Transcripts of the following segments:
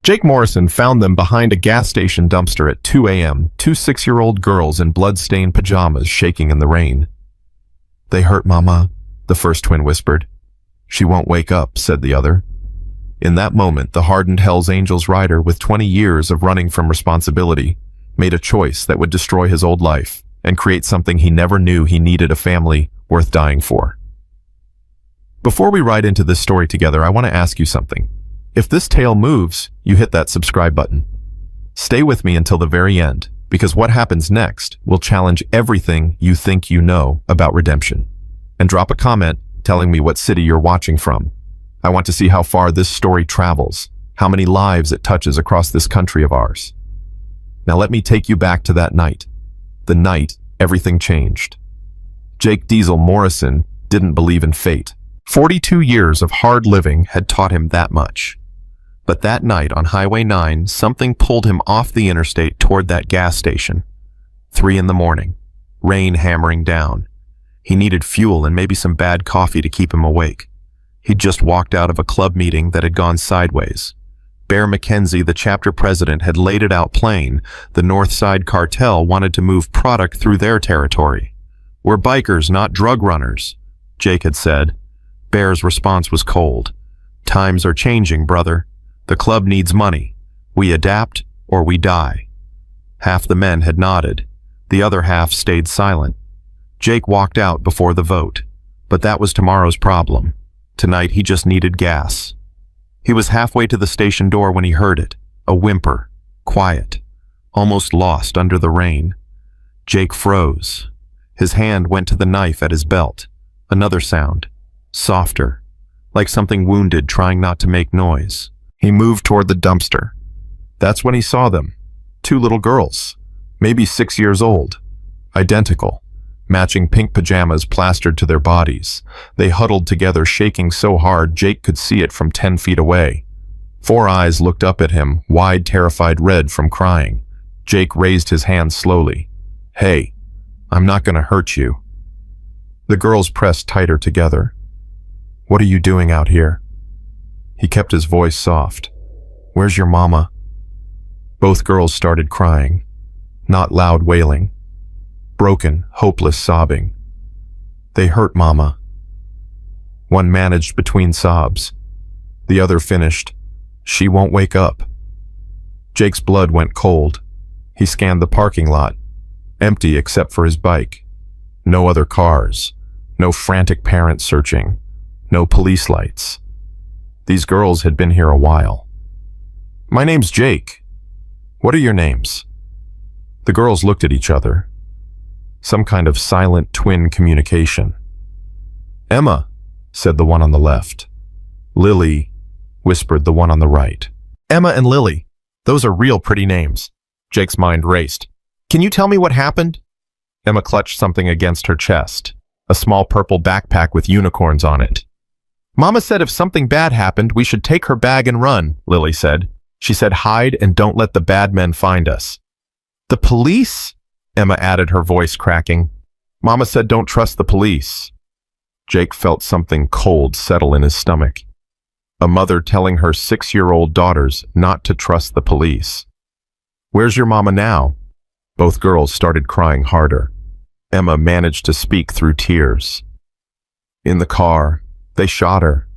Jake Morrison found them behind a gas station dumpster at 2 a.m., two 6-year-old girls in blood-stained pajamas shaking in the rain. "They hurt Mama," the first twin whispered. "She won't wake up," said the other. In that moment, the hardened Hell's Angels rider with 20 years of running from responsibility made a choice that would destroy his old life and create something he never knew he needed: a family worth dying for. Before we ride into this story together, I want to ask you something. If this tale moves, you hit that subscribe button. Stay with me until the very end, because what happens next will challenge everything you think you know about redemption. And drop a comment telling me what city you're watching from. I want to see how far this story travels, how many lives it touches across this country of ours. Now let me take you back to that night. The night everything changed. Jake Diesel Morrison didn't believe in fate. 42 years of hard living had taught him that much. But that night on Highway 9, something pulled him off the interstate toward that gas station. 3 in the morning, rain hammering down. He needed fuel and maybe some bad coffee to keep him awake. He'd just walked out of a club meeting that had gone sideways. Bear McKenzie, the chapter president, had laid it out plain. The North Side cartel wanted to move product through their territory. "We're bikers, not drug runners," Jake had said. Bear's response was cold. "Times are changing, brother. The club needs money. We adapt or we die." Half the men had nodded. The other half stayed silent. Jake walked out before the vote. But that was tomorrow's problem. Tonight he just needed gas. He was halfway to the station door when he heard it. A whimper. Quiet. Almost lost under the rain. Jake froze. His hand went to the knife at his belt. Another sound. Softer. Like something wounded trying not to make noise. He moved toward the dumpster. That's when he saw them. 2 little girls. Maybe 6 years old. Identical. Matching pink pajamas plastered to their bodies. They huddled together, shaking so hard Jake could see it from 10 feet away. 4 eyes looked up at him, wide, terrified red from crying. Jake raised his hand slowly. "Hey, I'm not gonna hurt you." The girls pressed tighter together. "What are you doing out here?" He kept his voice soft. "Where's your mama?" Both girls started crying. Not loud wailing. Broken, hopeless sobbing. "They hurt Mama." One managed between sobs. The other finished, "She won't wake up." Jake's blood went cold. He scanned the parking lot. Empty except for his bike. No other cars. No frantic parents searching. No police lights. These girls had been here a while. "My name's Jake. What are your names?" The girls looked at each other. Some kind of silent twin communication. "Emma," said the one on the left. "Lily," whispered the one on the right. Emma and Lily. Those are real pretty names. Jake's mind raced. "Can you tell me what happened?" Emma clutched something against her chest. A small purple backpack with unicorns on it. "Mama said if something bad happened, we should take her bag and run," Lily said. "She said hide and don't let the bad men find us." "The police?" Emma added, her voice cracking. "Mama said don't trust the police." Jake felt something cold settle in his stomach. A mother telling her 6-year-old daughters not to trust the police. "Where's your mama now?" Both girls started crying harder. Emma managed to speak through tears. "In the car. They shot her.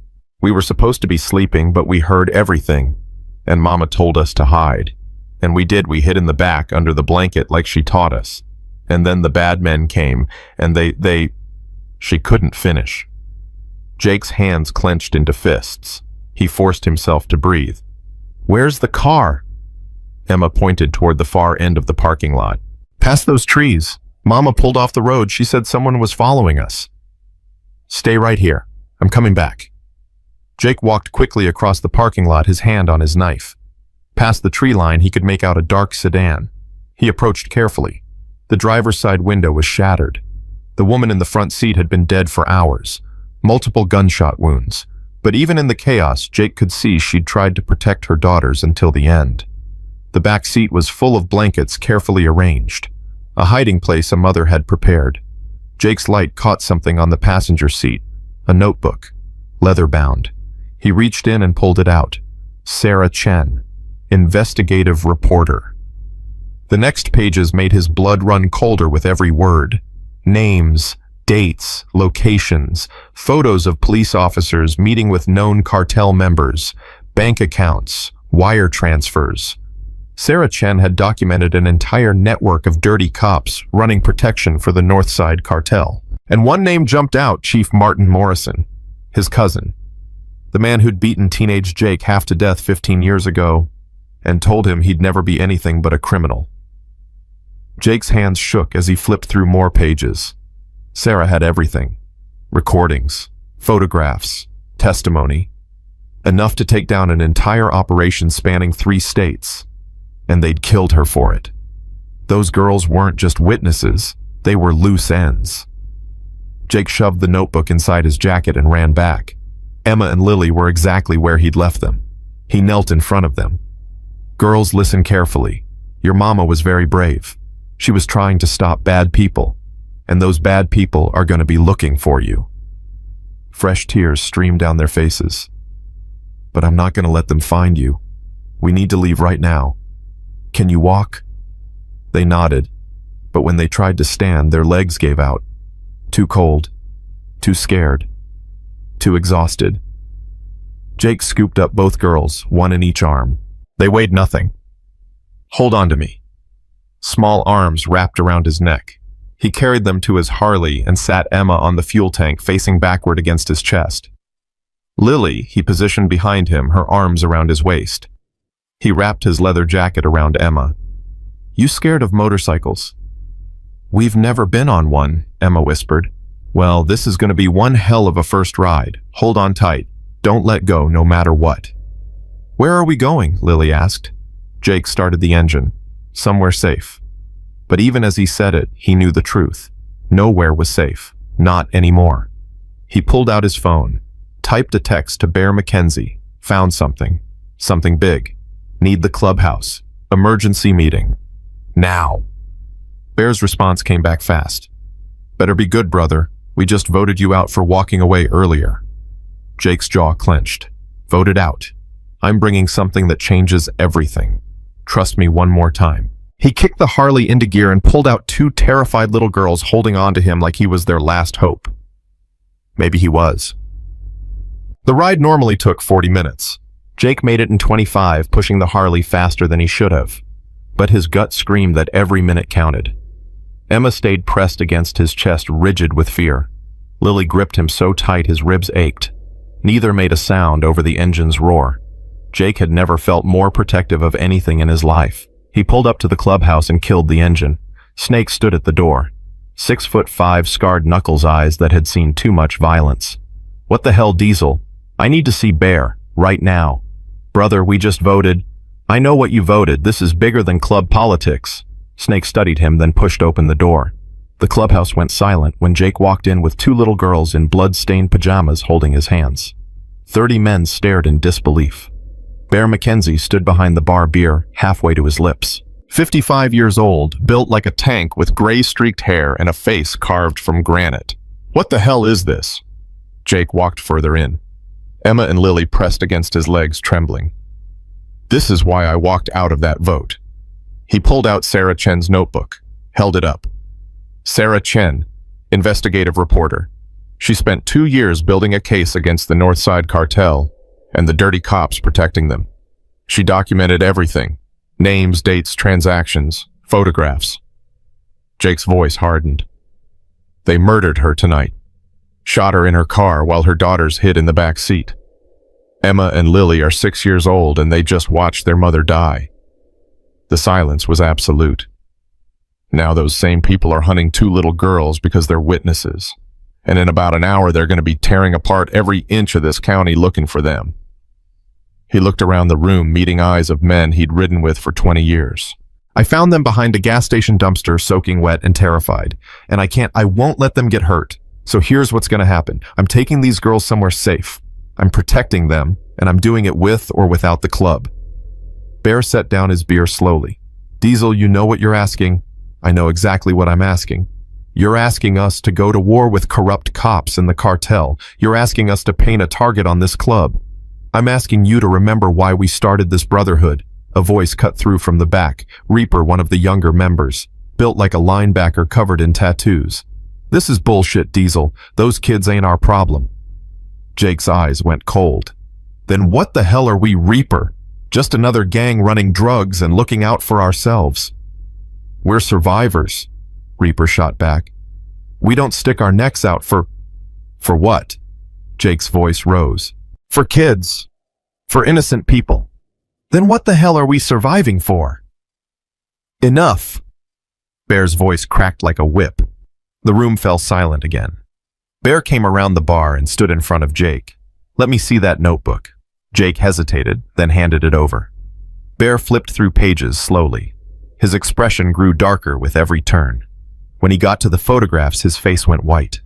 We were supposed to be sleeping, but we heard everything. And Mama told us to hide. And we did. We hid in the back under the blanket like she taught us. And then the bad men came, and they... She couldn't finish. Jake's hands clenched into fists. He forced himself to breathe. "Where's the car?" Emma pointed toward the far end of the parking lot. "Past those trees. Mama pulled off the road. She said someone was following us." "Stay right here. I'm coming back." Jake walked quickly across the parking lot, his hand on his knife. Past the tree line, he could make out a dark sedan. He approached carefully. The driver's side window was shattered. The woman in the front seat had been dead for hours. Multiple gunshot wounds. But even in the chaos, Jake could see she'd tried to protect her daughters until the end. The back seat was full of blankets carefully arranged. A hiding place a mother had prepared. Jake's light caught something on the passenger seat. A notebook. Leather-bound. He reached in and pulled it out. Sarah Chen. investigative reporter. The next pages made his blood run colder with every word. Names, dates, locations, photos of police officers meeting with known cartel members, bank accounts, wire transfers. Sarah Chen had documented an entire network of dirty cops running protection for the North Side cartel. And one name jumped out, Chief Martin Morrison, his cousin, the man who'd beaten teenage Jake half to death 15 years ago and told him he'd never be anything but a criminal. Jake's hands shook as he flipped through more pages. Sarah had everything. Recordings, photographs, testimony. Enough to take down an entire operation spanning 3 states. And they'd killed her for it. Those girls weren't just witnesses, they were loose ends. Jake shoved the notebook inside his jacket and ran back. Emma and Lily were exactly where he'd left them. He knelt in front of them. Girls, listen carefully. Your mama was very brave. She was trying to stop bad people, and those bad people are going to be looking for you. Fresh tears streamed down their faces. But I'm not going to let them find you. We need to leave right now. Can you walk? They nodded, but when they tried to stand, their legs gave out. Too cold, too scared, too exhausted. Jake scooped up both girls, one in each arm. They weighed nothing. Hold on to me. Small arms wrapped around his neck. He carried them to his Harley and sat Emma on the fuel tank facing backward against his chest. Lily, he positioned behind him, her arms around his waist. He wrapped his leather jacket around Emma. You scared of motorcycles? We've never been on one, Emma whispered. Well, this is going to be one hell of a first ride. Hold on tight. Don't let go no matter what. Where are we going? Lily asked. Jake started the engine. Somewhere safe. But even as he said it, he knew the truth. Nowhere was safe. Not anymore. He pulled out his phone, typed a text to Bear McKenzie. Found something. Something big. Need the clubhouse. Emergency meeting. Now. Bear's response came back fast. Better be good, brother. We just voted you out for walking away earlier. Jake's jaw clenched. Voted out. I'm bringing something that changes everything. Trust me one more time. He kicked the Harley into gear and pulled out 2 terrified little girls holding on to him like he was their last hope. Maybe he was. The ride normally took 40 minutes. Jake made it in 25, pushing the Harley faster than he should have. But his gut screamed that every minute counted. Emma stayed pressed against his chest, rigid with fear. Lily gripped him so tight his ribs ached. Neither made a sound over the engine's roar. Jake had never felt more protective of anything in his life. He pulled up to the clubhouse and killed the engine. Snake stood at the door. 6'5" scarred knuckles eyes that had seen too much violence. What the hell, Diesel? I need to see Bear, right now. Brother, we just voted. I know what you voted. This is bigger than club politics. Snake studied him, then pushed open the door. The clubhouse went silent when Jake walked in with 2 little girls in blood-stained pajamas holding his hands. 30 men stared in disbelief. Bear McKenzie stood behind the bar, beer halfway to his lips. 55 years old, built like a tank with gray-streaked hair and a face carved from granite. What the hell is this? Jake walked further in. Emma and Lily pressed against his legs, trembling. This is why I walked out of that vote. He pulled out Sarah Chen's notebook, held it up. Sarah Chen, investigative reporter. She spent 2 years building a case against the North Side cartel and the dirty cops protecting them. She documented everything. Names, dates, transactions, photographs. Jake's voice hardened. They murdered her tonight. Shot her in her car while her daughters hid in the back seat. Emma and Lily are 6 years old and they just watched their mother die. The silence was absolute. Now those same people are hunting 2 little girls because they're witnesses. And in about an hour they're going to be tearing apart every inch of this county looking for them. He looked around the room, meeting eyes of men he'd ridden with for 20 years. I found them behind a gas station dumpster, soaking wet and terrified. And I won't let them get hurt. So here's what's going to happen. I'm taking these girls somewhere safe. I'm protecting them, and I'm doing it with or without the club. Bear set down his beer slowly. Diesel, you know what you're asking? I know exactly what I'm asking. You're asking us to go to war with corrupt cops in the cartel. You're asking us to paint a target on this club. I'm asking you to remember why we started this brotherhood, A voice cut through from the back. Reaper, one of the younger members, built like a linebacker covered in tattoos. This is bullshit, Diesel. Those kids ain't our problem. Jake's eyes went cold. Then what the hell are we, Reaper? Just another gang running drugs and looking out for ourselves. We're survivors, Reaper shot back. We don't stick our necks out for what? Jake's voice rose. For kids. For innocent people. Then what the hell are we surviving for? Enough. Bear's voice cracked like a whip. The room fell silent again. Bear came around the bar and stood in front of Jake. Let me see that notebook. Jake hesitated, then handed it over. Bear flipped through pages slowly. His expression grew darker with every turn. When he got to the photographs, his face went white.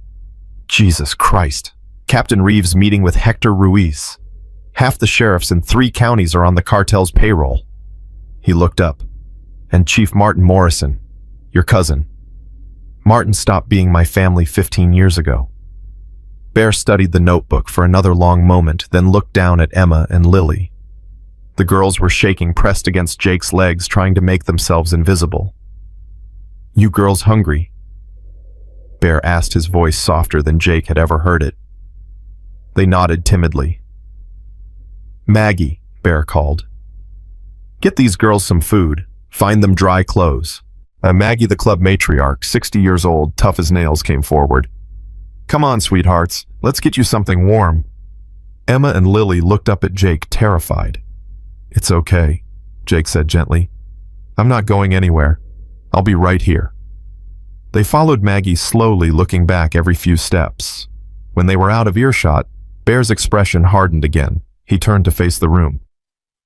Jesus Christ. Captain Reeves meeting with Hector Ruiz. Half the sheriffs in 3 counties are on the cartel's payroll. He looked up. And Chief Martin Morrison, your cousin. Martin stopped being my family 15 years ago. Bear studied the notebook for another long moment, then looked down at Emma and Lily. The girls were shaking, pressed against Jake's legs, trying to make themselves invisible. You girls hungry? Bear asked, his voice softer than Jake had ever heard it. They nodded timidly. Maggie, Bear called. Get these girls some food. Find them dry clothes. Maggie, the club matriarch, 60 years old, tough as nails, came forward. Come on, sweethearts. Let's get you something warm. Emma and Lily looked up at Jake, terrified. It's okay, Jake said gently. I'm not going anywhere. I'll be right here. They followed Maggie slowly, looking back every few steps. When they were out of earshot, Bear's expression hardened again. He turned to face the room.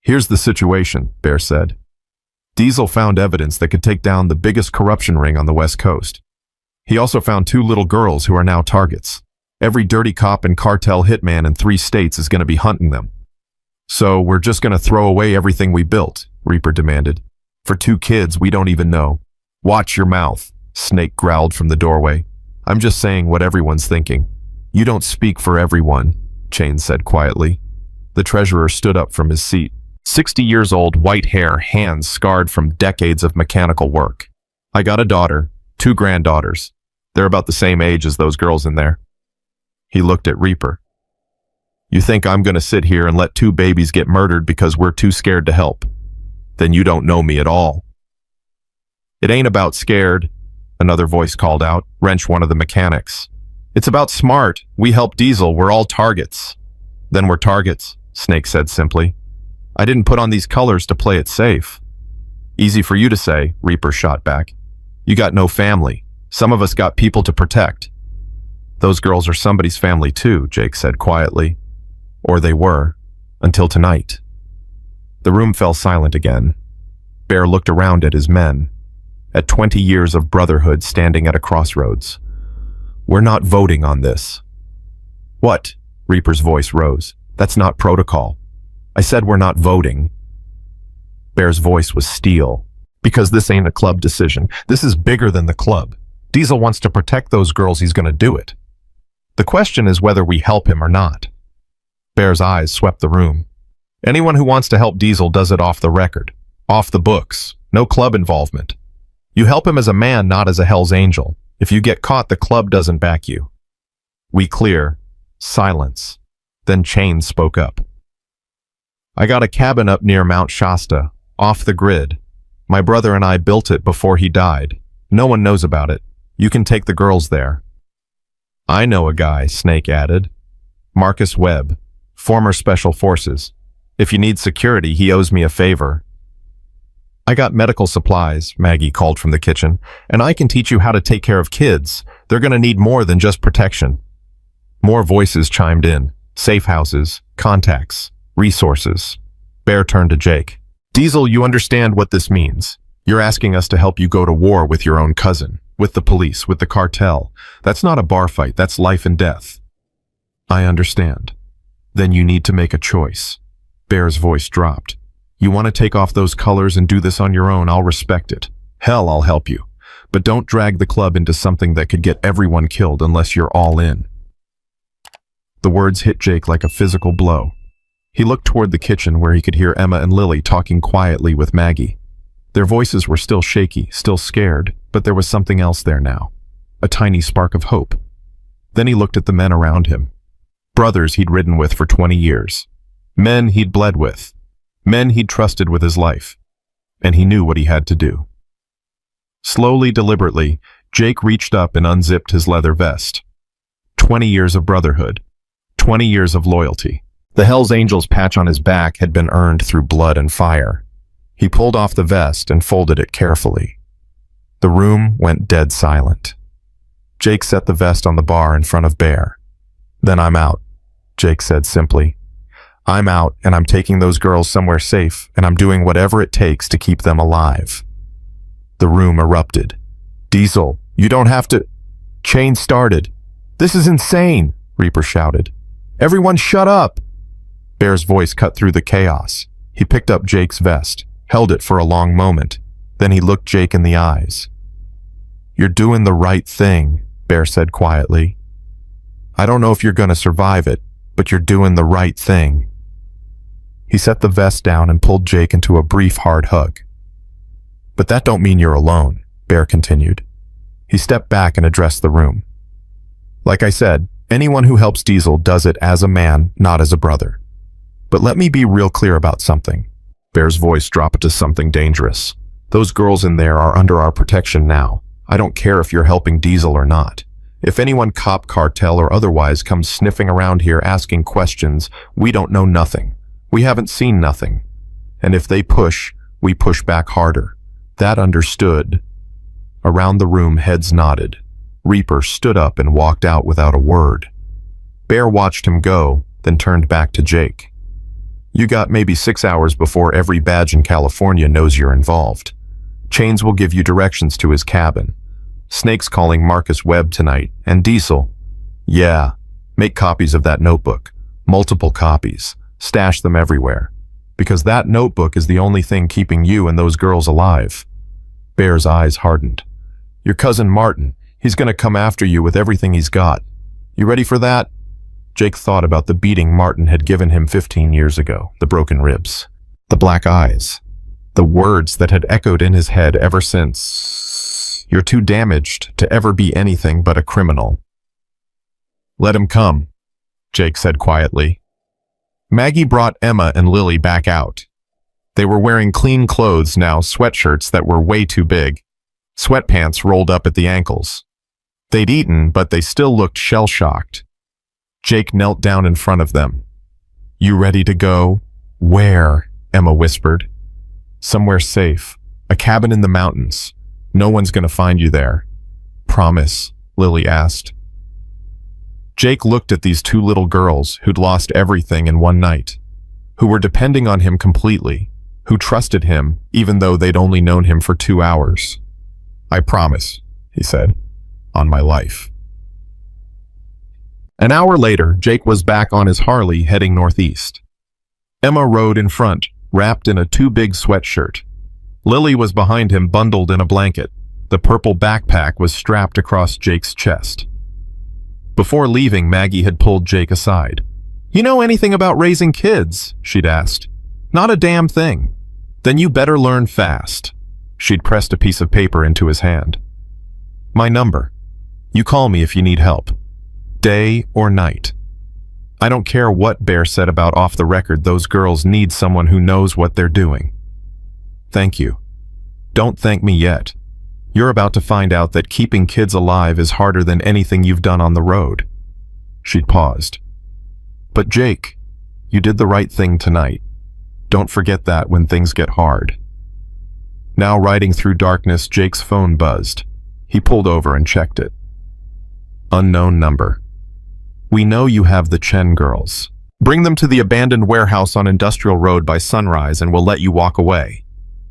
Here's the situation, Bear said. Diesel found evidence that could take down the biggest corruption ring on the West Coast. He also found 2 little girls who are now targets. Every dirty cop and cartel hitman in 3 states is going to be hunting them. So we're just going to throw away everything we built, Reaper demanded. For 2 kids we don't even know. Watch your mouth, Snake growled from the doorway. I'm just saying what everyone's thinking. You don't speak for everyone, Chain said quietly. The treasurer stood up from his seat. 60 years old, white hair, hands scarred from decades of mechanical work. I got a daughter, 2 granddaughters. They're about the same age as those girls in there. He looked at Reaper. You think I'm going to sit here and let 2 babies get murdered because we're too scared to help? Then you don't know me at all. It ain't about scared, another voice called out, Wrench, one of the mechanics. It's about smart. We help Diesel. We're all targets. Then we're targets, Snake said simply. I didn't put on these colors to play it safe. Easy for you to say, Reaper shot back. You got no family. Some of us got people to protect. Those girls are somebody's family too, Jake said quietly. Or they were, until tonight. The room fell silent again. Bear looked around at his men, at 20 years of brotherhood standing at a crossroads. We're not voting on this. What? Reaper's voice rose. That's not protocol. I said we're not voting. Bear's voice was steel. Because this ain't a club decision. This is bigger than the club. Diesel wants to protect those girls, he's going to do it. The question is whether we help him or not. Bear's eyes swept the room. Anyone who wants to help Diesel does it off the record. Off the books. No club involvement. You help him as a man, not as a Hell's Angel. If you get caught, the club doesn't back you. We clear. Silence. Then Chain spoke up. I got a cabin up near Mount Shasta, off the grid. My brother and I built it before he died. No one knows about it. You can take the girls there. I know a guy, Snake added. Marcus Webb, former Special Forces. If you need security, he owes me a favor. I got medical supplies, Maggie called from the kitchen, and I can teach you how to take care of kids. They're going to need more than just protection. More voices chimed in. Safe houses, contacts, resources. Bear turned to Jake. Diesel, you understand what this means. You're asking us to help you go to war with your own cousin, with the police, with the cartel. That's not a bar fight, that's life and death. I understand. Then you need to make a choice. Bear's voice dropped. You want to take off those colors and do this on your own, I'll respect it. Hell, I'll help you. But don't drag the club into something that could get everyone killed unless you're all in. The words hit Jake like a physical blow. He looked toward the kitchen where he could hear Emma and Lily talking quietly with Maggie. Their voices were still shaky, still scared, but there was something else there now. A tiny spark of hope. Then he looked at the men around him. Brothers he'd ridden with for 20 years. Men he'd bled with. Men he'd trusted with his life. And he knew what he had to do. Slowly, deliberately, Jake reached up and unzipped his leather vest. 20 years of brotherhood. 20 years of loyalty. The Hell's Angels patch on his back had been earned through blood and fire. He pulled off the vest and folded it carefully. The room went dead silent. Jake set the vest on the bar in front of Bear. "Then I'm out," Jake said simply. "I'm out, and I'm taking those girls somewhere safe, and I'm doing whatever it takes to keep them alive." The room erupted. "Diesel, you don't have to—" Chain started. "This is insane," Reaper shouted. "Everyone shut up!" Bear's voice cut through the chaos. He picked up Jake's vest, held it for a long moment. Then he looked Jake in the eyes. "You're doing the right thing," Bear said quietly. "I don't know if you're going to survive it, but you're doing the right thing." He set the vest down and pulled Jake into a brief, hard hug. "But that don't mean you're alone," Bear continued. He stepped back and addressed the room. "Like I said, anyone who helps Diesel does it as a man, not as a brother. But let me be real clear about something." Bear's voice dropped to something dangerous. "Those girls in there are under our protection now. I don't care if you're helping Diesel or not. If anyone cop, cartel, or otherwise comes sniffing around here asking questions, we don't know nothing. We haven't seen nothing. And if they push, we push back harder. That understood?" Around the room, heads nodded. Reaper stood up and walked out without a word. Bear watched him go, then turned back to Jake. "You got maybe 6 hours before every badge in California knows you're involved. Chains will give you directions to his cabin. Snake's calling Marcus Webb tonight, and Diesel. Yeah, make copies of that notebook. Multiple copies. Stash them everywhere. Because that notebook is the only thing keeping you and those girls alive." Bear's eyes hardened. "Your cousin Martin, he's going to come after you with everything he's got. You ready for that?" Jake thought about the beating Martin had given him 15 years ago, the broken ribs, the black eyes, the words that had echoed in his head ever since. "You're too damaged to ever be anything but a criminal." "Let him come," Jake said quietly. Maggie brought Emma and Lily back out. They were wearing clean clothes now, sweatshirts that were way too big, sweatpants rolled up at the ankles. They'd eaten, but they still looked shell-shocked. Jake knelt down in front of them. "You ready to go?" "Where?" Emma whispered. "Somewhere safe. A cabin in the mountains. No one's going to find you there." "Promise?" Lily asked. Jake looked at these two little girls who'd lost everything in one night, who were depending on him completely, who trusted him even though they'd only known him for 2 hours. "I promise," he said, "on my life." An hour later, Jake was back on his Harley heading northeast. Emma rode in front, wrapped in a too big sweatshirt. Lily was behind him, bundled in a blanket. The purple backpack was strapped across Jake's chest. Before leaving, Maggie had pulled Jake aside. "You know anything about raising kids?" she'd asked. "Not a damn thing." "Then you better learn fast." She'd pressed a piece of paper into his hand. "My number. You call me if you need help. Day or night. I don't care what Bear said about off the record, those girls need someone who knows what they're doing." "Thank you." "Don't thank me yet. You're about to find out that keeping kids alive is harder than anything you've done on the road." She'd paused. "But Jake, you did the right thing tonight. Don't forget that when things get hard." Now riding through darkness, Jake's phone buzzed. He pulled over and checked it. Unknown number. "We know you have the Chen girls. Bring them to the abandoned warehouse on Industrial Road by sunrise and we'll let you walk away.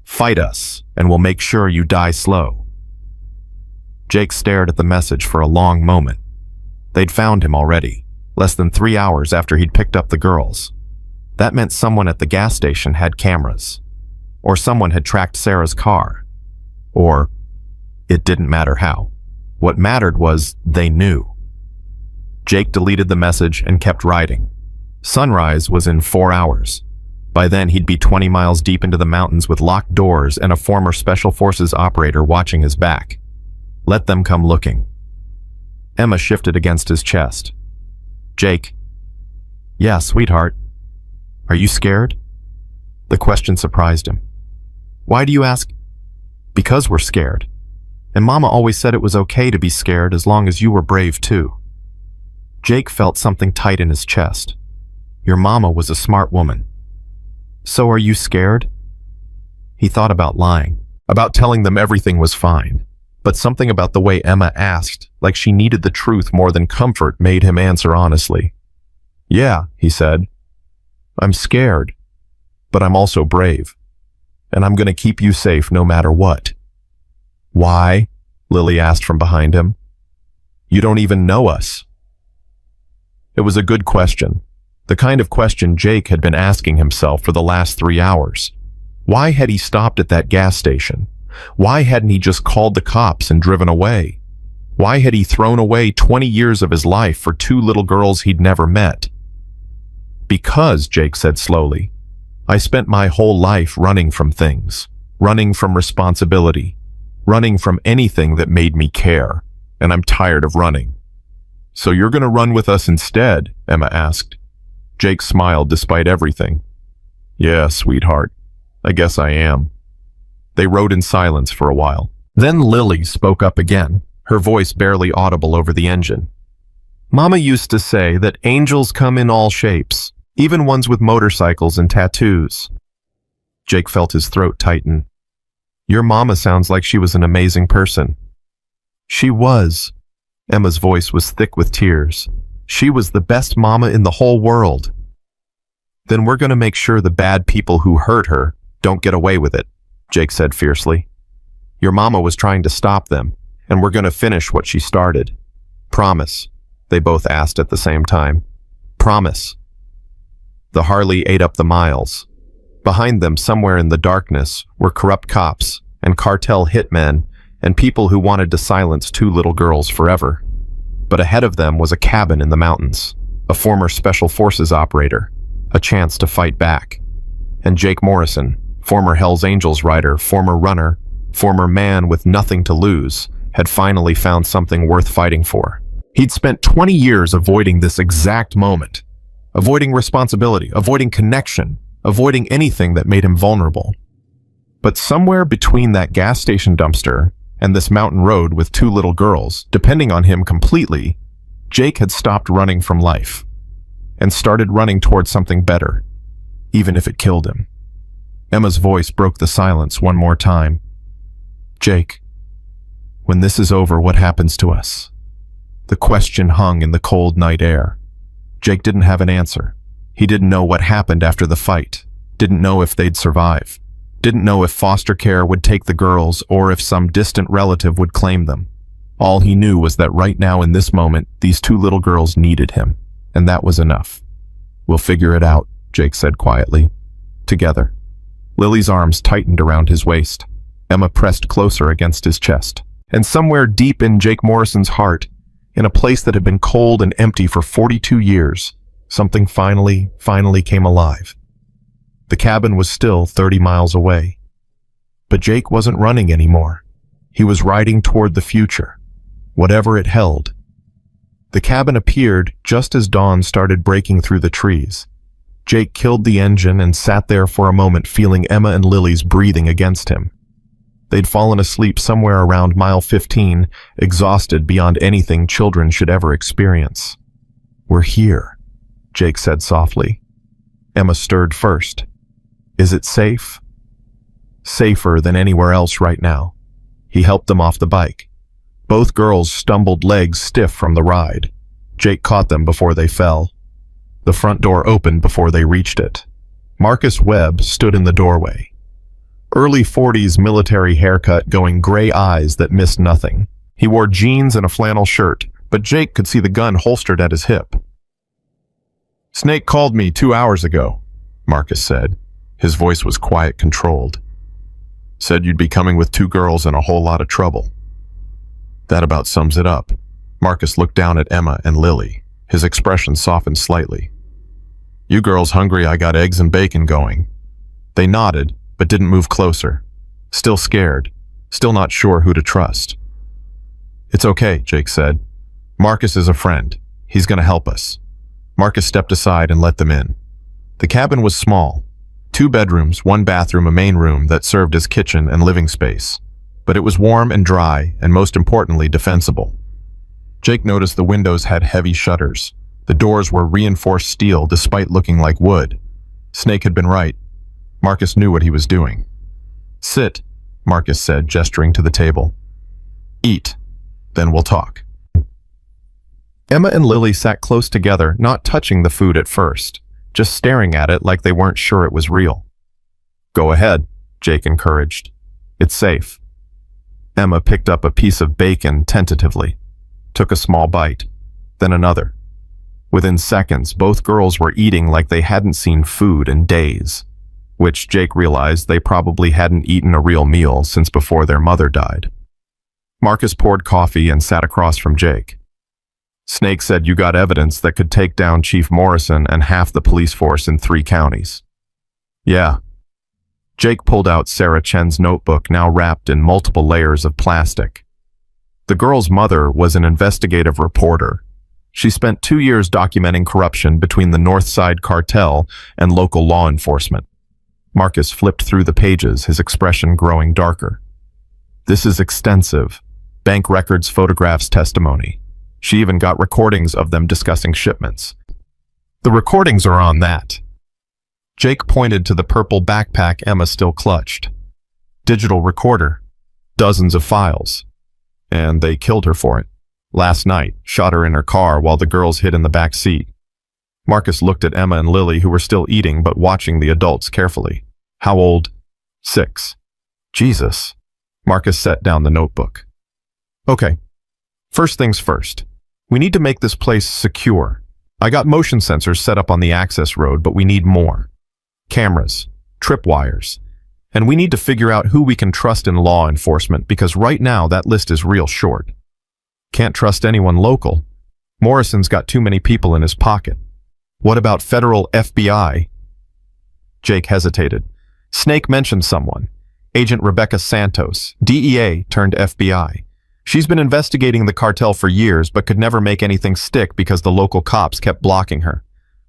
Fight us, and we'll make sure you die slow." Jake stared at the message for a long moment. They'd found him already, less than 3 hours after he'd picked up the girls. That meant someone at the gas station had cameras. Or someone had tracked Sarah's car. Or, it didn't matter how. What mattered was they knew. Jake deleted the message and kept riding. Sunrise was in 4 hours. By then, he'd be 20 miles deep into the mountains with locked doors and a former Special Forces operator watching his back. Let them come looking. Emma shifted against his chest. Jake. Yeah, sweetheart. Are you scared? The question surprised him. Why do you ask? Because we're scared. And Mama always said it was okay to be scared as long as you were brave too. Jake felt something tight in his chest. Your mama was a smart woman. So are you scared? He thought about lying, about telling them everything was fine. But something about the way Emma asked, like she needed the truth more than comfort, made him answer honestly. Yeah, he said. I'm scared, but I'm also brave. And I'm going to keep you safe no matter what. Why? Lily asked from behind him. You don't even know us. It was a good question. The kind of question Jake had been asking himself for the last 3 hours. Why had he stopped at that gas station? Why hadn't he just called the cops and driven away? Why had he thrown away 20 years of his life for 2 little girls he'd never met? Because, Jake said slowly, I spent my whole life running from things, running from responsibility, running from anything that made me care, and I'm tired of running. So you're going to run with us instead? Emma asked. Jake smiled despite everything. Yeah, sweetheart, I guess I am. They rode in silence for a while. Then Lily spoke up again, her voice barely audible over the engine. Mama used to say that angels come in all shapes, even ones with motorcycles and tattoos. Jake felt his throat tighten. Your mama sounds like she was an amazing person. She was. Emma's voice was thick with tears. She was the best mama in the whole world. Then we're going to make sure the bad people who hurt her don't get away with it, Jake said fiercely. Your mama was trying to stop them, and we're going to finish what she started. Promise, they both asked at the same time. Promise. The Harley ate up the miles. Behind them, somewhere in the darkness, were corrupt cops and cartel hitmen and people who wanted to silence 2 little girls forever. But ahead of them was a cabin in the mountains, a former Special Forces operator, a chance to fight back. And Jake Morrison, former Hell's Angels rider, former runner, former man with nothing to lose, had finally found something worth fighting for. He'd spent 20 years avoiding this exact moment, avoiding responsibility, avoiding connection, avoiding anything that made him vulnerable. But somewhere between that gas station dumpster and this mountain road with 2 little girls, depending on him completely, Jake had stopped running from life and started running towards something better, even if it killed him. Emma's voice broke the silence one more time. Jake, when this is over, what happens to us? The question hung in the cold night air. Jake didn't have an answer. He didn't know what happened after the fight, didn't know if they'd survive, didn't know if foster care would take the girls or if some distant relative would claim them. All he knew was that right now in this moment, these 2 little girls needed him, and that was enough. We'll figure it out, Jake said quietly. Together. Lily's arms tightened around his waist. Emma pressed closer against his chest. And somewhere deep in Jake Morrison's heart, in a place that had been cold and empty for 42 years, something finally came alive. The cabin was still 30 miles away. But Jake wasn't running anymore. He was riding toward the future, whatever it held. The cabin appeared just as dawn started breaking through the trees. Jake killed the engine and sat there for a moment, feeling Emma and Lily's breathing against him. They'd fallen asleep somewhere around mile 15, exhausted beyond anything children should ever experience. We're here, Jake said softly. Emma stirred first. Is it safe? Safer than anywhere else right now. He helped them off the bike. Both girls stumbled, legs stiff from the ride. Jake caught them before they fell. The front door opened before they reached it. Marcus Webb stood in the doorway. Early 40s military haircut, going gray eyes that missed nothing. He wore jeans and a flannel shirt, but Jake could see the gun holstered at his hip. Snake called me 2 hours ago, Marcus said. His voice was quiet, controlled. Said you'd be coming with 2 girls and a whole lot of trouble. That about sums it up. Marcus looked down at Emma and Lily. His expression softened slightly. You girls hungry? I got eggs and bacon going. They nodded, but didn't move closer. Still scared, still not sure who to trust. It's okay, Jake said. Marcus is a friend. He's going to help us. Marcus stepped aside and let them in. The cabin was small. 2 bedrooms, 1 bathroom, a main room that served as kitchen and living space. But it was warm and dry, and most importantly, defensible. Jake noticed the windows had heavy shutters. The doors were reinforced steel despite looking like wood. Snake had been right. Marcus knew what he was doing. Sit, Marcus said, gesturing to the table. Eat, then we'll talk. Emma and Lily sat close together, not touching the food at first, just staring at it like they weren't sure it was real. Go ahead, Jake encouraged. It's safe. Emma picked up a piece of bacon tentatively, took a small bite, then another. Within seconds, both girls were eating like they hadn't seen food in days, which Jake realized they probably hadn't eaten a real meal since before their mother died. Marcus poured coffee and sat across from Jake. Snake said you got evidence that could take down Chief Morrison and half the police force in 3 counties. Yeah. Jake pulled out Sarah Chen's notebook, now wrapped in multiple layers of plastic. The girl's mother was an investigative reporter. She spent 2 years documenting corruption between the North Side cartel and local law enforcement. Marcus flipped through the pages, his expression growing darker. This is extensive. Bank records, photographs, testimony. She even got recordings of them discussing shipments. The recordings are on that. Jake pointed to the purple backpack Emma still clutched. Digital recorder. Dozens of files. And they killed her for it. Last night, shot her in her car while the girls hid in the back seat. Marcus looked at Emma and Lily, who were still eating but watching the adults carefully. How old? 6. Jesus. Marcus set down the notebook. Okay. First things first. We need to make this place secure. I got motion sensors set up on the access road, but we need more. Cameras, tripwires, and we need to figure out who we can trust in law enforcement because right now that list is real short. Can't trust anyone local. Morrison's got too many people in his pocket. What about federal FBI? Jake hesitated. Snake mentioned someone. Agent Rebecca Santos, DEA turned FBI. She's been investigating the cartel for years but could never make anything stick because the local cops kept blocking her.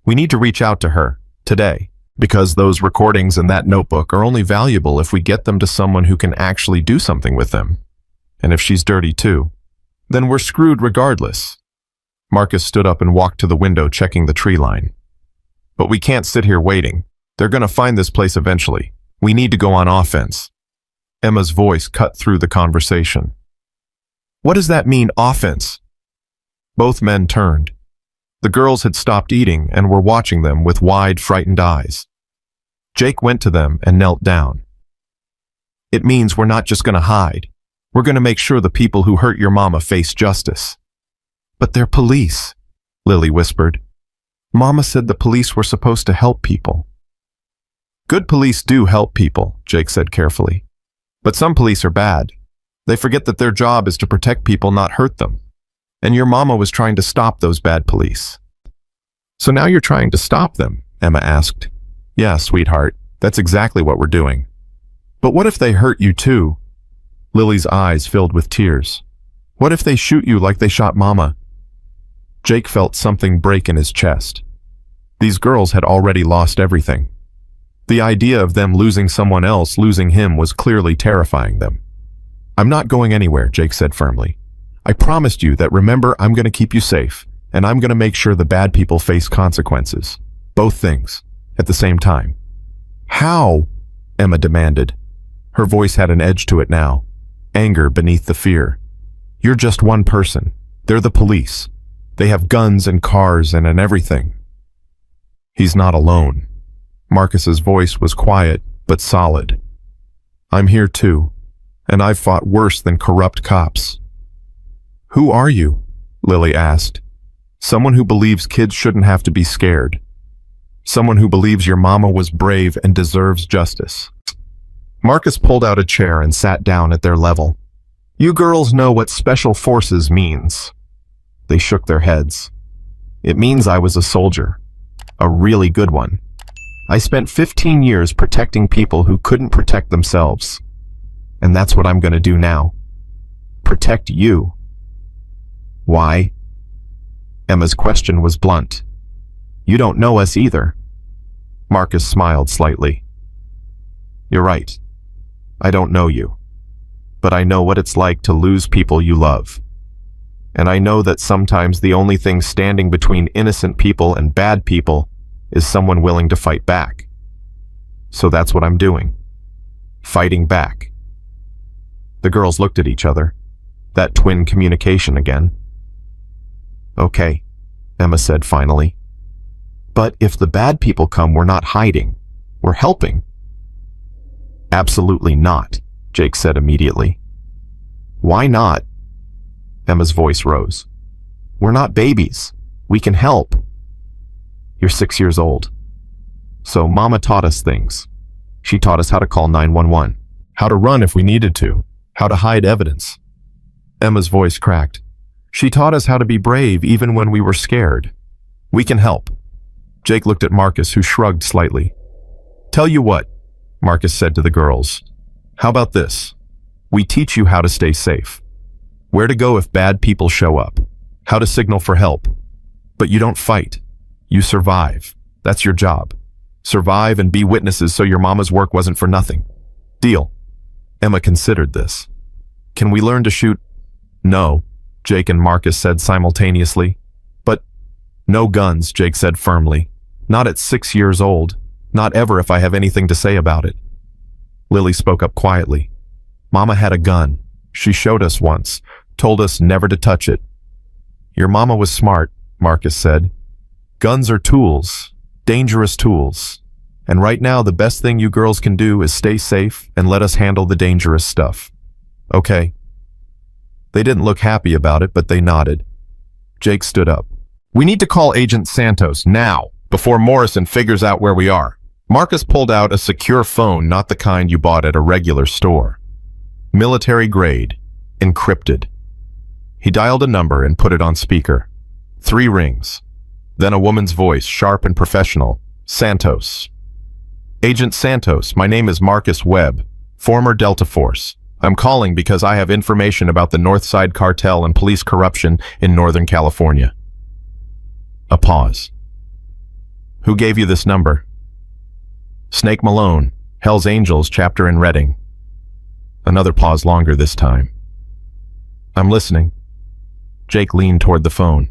We need to reach out to her, today, because those recordings in that notebook are only valuable if we get them to someone who can actually do something with them. And if she's dirty too, then we're screwed regardless. Marcus stood up and walked to the window, checking the tree line. But we can't sit here waiting. They're going to find this place eventually. We need to go on offense. Emma's voice cut through the conversation. What does that mean, offense? Both men turned. The girls had stopped eating and were watching them with wide, frightened eyes. Jake went to them and knelt down. It means we're not just going to hide. We're going to make sure the people who hurt your mama face justice. But they're police, Lily whispered. Mama said the police were supposed to help people. Good police do help people, Jake said carefully. But some police are bad. They forget that their job is to protect people, not hurt them. And your mama was trying to stop those bad police. So now you're trying to stop them, Emma asked. Yeah, sweetheart, that's exactly what we're doing. But what if they hurt you too? Lily's eyes filled with tears. What if they shoot you like they shot Mama? Jake felt something break in his chest. These girls had already lost everything. The idea of them losing someone else, losing him, was clearly terrifying them. I'm not going anywhere, Jake said firmly. I promised you that, remember, I'm going to keep you safe, and I'm going to make sure the bad people face consequences. Both things, at the same time. How? Emma demanded. Her voice had an edge to it now, anger beneath the fear. You're just one person. They're the police. They have guns and cars and everything. He's not alone. Marcus's voice was quiet, but solid. I'm here too, and I've fought worse than corrupt cops. Who are you? Lily asked. Someone who believes kids shouldn't have to be scared. Someone who believes your mama was brave and deserves justice. Marcus pulled out a chair and sat down at their level. You girls know what special forces means. They shook their heads. It means I was a soldier. A really good one. I spent 15 years protecting people who couldn't protect themselves. And that's what I'm going to do now. Protect you. Why? Emma's question was blunt. You don't know us either. Marcus smiled slightly. You're right. I don't know you. But I know what it's like to lose people you love. And I know that sometimes the only thing standing between innocent people and bad people is someone willing to fight back. So that's what I'm doing. Fighting back. The girls looked at each other. That twin communication again. Okay, Emma said finally. But if the bad people come, we're not hiding. We're helping. Absolutely not, Jake said immediately. Why not? Emma's voice rose. We're not babies. We can help. You're 6 years old. So Mama taught us things. She taught us how to call 911, how to run if we needed to, how to hide evidence. Emma's voice cracked. She taught us how to be brave even when we were scared. We can help. Jake looked at Marcus, who shrugged slightly. Tell you what, Marcus said to the girls. How about this? We teach you how to stay safe. Where to go if bad people show up. How to signal for help. But you don't fight. You survive. That's your job. Survive and be witnesses so your mama's work wasn't for nothing. Deal. Emma considered this. Can we learn to shoot? No, Jake and Marcus said simultaneously. But no guns, Jake said firmly. Not at 6 years old. Not ever if I have anything to say about it. Lily spoke up quietly. Mama had a gun. She showed us once. Told us never to touch it. Your mama was smart, Marcus said. Guns are tools. Dangerous tools. And right now the best thing you girls can do is stay safe and let us handle the dangerous stuff. Okay. They didn't look happy about it, but they nodded. Jake stood up. We need to call Agent Santos now, before Morrison figures out where we are. Marcus pulled out a secure phone, not the kind you bought at a regular store. Military grade, encrypted. He dialed a number and put it on speaker. 3 rings. Then a woman's voice, sharp and professional. Santos. Agent Santos, my name is Marcus Webb, former Delta Force. I'm calling because I have information about the Northside Cartel and police corruption in Northern California. A pause. Who gave you this number? Snake Malone, Hell's Angels chapter in Reading. Another pause longer this time. I'm listening. Jake leaned toward the phone.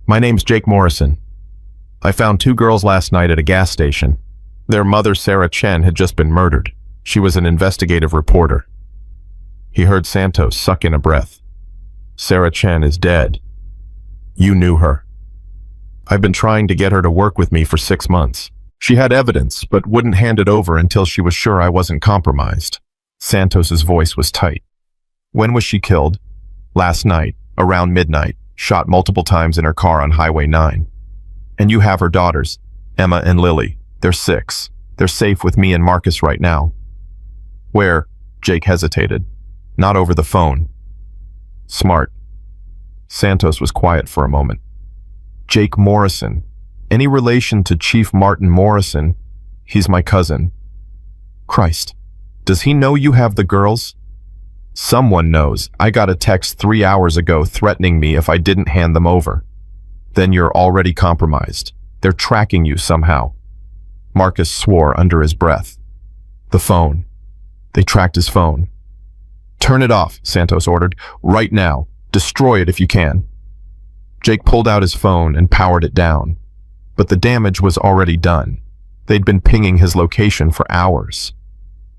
My name's Jake Morrison. I found 2 girls last night at a gas station. Their mother, Sarah Chen, had just been murdered. She was an investigative reporter. He heard Santos suck in a breath. Sarah Chen is dead. You knew her. I've been trying to get her to work with me for 6 months. She had evidence, but wouldn't hand it over until she was sure I wasn't compromised. Santos's voice was tight. When was she killed? Last night, around midnight, shot multiple times in her car on Highway 9. And you have her daughters, Emma and Lily. They're 6. They're safe with me and Marcus right now. Where? Jake hesitated. Not over the phone. Smart. Santos was quiet for a moment. Jake Morrison. Any relation to Chief Martin Morrison? He's my cousin. Christ. Does he know you have the girls? Someone knows. I got a text 3 hours ago threatening me if I didn't hand them over. Then you're already compromised. They're tracking you somehow. Marcus swore under his breath. The phone. They tracked his phone. Turn it off, Santos ordered. Right now. Destroy it if you can. Jake pulled out his phone and powered it down. But the damage was already done. They'd been pinging his location for hours.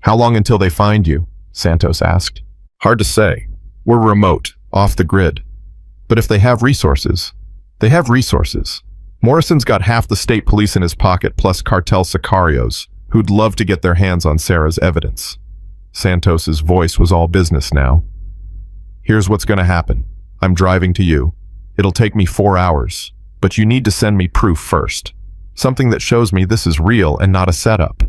How long until they find you? Santos asked. Hard to say. We're remote, off the grid. But if they have resources, they have resources. Morrison's got half the state police in his pocket plus cartel sicarios who'd love to get their hands on Sarah's evidence. Santos's voice was all business now. Here's what's going to happen. I'm driving to you. It'll take me 4 hours, but you need to send me proof first. Something that shows me this is real and not a setup.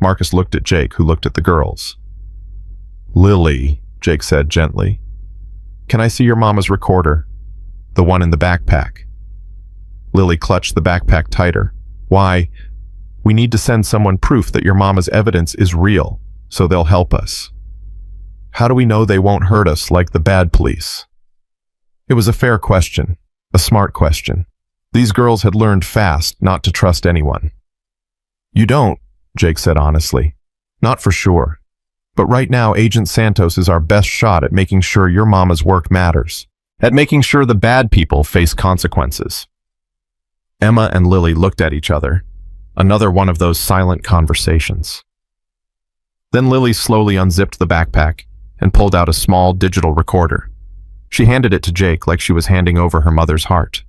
Marcus looked at Jake, who looked at the girls. Lily, Jake said gently. Can I see your mama's recorder? The one in the backpack. Lily clutched the backpack tighter. Why? We need to send someone proof that your mama's evidence is real, so they'll help us. How do we know they won't hurt us like the bad police? It was a fair question, a smart question. These girls had learned fast not to trust anyone. You don't, Jake said honestly. Not for sure. But right now, Agent Santos is our best shot at making sure your mama's work matters, at making sure the bad people face consequences. Emma and Lily looked at each other. Another one of those silent conversations. Then Lily slowly unzipped the backpack and pulled out a small digital recorder. She handed it to Jake like she was handing over her mother's heart.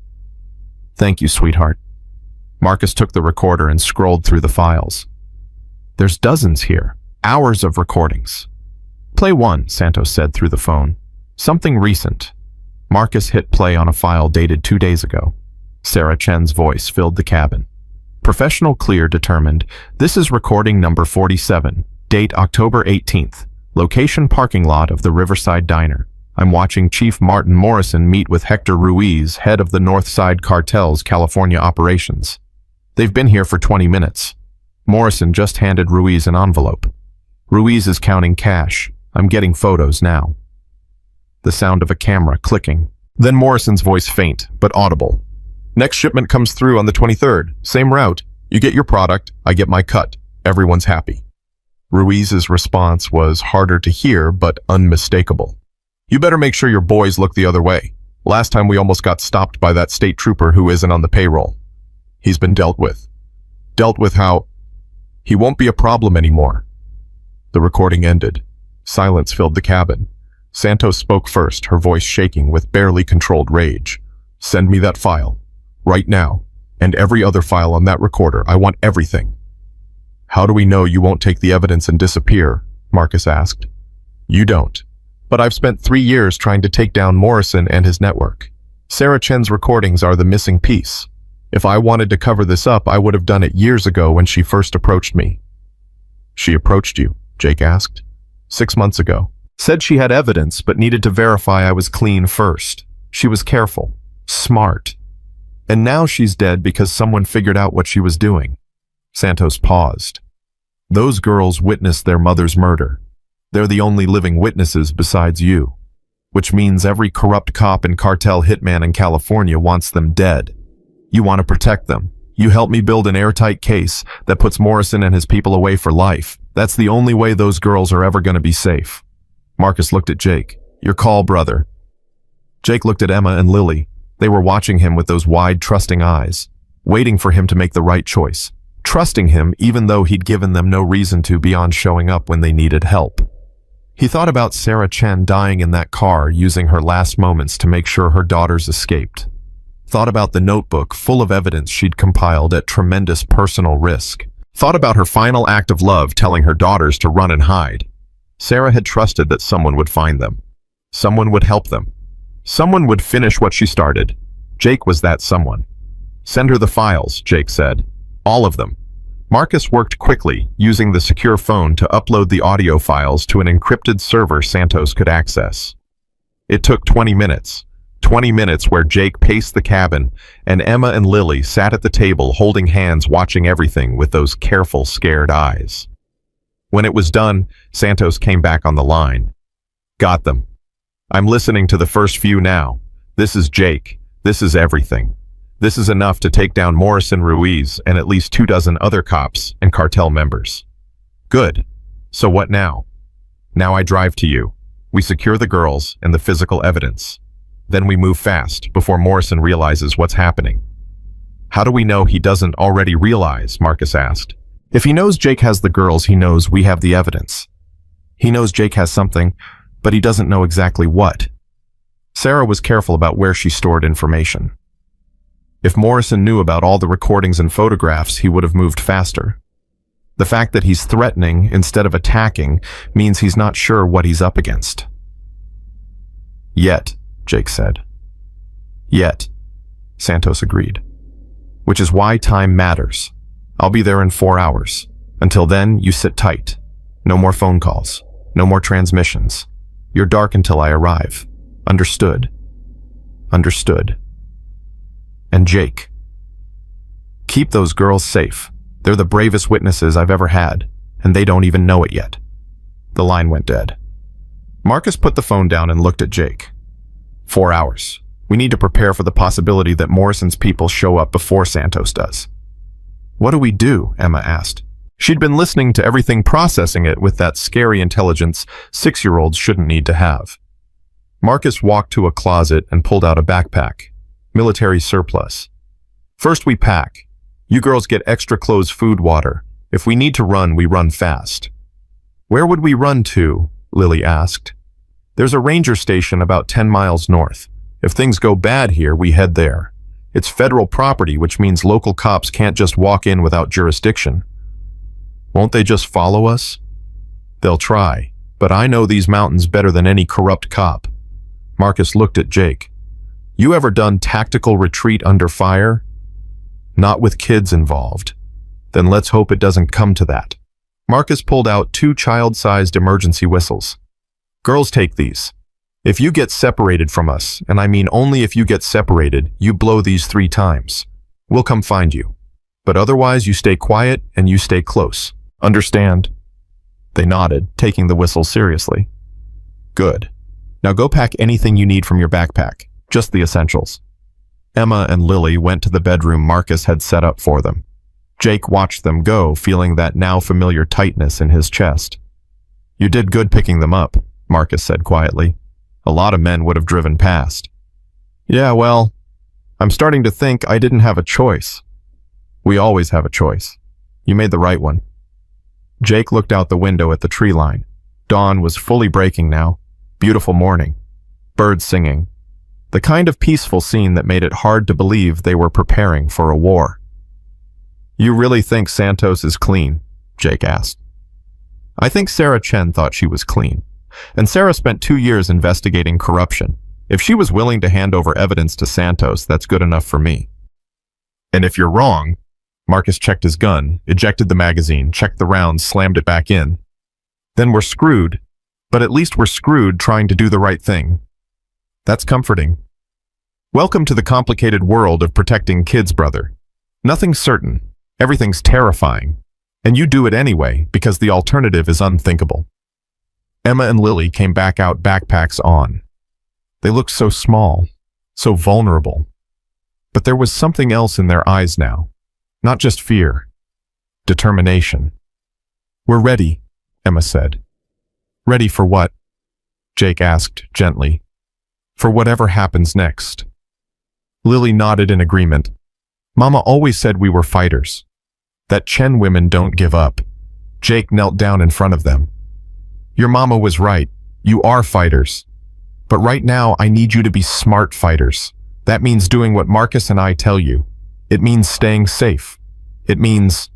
Thank you, sweetheart. Marcus took the recorder and scrolled through the files. There's dozens here, hours of recordings. Play one, Santos said through the phone. Something recent. Marcus hit play on a file dated 2 days ago. Sarah Chen's voice filled the cabin. Professional clear determined, this is recording number 47, date October 18th, location parking lot of the Riverside Diner. I'm watching Chief Martin Morrison meet with Hector Ruiz, head of the Northside Cartel's California operations. They've been here for 20 minutes. Morrison just handed Ruiz an envelope. Ruiz is counting cash. I'm getting photos now. The sound of a camera clicking. Then Morrison's voice faint, but audible. Next shipment comes through on the 23rd. Same route. You get your product, I get my cut. Everyone's happy. Ruiz's response was harder to hear, but unmistakable. You better make sure your boys look the other way. Last time we almost got stopped by that state trooper who isn't on the payroll. He's been dealt with. Dealt with how? He won't be a problem anymore. The recording ended. Silence filled the cabin. Santos spoke first, her voice shaking with barely controlled rage. Send me that file. Right now. And every other file on that recorder. I want everything. How do we know you won't take the evidence and disappear? Marcus asked. You don't. But I've spent 3 years trying to take down Morrison and his network. Sarah Chen's recordings are the missing piece. If I wanted to cover this up, I would have done it years ago when she first approached me. She approached you? Jake asked. 6 months ago. Said she had evidence, but needed to verify I was clean first. She was careful. Smart. And now she's dead because someone figured out what she was doing. Santos paused. Those girls witnessed their mother's murder. They're the only living witnesses besides you. Which means every corrupt cop and cartel hitman in California wants them dead. You want to protect them. You help me build an airtight case that puts Morrison and his people away for life. That's the only way those girls are ever going to be safe. Marcus looked at Jake. Your call, brother. Jake looked at Emma and Lily. They were watching him with those wide, trusting eyes, waiting for him to make the right choice, trusting him even though he'd given them no reason to beyond showing up when they needed help. He thought about Sarah Chen dying in that car, using her last moments to make sure her daughters escaped. Thought about the notebook full of evidence she'd compiled at tremendous personal risk. Thought about her final act of love telling her daughters to run and hide. Sarah had trusted that someone would find them. Someone would help them. Someone would finish what she started. Jake was that someone. Send her the files, Jake said. All of them. Marcus worked quickly, using the secure phone to upload the audio files to an encrypted server Santos could access. It took 20 minutes. 20 minutes where Jake paced the cabin, and Emma and Lily sat at the table holding hands watching everything with those careful, scared eyes. When it was done, Santos came back on the line. Got them. I'm listening to the first few now. This is Jake. This is everything. This is enough to take down Morrison Ruiz and at least 24 other cops and cartel members. Good. So what now? Now I drive to you. We secure the girls and the physical evidence. Then we move fast before Morrison realizes what's happening. How do we know he doesn't already realize? Marcus asked. If he knows Jake has the girls, he knows we have the evidence. He knows Jake has something, but he doesn't know exactly what. Sarah was careful about where she stored information. If Morrison knew about all the recordings and photographs, he would have moved faster. The fact that he's threatening instead of attacking means he's not sure what he's up against. Yet, Jake said. Yet, Santos agreed. Which is why time matters. I'll be there in 4 hours. Until then, you sit tight. No more phone calls. No more transmissions. You're dark until I arrive. Understood. Understood. And Jake, Keep those girls safe. They're the bravest witnesses I've ever had, and they don't even know it yet. The line went dead. Marcus put the phone down and looked at Jake. 4 hours. We need to prepare for the possibility that Morrison's people show up before Santos does. What do we do? Emma asked. She'd been listening to everything, processing it with that scary intelligence 6-year-olds shouldn't need to have. Marcus walked to a closet and pulled out a backpack. Military surplus. First we pack. You girls get extra clothes, food, water. If we need to run, we run fast. Where would we run to? Lily asked. There's a ranger station about 10 miles north. If things go bad here, we head there. It's federal property, which means local cops can't just walk in without jurisdiction. Won't they just follow us? They'll try, but I know these mountains better than any corrupt cop. Marcus looked at Jake. You ever done tactical retreat under fire? Not with kids involved. Then let's hope it doesn't come to that. Marcus pulled out 2 child-sized emergency whistles. Girls, take these. If you get separated from us, and I mean only if you get separated, you blow these 3 times. We'll come find you. But otherwise, you stay quiet and you stay close. Understand? They nodded, taking the whistle seriously. Good. Now go pack anything you need from your backpack, just the essentials. Emma and Lily went to the bedroom Marcus had set up for them. Jake watched them go, feeling that now familiar tightness in his chest. You did good picking them up, Marcus said quietly. A lot of men would have driven past. Yeah, well, I'm starting to think I didn't have a choice. We always have a choice. You made the right one. Jake looked out the window at the tree line. Dawn was fully breaking now. Beautiful morning. Birds singing. The kind of peaceful scene that made it hard to believe they were preparing for a war. You really think Santos is clean? Jake asked. I think Sarah Chen thought she was clean. And Sarah spent 2 years investigating corruption. If she was willing to hand over evidence to Santos, that's good enough for me. And if you're wrong, Marcus checked his gun, ejected the magazine, checked the rounds, slammed it back in. Then we're screwed, but at least we're screwed trying to do the right thing. That's comforting. Welcome to the complicated world of protecting kids, brother. Nothing's certain. Everything's terrifying. And you do it anyway because the alternative is unthinkable. Emma and Lily came back out, backpacks on. They looked so small, so vulnerable. But there was something else in their eyes now. Not just fear. Determination. We're ready, Emma said. Ready for what? Jake asked gently. For whatever happens next. Lily nodded in agreement. Mama always said we were fighters. That Chen women don't give up. Jake knelt down in front of them. Your mama was right. You are fighters. But right now, I need you to be smart fighters. That means doing what Marcus and I tell you. It means staying safe. It means...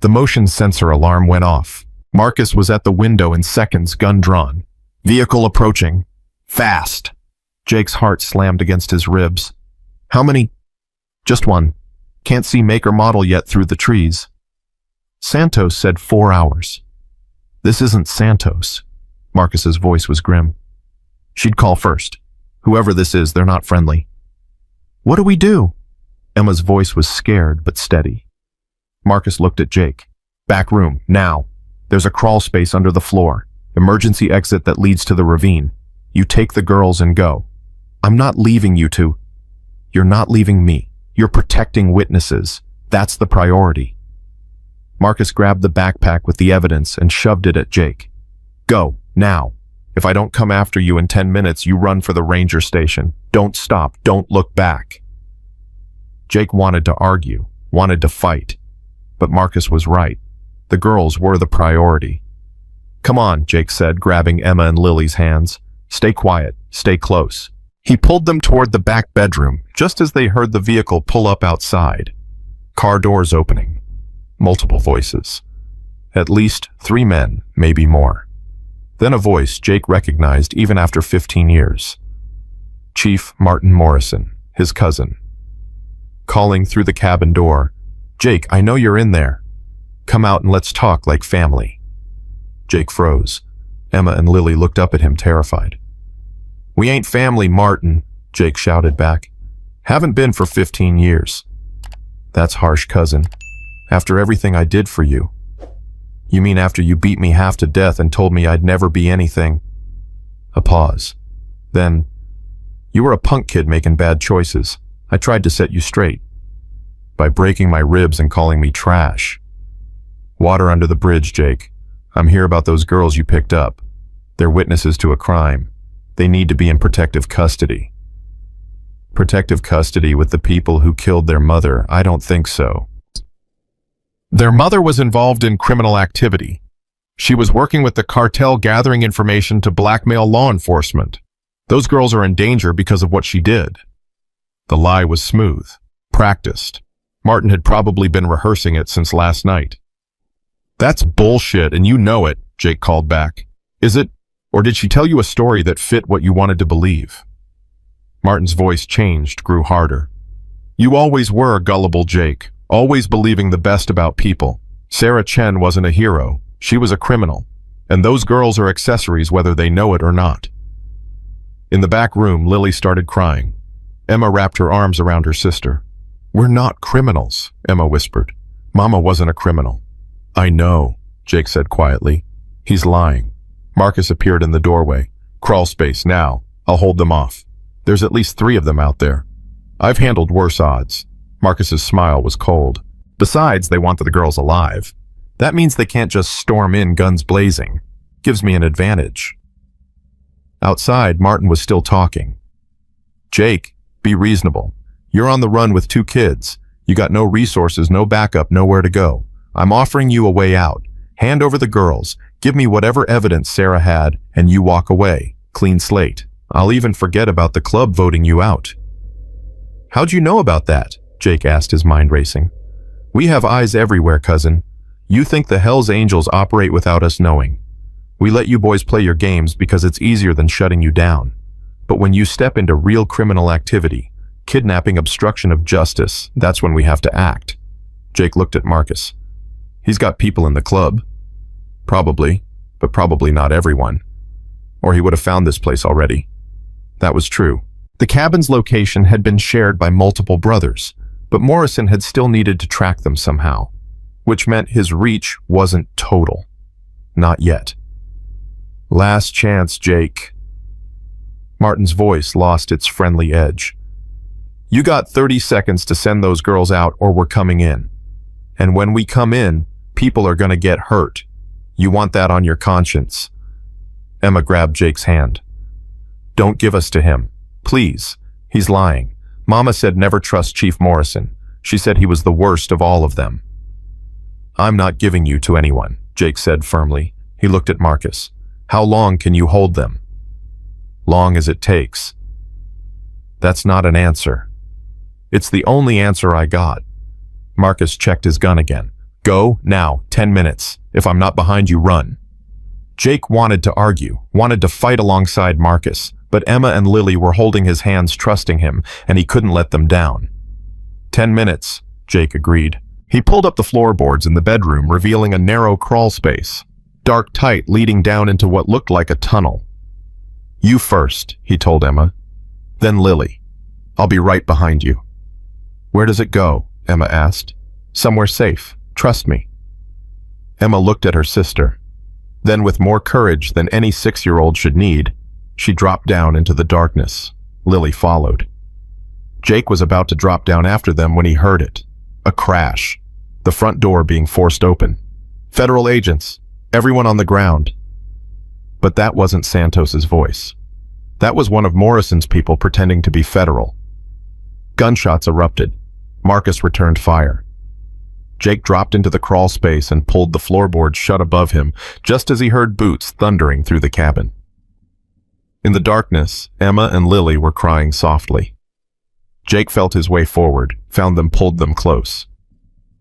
The motion sensor alarm went off. Marcus was at the window in seconds, gun drawn. Vehicle approaching. Fast. Jake's heart slammed against his ribs. How many? Just one. Can't see make or model yet through the trees. Santos said 4 hours. This isn't Santos. Marcus's voice was grim. She'd call first. Whoever this is, they're not friendly. What do we do? Emma's voice was scared but steady. Marcus looked at Jake. Back room, now. There's a crawl space under the floor. Emergency exit that leads to the ravine. You take the girls and go. I'm not leaving you two. You're not leaving me. You're protecting witnesses. That's the priority. Marcus grabbed the backpack with the evidence and shoved it at Jake. Go, now. If I don't come after you in 10 minutes, you run for the ranger station. Don't stop. Don't look back. Jake wanted to argue, wanted to fight. But Marcus was right. The girls were the priority. Come on, Jake said, grabbing Emma and Lily's hands. Stay quiet. Stay close. He pulled them toward the back bedroom, just as they heard the vehicle pull up outside. Car doors opening. Multiple voices. At least 3 men, maybe more. Then a voice Jake recognized even after 15 years. Chief Martin Morrison, his cousin. Calling through the cabin door, Jake, I know you're in there. Come out and let's talk like family. Jake froze. Emma and Lily looked up at him, terrified. We ain't family, Martin, Jake shouted back. Haven't been for 15 years. That's harsh, cousin. After everything I did for you. You mean after you beat me half to death and told me I'd never be anything? A pause. Then, you were a punk kid making bad choices. I tried to set you straight. By breaking my ribs and calling me trash. Water under the bridge, Jake. I'm here about those girls you picked up. They're witnesses to a crime. They need to be in protective custody. Protective custody with the people who killed their mother? I don't think so. Their mother was involved in criminal activity. She was working with the cartel gathering information to blackmail law enforcement. Those girls are in danger because of what she did. The lie was smooth, practiced. Martin had probably been rehearsing it since last night. That's bullshit, and you know it, Jake called back. Is it, or did she tell you a story that fit what you wanted to believe? Martin's voice changed, grew harder. You always were gullible, Jake, always believing the best about people. Sarah Chen wasn't a hero. She was a criminal. And those girls are accessories whether they know it or not. In the back room, Lily started crying. Emma wrapped her arms around her sister. We're not criminals, Emma whispered. Mama wasn't a criminal. I know, Jake said quietly. He's lying. Marcus appeared in the doorway. Crawl space now. I'll hold them off. There's at least 3 of them out there. I've handled worse odds. Marcus's smile was cold. Besides, they wanted the girls alive. That means they can't just storm in guns blazing. Gives me an advantage. Outside, Martin was still talking. Jake, be reasonable. You're on the run with 2 kids. You got no resources, no backup, nowhere to go. I'm offering you a way out. Hand over the girls. Give me whatever evidence Sarah had, and you walk away. Clean slate. I'll even forget about the club voting you out. How'd you know about that? Jake asked, his mind racing. We have eyes everywhere, cousin. You think the Hell's Angels operate without us knowing. We let you boys play your games because it's easier than shutting you down. But when you step into real criminal activity, kidnapping, obstruction of justice, that's when we have to act. Jake looked at Marcus. He's got people in the club. Probably, but probably not everyone. Or he would have found this place already. That was true. The cabin's location had been shared by multiple brothers, but Morrison had still needed to track them somehow, which meant his reach wasn't total. Not yet. Last chance, Jake. Martin's voice lost its friendly edge. You got 30 seconds to send those girls out or we're coming in. And when we come in, people are going to get hurt. You want that on your conscience. Emma grabbed Jake's hand. Don't give us to him. Please. He's lying. Mama said never trust Chief Morrison. She said he was the worst of all of them. I'm not giving you to anyone, Jake said firmly. He looked at Marcus. How long can you hold them? Long as it takes. That's not an answer. It's the only answer I got. Marcus checked his gun again. Go, now, 10 minutes. If I'm not behind you, run. Jake wanted to argue, wanted to fight alongside Marcus, but Emma and Lily were holding his hands, trusting him, and he couldn't let them down. 10 minutes, Jake agreed. He pulled up the floorboards in the bedroom, revealing a narrow crawl space, dark tight, leading down into what looked like a tunnel. You first, he told Emma. Then Lily. I'll be right behind you. Where does it go? Emma asked. Somewhere safe. Trust me. Emma looked at her sister. Then, with more courage than any 6-year-old should need, she dropped down into the darkness. Lily followed. Jake was about to drop down after them when he heard it. A crash. The front door being forced open. Federal agents. Everyone on the ground. But that wasn't Santos's voice. That was one of Morrison's people pretending to be federal. Gunshots erupted. Marcus returned fire. Jake dropped into the crawl space and pulled the floorboard shut above him just as he heard boots thundering through the cabin. In the darkness, Emma and Lily were crying softly. Jake felt his way forward, found them, pulled them close.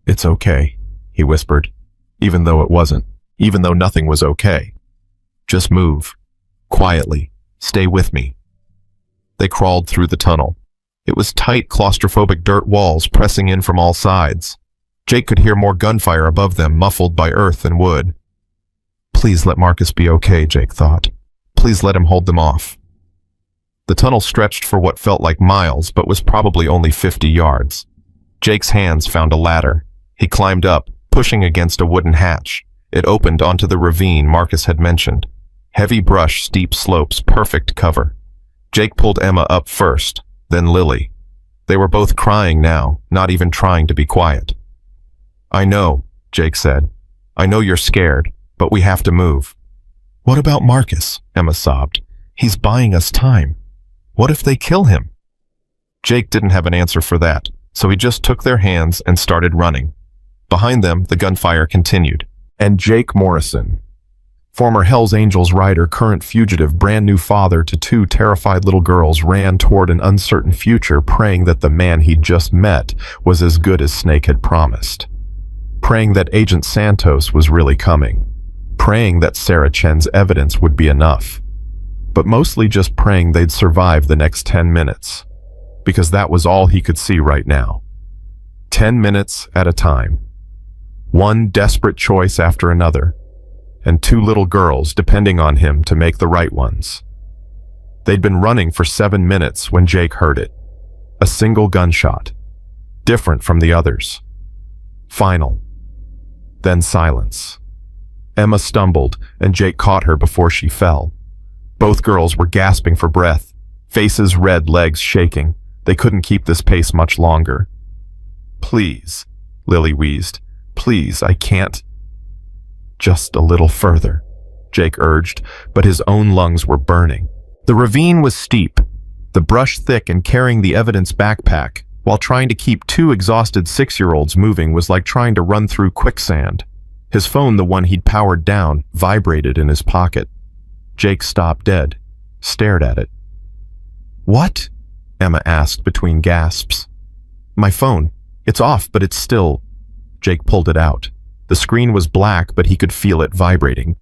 It's okay, he whispered, even though it wasn't, even though nothing was okay. Just move. Quietly. Stay with me. They crawled through the tunnel. It was tight, claustrophobic dirt walls pressing in from all sides. Jake could hear more gunfire above them, muffled by earth and wood. Please let Marcus be okay, Jake thought. Please let him hold them off. The tunnel stretched for what felt like miles, but was probably only 50 yards. Jake's hands found a ladder. He climbed up, pushing against a wooden hatch. It opened onto the ravine Marcus had mentioned. Heavy brush, steep slopes, perfect cover. Jake pulled Emma up first, then Lily. They were both crying now, not even trying to be quiet. "I know," Jake said. "I know you're scared, but we have to move." "What about Marcus?" Emma sobbed. "He's buying us time. What if they kill him?" Jake didn't have an answer for that, so he just took their hands and started running. Behind them, the gunfire continued. And Jake Morrison, former Hells Angels rider, current fugitive, brand new father to two terrified little girls, ran toward an uncertain future, praying that the man he'd just met was as good as Snake had promised. Praying that Agent Santos was really coming. Praying that Sarah Chen's evidence would be enough. But mostly just praying they'd survive the next 10 minutes. Because that was all he could see right now. 10 minutes at a time. One desperate choice after another. And two little girls depending on him to make the right ones. They'd been running for 7 minutes when Jake heard it. A single gunshot. Different from the others. Final. Then silence. Emma stumbled, and Jake caught her before she fell. Both girls were gasping for breath, faces red, legs shaking. They couldn't keep this pace much longer. "Please," Lily wheezed. "Please, I can't." "Just a little further," Jake urged, but his own lungs were burning. The ravine was steep, the brush thick, and carrying the evidence backpack, while trying to keep two exhausted 6-year-olds moving was like trying to run through quicksand. His phone, the one he'd powered down, vibrated in his pocket. Jake stopped dead, stared at it. "What?" Emma asked between gasps. "My phone. It's off, but it's still..." Jake pulled it out. The screen was black, but he could feel it vibrating.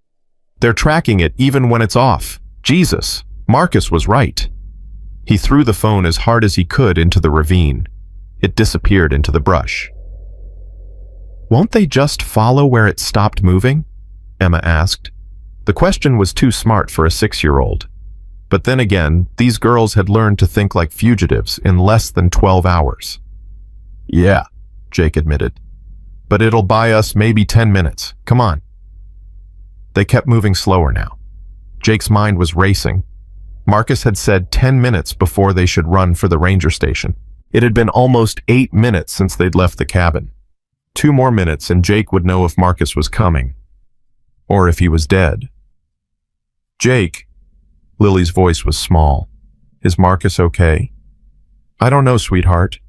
"They're tracking it even when it's off. Jesus, Marcus was right." He threw the phone as hard as he could into the ravine. It disappeared into the brush. "Won't they just follow where it stopped moving?" Emma asked. The question was too smart for a 6-year-old. But then again, these girls had learned to think like fugitives in less than 12 hours. "Yeah," Jake admitted. "But it'll buy us maybe 10 minutes. Come on." They kept moving slower now. Jake's mind was racing. Marcus had said 10 minutes before they should run for the ranger station. It had been almost 8 minutes since they'd left the cabin. 2 more minutes and Jake would know if Marcus was coming. Or if he was dead. "Jake," Lily's voice was small. "Is Marcus okay?" "I don't know, sweetheart.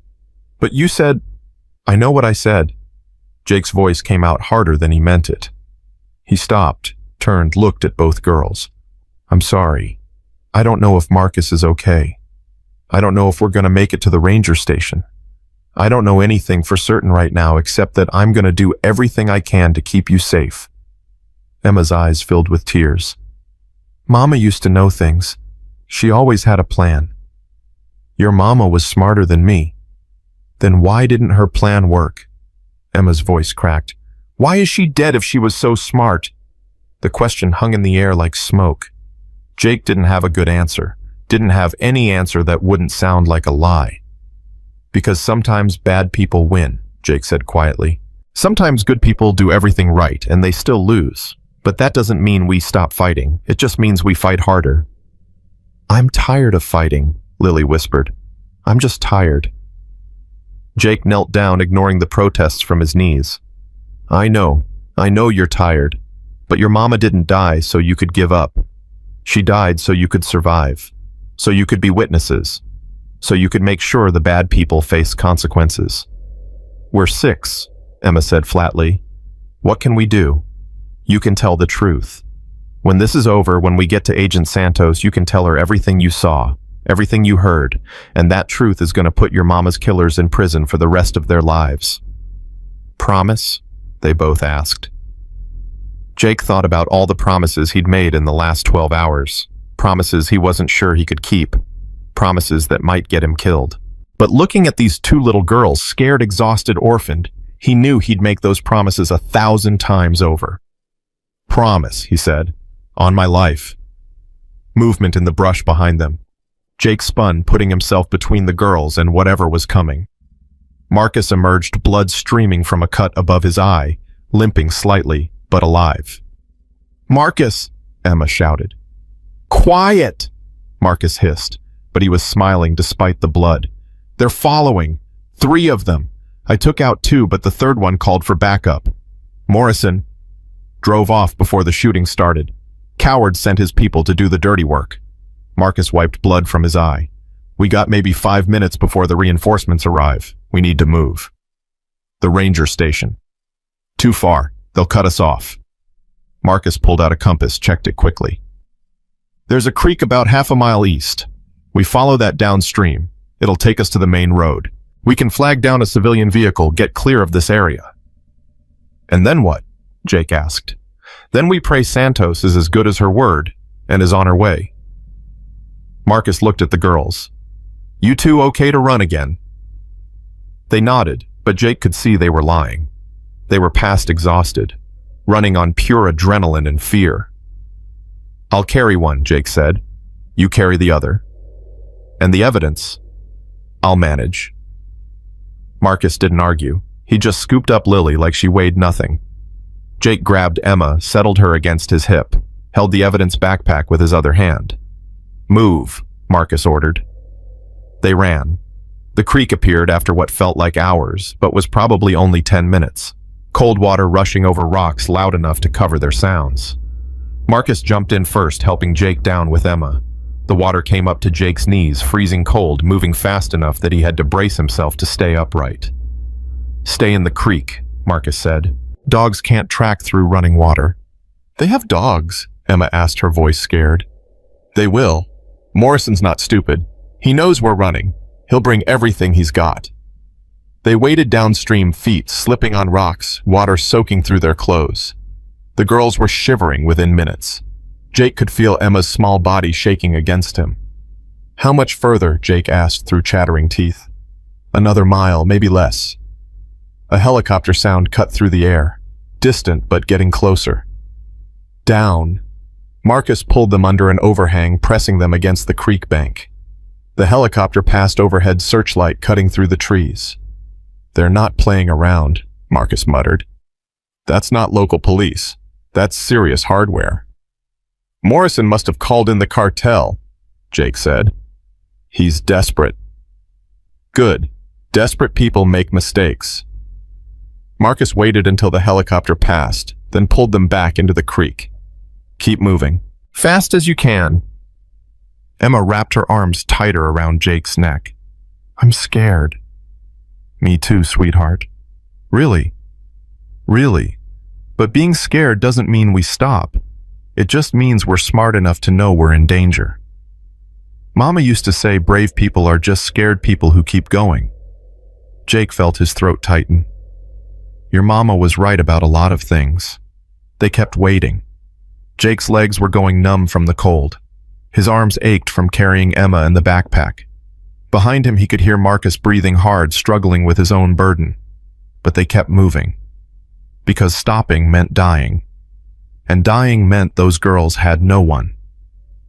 But you said..." "I know what I said." Jake's voice came out harder than he meant it. He stopped, turned, looked at both girls. "I'm sorry. I don't know if Marcus is okay. I don't know if we're going to make it to the ranger station. I don't know anything for certain right now except that I'm going to do everything I can to keep you safe." Emma's eyes filled with tears. "Mama used to know things. She always had a plan. Your mama was smarter than me. Then why didn't her plan work?" Emma's voice cracked. "Why is she dead if she was so smart?" The question hung in the air like smoke. Jake didn't have a good answer. Didn't have any answer that wouldn't sound like a lie. "Because sometimes bad people win," Jake said quietly. "Sometimes good people do everything right and they still lose. But that doesn't mean we stop fighting. It just means we fight harder." "I'm tired of fighting," Lily whispered. "I'm just tired." Jake knelt down, ignoring the protests from his knees. I know you're tired. But your mama didn't die so you could give up. She died so you could survive. So you could be witnesses. So you could make sure the bad people face consequences." "We're 6, Emma said flatly. "What can we do? You can tell the truth. When this is over, when we get to Agent Santos, you can tell her everything you saw, everything you heard, and that truth is going to put your mama's killers in prison for the rest of their lives." "Promise?" they both asked. Jake thought about all the promises he'd made in the last 12 hours. Promises he wasn't sure he could keep. Promises that might get him killed. But looking at these 2 little girls, scared, exhausted, orphaned, he knew he'd make those promises 1,000 times over. "Promise," he said. "On my life." Movement in the brush behind them. Jake spun, putting himself between the girls and whatever was coming. Marcus emerged, blood streaming from a cut above his eye, limping slightly, but alive. "Marcus!" Emma shouted. "Quiet!" Marcus hissed, but he was smiling despite the blood. "They're following. 3 of them. I took out 2, but the third one called for backup. Morrison drove off before the shooting started. Coward sent his people to do the dirty work." Marcus wiped blood from his eye. "We got maybe 5 minutes before the reinforcements arrive. We need to move." "The ranger station." "Too far. They'll cut us off." Marcus pulled out a compass, checked it quickly. "There's a creek about half a mile east. We follow that downstream. It'll take us to the main road. We can flag down a civilian vehicle, get clear of this area." "And then what?" Jake asked. "Then we pray Santos is as good as her word and is on her way." Marcus looked at the girls. "You two okay to run again?" They nodded, but Jake could see they were lying. They were past exhausted, running on pure adrenaline and fear. "I'll carry one," Jake said. "You carry the other. And the evidence, I'll manage." Marcus didn't argue. He just scooped up Lily like she weighed nothing. Jake grabbed Emma, settled her against his hip, held the evidence backpack with his other hand. "Move," Marcus ordered. They ran. The creek appeared after what felt like hours, but was probably only 10 minutes. Cold water rushing over rocks loud enough to cover their sounds. Marcus jumped in first, helping Jake down with Emma. The water came up to Jake's knees, freezing cold, moving fast enough that he had to brace himself to stay upright. "Stay in the creek," Marcus said. "Dogs can't track through running water." "They have dogs?" Emma asked, her voice scared. "They will. Morrison's not stupid. He knows we're running. He'll bring everything he's got." They waded downstream, feet slipping on rocks, water soaking through their clothes. The girls were shivering within minutes. Jake could feel Emma's small body shaking against him. "How much further?" Jake asked through chattering teeth. "Another mile, maybe less." A helicopter sound cut through the air, distant but getting closer. "Down." Marcus pulled them under an overhang, pressing them against the creek bank. The helicopter passed overhead searchlight cutting through the trees. "They're not playing around," Marcus muttered. "That's not local police. That's serious hardware." "Morrison must have called in the cartel," Jake said. "He's desperate." "Good. Desperate people make mistakes." Marcus waited until the helicopter passed, then pulled them back into the creek. "Keep moving. Fast as you can." Emma wrapped her arms tighter around Jake's neck. "I'm scared." "Me too, sweetheart." "Really? Really? But being scared doesn't mean we stop. It just means we're smart enough to know we're in danger. Mama used to say brave people are just scared people who keep going." Jake felt his throat tighten. "Your mama was right about a lot of things." They kept waiting. Jake's legs were going numb from the cold. His arms ached from carrying Emma and the backpack. Behind him he could hear Marcus breathing hard, struggling with his own burden. But they kept moving. Because stopping meant dying. And dying meant those girls had no one.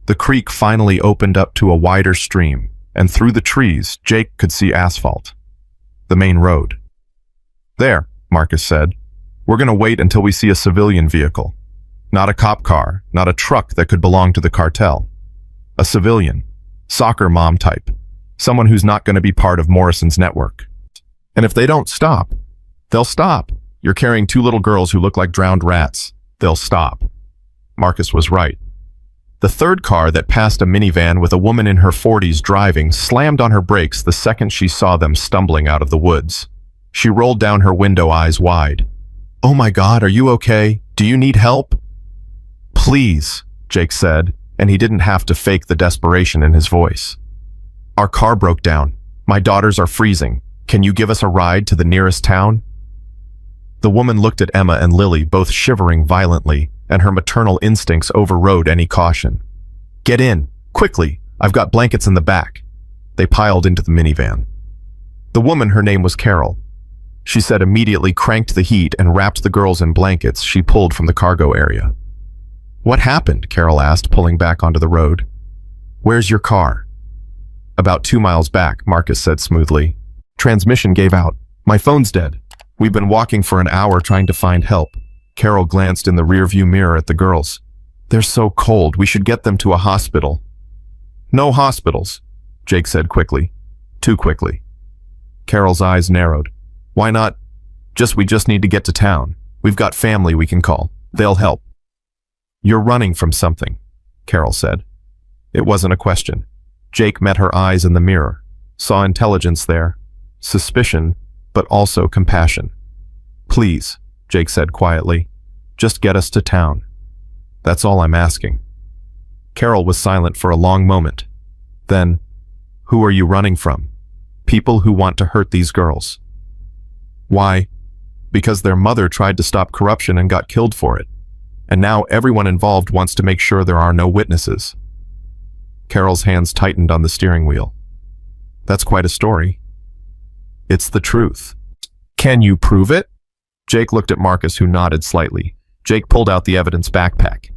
The creek finally opened up to a wider stream, and through the trees Jake could see asphalt. The main road. "There," Marcus said. "We're going to wait until we see a civilian vehicle. Not a cop car, not a truck that could belong to the cartel. A civilian. Soccer mom type. Someone who's not going to be part of Morrison's network. And if they don't stop, they'll stop. You're carrying 2 little girls who look like drowned rats. They'll stop." Marcus was right. The third car that passed a minivan with a woman in her 40s driving slammed on her brakes the second she saw them stumbling out of the woods. She rolled down her window, eyes wide. "Oh my God, are you okay? Do you need help?" "Please," Jake said, and he didn't have to fake the desperation in his voice. "Our car broke down. My daughters are freezing. Can you give us a ride to the nearest town?" The woman looked at Emma and Lily, both shivering violently, and her maternal instincts overrode any caution. "Get in, quickly. I've got blankets in the back." They piled into the minivan. The woman, her name was Carol. She said immediately, cranked the heat and wrapped the girls in blankets she pulled from the cargo area. "What happened?" Carol asked, pulling back onto the road. "Where's your car?" "About 2 miles back," Marcus said smoothly. "Transmission gave out. My phone's dead. We've been walking for an hour trying to find help. Carol glanced in the rearview mirror at the girls. They're so cold, we should get them to a hospital. No hospitals, Jake said quickly. Too quickly. Carol's eyes narrowed. Why not? We just need to get to town. We've got family we can call. They'll help. You're running from something, Carol said. It wasn't a question. Jake met her eyes in the mirror, saw intelligence there, suspicion, but also compassion. Please, Jake said quietly, just get us to town. That's all I'm asking. Carol was silent for a long moment. Then, who are you running from? People who want to hurt these girls. Why? Because their mother tried to stop corruption and got killed for it. And now everyone involved wants to make sure there are no witnesses. Carol's hands tightened on the steering wheel. That's quite a story. It's the truth. Can you prove it? Jake looked at Marcus, who nodded slightly. Jake pulled out the evidence backpack.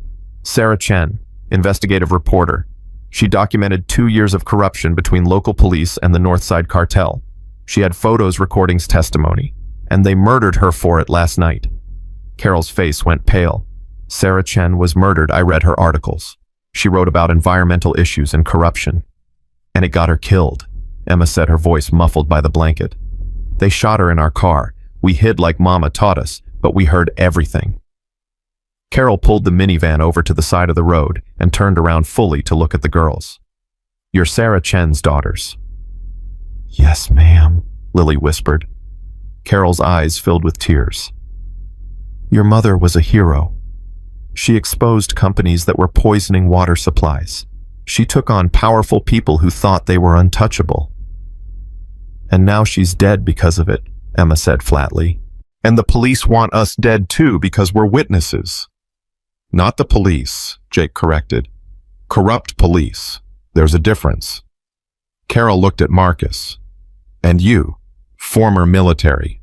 Sarah Chen, investigative reporter. She documented 2 years of corruption between local police and the Northside cartel. She had photos, recordings, testimony, and they murdered her for it last night. Carol's face went pale. Sarah Chen was murdered. I read her articles. She wrote about environmental issues and corruption. And it got her killed, Emma said, her voice muffled by the blanket. They shot her in our car. We hid like Mama taught us, but we heard everything. Carol pulled the minivan over to the side of the road and turned around fully to look at the girls. You're Sarah Chen's daughters. Yes, ma'am, Lily whispered. Carol's eyes filled with tears. Your mother was a hero. She exposed companies that were poisoning water supplies. She took on powerful people who thought they were untouchable. And now she's dead because of it, Emma said flatly. And the police want us dead too because we're witnesses. Not the police, Jake corrected. Corrupt police. There's a difference. Carol looked at Marcus. And you, former military,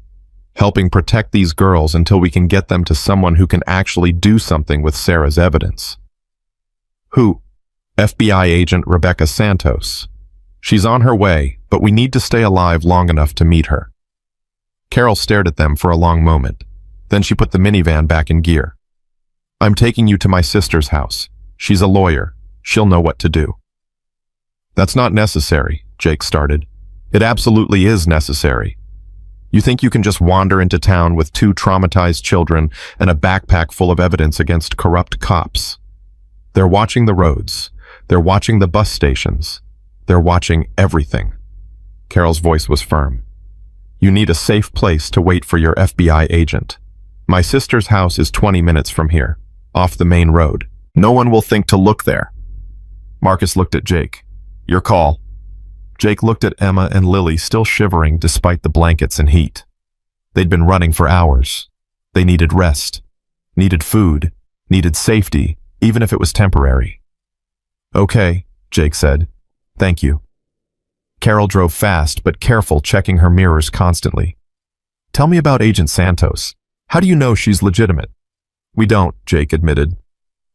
helping protect these girls until we can get them to someone who can actually do something with Sarah's evidence. Who? FBI agent Rebecca Santos. She's on her way, but we need to stay alive long enough to meet her. Carol stared at them for a long moment. Then she put the minivan back in gear. I'm taking you to my sister's house. She's a lawyer. She'll know what to do. That's not necessary, Jake started. It absolutely is necessary. You think you can just wander into town with 2 traumatized children and a backpack full of evidence against corrupt cops? They're watching the roads. They're watching the bus stations. They're watching everything. Carol's voice was firm. You need a safe place to wait for your FBI agent. My sister's house is 20 minutes from here, off the main road. No one will think to look there. Marcus looked at Jake. Your call. Jake looked at Emma and Lily, still shivering despite the blankets and heat. They'd been running for hours. They needed rest, needed food, needed safety, even if it was temporary. Okay, Jake said. Thank you. Carol drove fast but careful, checking her mirrors constantly. Tell me about Agent Santos. How do you know she's legitimate? We don't, Jake admitted.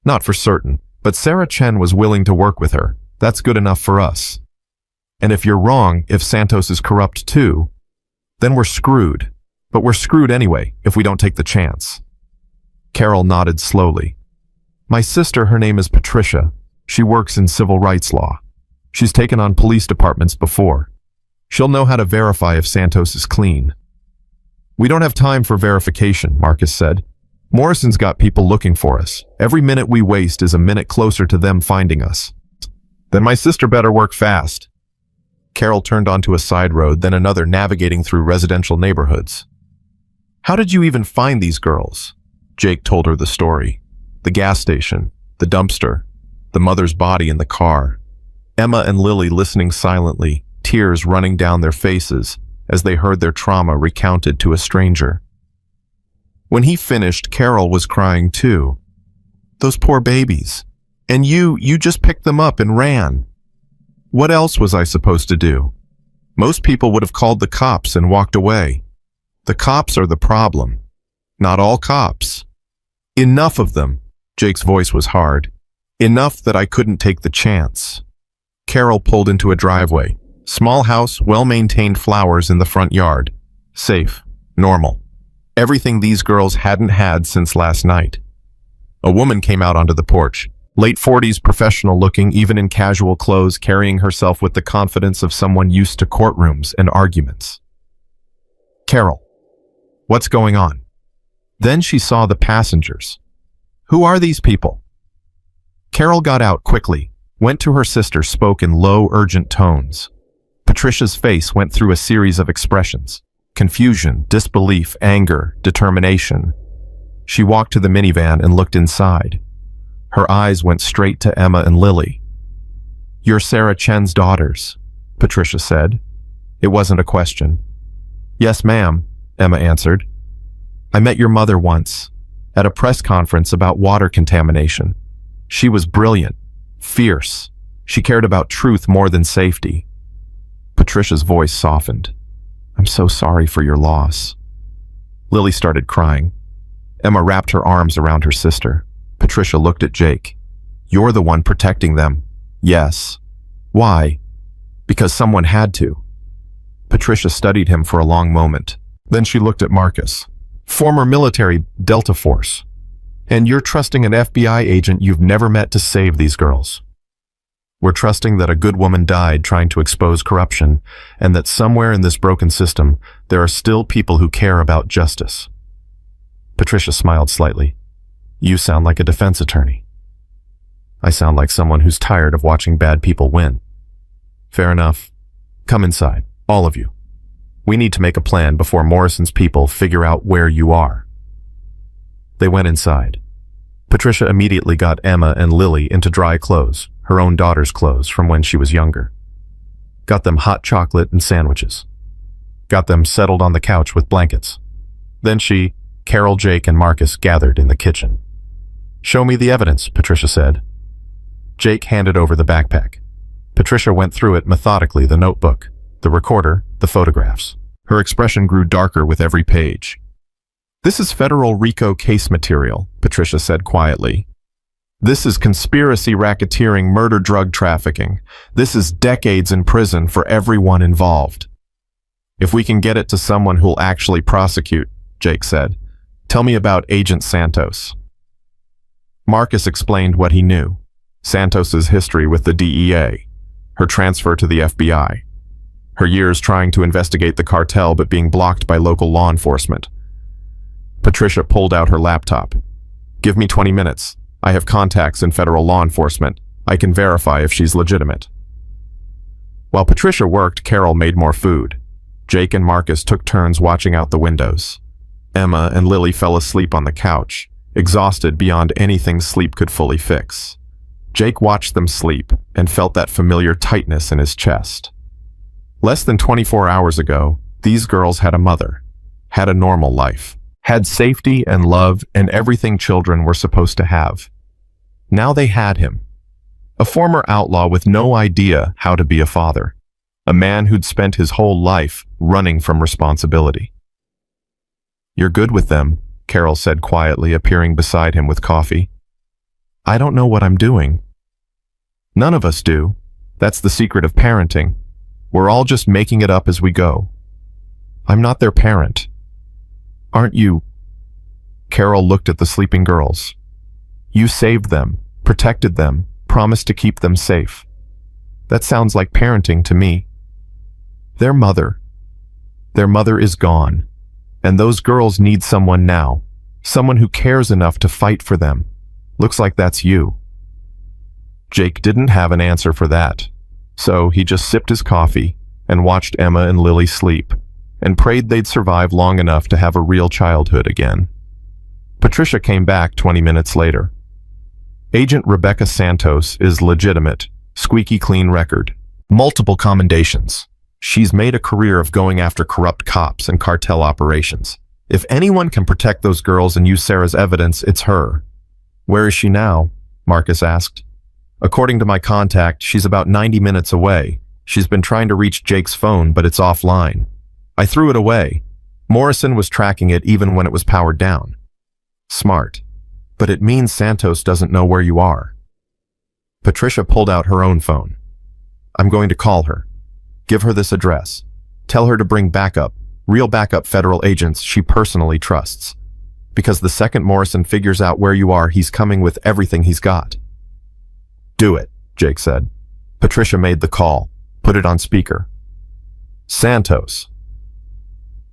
Not for certain, but Sarah Chen was willing to work with her. That's good enough for us. And if you're wrong, if Santos is corrupt too, then we're screwed. But we're screwed anyway if we don't take the chance. Carol nodded slowly. My sister, her name is Patricia. She works in civil rights law. She's taken on police departments before. She'll know how to verify if Santos is clean. We don't have time for verification, Marcus said. Morrison's got people looking for us. Every minute we waste is a minute closer to them finding us. Then my sister better work fast. Carol turned onto a side road, then another, navigating through residential neighborhoods. How did you even find these girls? Jake told her the story. The gas station, the dumpster, the mother's body in the car. Emma and Lily listening silently, tears running down their faces as they heard their trauma recounted to a stranger. When he finished, Carol was crying too. Those poor babies. And you just picked them up and ran. What else was I supposed to do? Most people would have called the cops and walked away. The cops are the problem. Not all cops. Enough of them. Jake's voice was hard. Enough that I couldn't take the chance. Carol pulled into a driveway. Small house, well-maintained, flowers in the front yard. Safe. Normal. Everything these girls hadn't had since last night. A woman came out onto the porch, late 40s, professional looking, even in casual clothes, carrying herself with the confidence of someone used to courtrooms and arguments. Carol, what's going on? Then she saw the passengers. Who are these people? Carol got out quickly, went to her sister, spoke in low, urgent tones. Patricia's face went through a series of expressions: confusion, disbelief, anger, determination. She walked to the minivan and looked inside. Her eyes went straight to Emma and Lily. "You're Sarah Chen's daughters," Patricia said. It wasn't a question. "Yes, ma'am," Emma answered. "I met your mother once, at a press conference about water contamination. She was brilliant, fierce. She cared about truth more than safety." Patricia's voice softened. "I'm so sorry for your loss." Lily started crying. Emma wrapped her arms around her sister. Patricia looked at Jake. "You're the one protecting them." "Yes." "Why?" "Because someone had to." Patricia studied him for a long moment. Then she looked at Marcus. "Former military, Delta Force. And you're trusting an FBI agent you've never met to save these girls." "We're trusting that a good woman died trying to expose corruption, and that somewhere in this broken system, there are still people who care about justice." Patricia smiled slightly. "You sound like a defense attorney." "I sound like someone who's tired of watching bad people win." "Fair enough. Come inside, all of you. We need to make a plan before Morrison's people figure out where you are." They went inside. Patricia immediately got Emma and Lily into dry clothes, her own daughter's clothes from when she was younger. Got them hot chocolate and sandwiches. Got them settled on the couch with blankets. Then she, Carol, Jake, and Marcus gathered in the kitchen. "Show me the evidence," Patricia said. Jake handed over the backpack. Patricia went through it methodically, the notebook, the recorder, the photographs. Her expression grew darker with every page. "This is federal RICO case material," Patricia said quietly. "This is conspiracy, racketeering, murder, drug trafficking. This is decades in prison for everyone involved." "If we can get it to someone who'll actually prosecute," Jake said. "Tell me about Agent Santos." Marcus explained what he knew. Santos's history with the DEA, her transfer to the FBI, her years trying to investigate the cartel but being blocked by local law enforcement. Patricia pulled out her laptop. "Give me 20 minutes. I have contacts in federal law enforcement. I can verify if she's legitimate." While Patricia worked, Carol made more food. Jake and Marcus took turns watching out the windows. Emma and Lily fell asleep on the couch, exhausted beyond anything sleep could fully fix. Jake watched them sleep and felt that familiar tightness in his chest. Less than 24 hours ago, these girls had a mother, had a normal life, had safety and love and everything children were supposed to have. Now they had him, a former outlaw with no idea how to be a father, a man who'd spent his whole life running from responsibility. "You're good with them," Carol said quietly, appearing beside him with coffee. "I don't know what I'm doing." "None of us do. That's the secret of parenting. We're all just making it up as we go." "I'm not their parent." "Aren't you?" Carol looked at the sleeping girls. "You saved them, protected them, promised to keep them safe. That sounds like parenting to me." Their mother is gone. And those girls need someone now, someone who cares enough to fight for them. Looks like that's you." Jake didn't have an answer for that, so he just sipped his coffee and watched Emma and Lily sleep and prayed they'd survive long enough to have a real childhood again. Patricia came back 20 minutes later. "Agent Rebecca Santos is legitimate, squeaky clean record, multiple commendations. She's made a career of going after corrupt cops and cartel operations. If anyone can protect those girls and use Sarah's evidence, it's her." "Where is she now?" Marcus asked. "According to my contact, she's about 90 minutes away. She's been trying to reach Jake's phone, but it's offline. I threw it away. Morrison was tracking it even when it was powered down." "Smart. But it means Santos doesn't know where you are." Patricia pulled out her own phone. "I'm going to call her. Give her this address. Tell her to bring backup. Real backup federal agents she personally trusts. Because the second Morrison figures out where you are, he's coming with everything he's got. Do it, Jake said. Patricia made the call. Put it on speaker. Santos.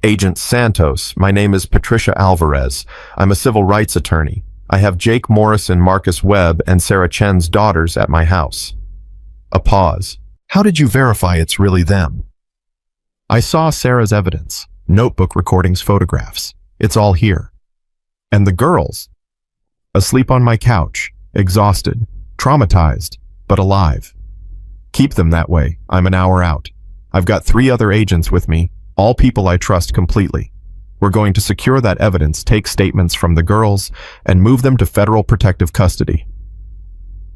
Agent Santos, my name is Patricia Alvarez. I'm a civil rights attorney. I have Jake Morrison, Marcus Webb, and Sarah Chen's daughters at my house. A pause. How did you verify it's really them? I saw Sarah's evidence. Notebook recordings, photographs. It's all here. And the girls? Asleep on my couch, exhausted, traumatized, but alive. Keep them that way. I'm an hour out. I've got 3 other agents with me, all people I trust completely. We're going to secure that evidence, take statements from the girls, and move them to federal protective custody.